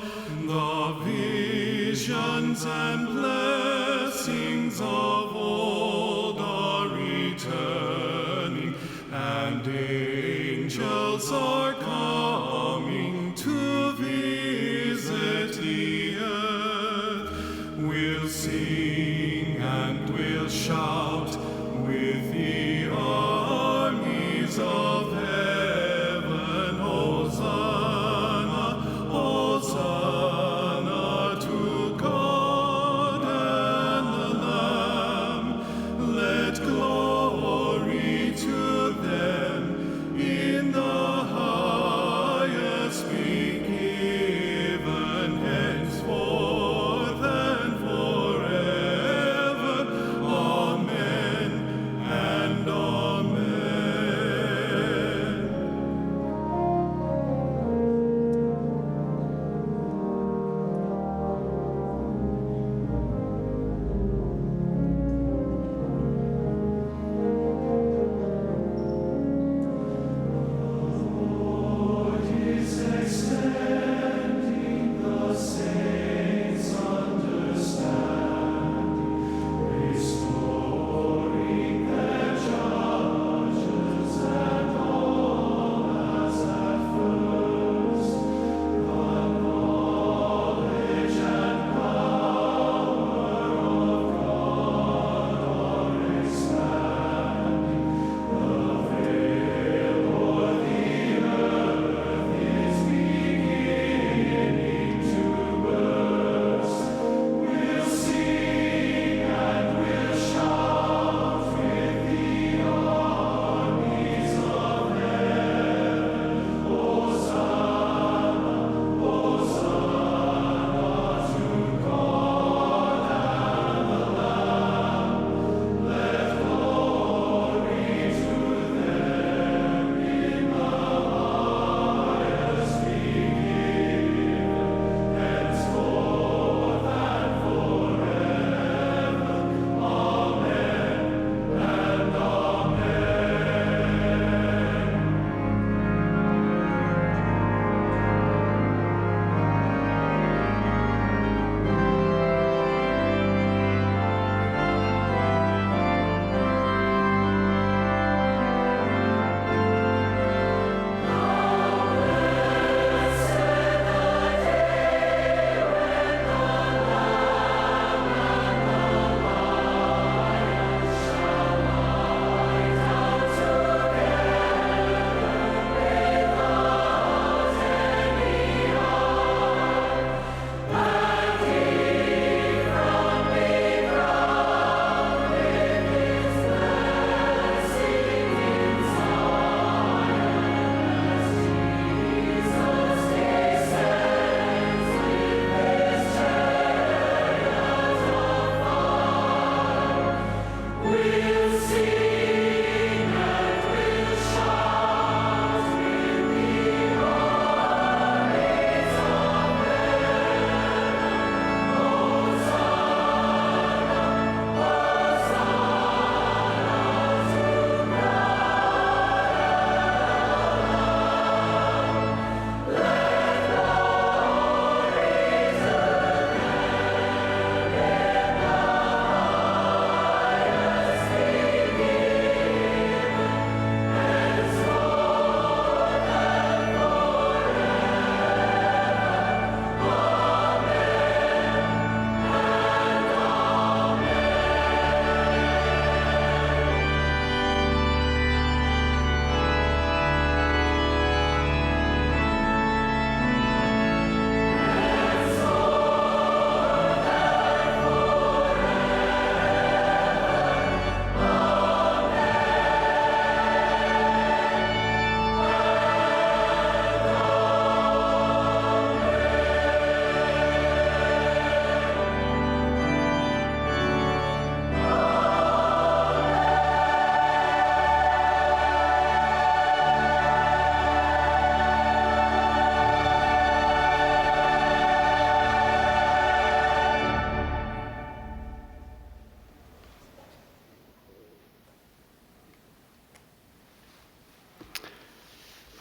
O: The visions and blessings of old are returning, and angels are coming to visit the earth. We'll sing and we'll shout with the armies of heaven. Hosanna, Hosanna to God and the Lamb. Let glory to them in the highest.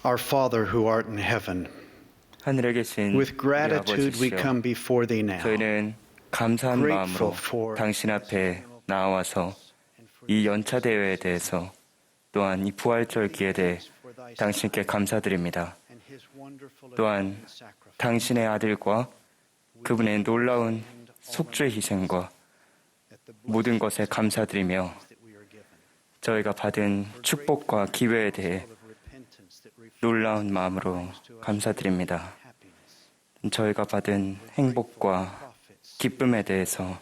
N: Our Father who art in heaven,
F: 하늘에 계신
N: with
F: 우리
N: gratitude we
F: 아버지시여,
N: come before thee now.
F: 저희는 감사한
N: Grateful
F: 마음으로
N: for
F: 당신 앞에 나와서 이 연차 대회에 대해서 또한 이 부활절기에 대해 당신께 감사드립니다. 또한 당신의 아들과 그분의 놀라운 속죄 희생과 모든 것에 감사드리며 저희가 받은 축복과 기회에 대해 놀라운 마음으로 감사드립니다. 저희가 받은 행복과 기쁨에 대해서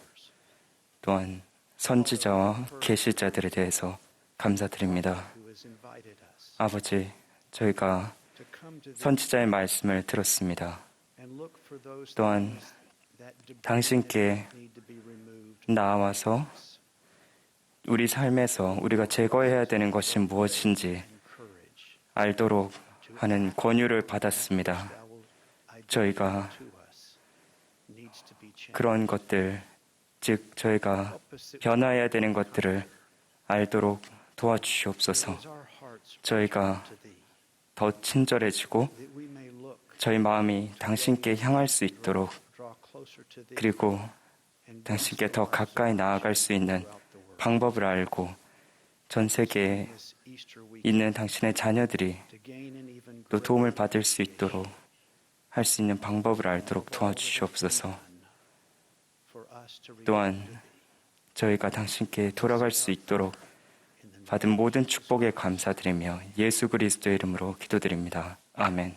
F: 또한 선지자와 계시자들에 대해서 감사드립니다. 아버지, 저희가 선지자의 말씀을 들었습니다. 또한 당신께 나와서 우리 삶에서 우리가 제거해야 되는 것이 무엇인지 알도록 하는 권유를 받았습니다. 저희가 그런 것들, 즉 저희가 변화해야 되는 것들을 알도록 도와주시옵소서. 저희가 더 친절해지고 저희 마음이 당신께 향할 수 있도록, 그리고 당신께 더 가까이 나아갈 수 있는 방법을 알고 전 세계에 있는 당신의 자녀들이 또 도움을 받을 수 있도록 할 수 있는 방법을 알도록 도와주시옵소서. 또한 저희가 당신께 돌아갈 수 있도록 받은 모든 축복에 감사드리며 예수 그리스도의 이름으로 기도드립니다. 아멘.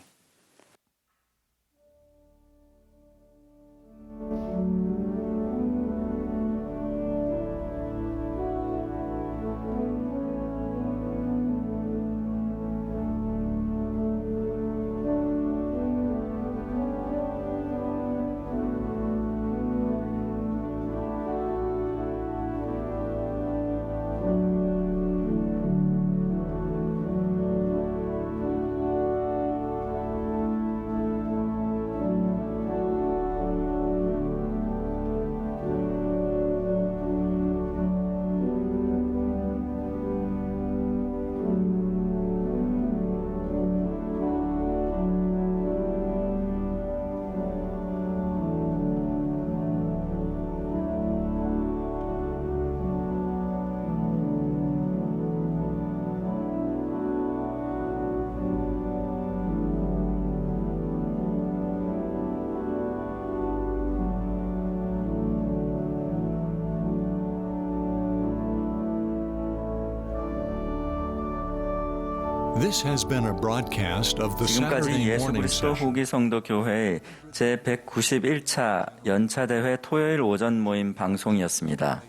L: This has been a broadcast of the
B: 지금까지
L: Saturday
B: 예수
L: Morning
B: 그리스도
L: Session.
B: 후기 성도 교회의 제191차 연차대회 토요일 오전 모임 방송이었습니다.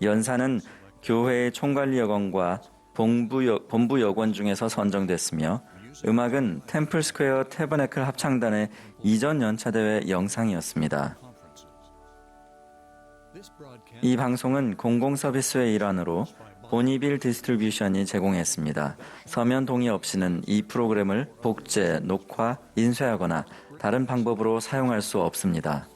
B: 연사는 교회의 총관리 여건과 본부 여건 중에서 선정됐으며 음악은 템플스퀘어 태버네클 합창단의 이전 연차대회 영상이었습니다. 이 방송은 공공 서비스의 일환으로 보니빌 디스트리뷰션이 제공했습니다. 서면 동의 없이는 이 프로그램을 복제, 녹화, 인쇄하거나 다른 방법으로 사용할 수 없습니다.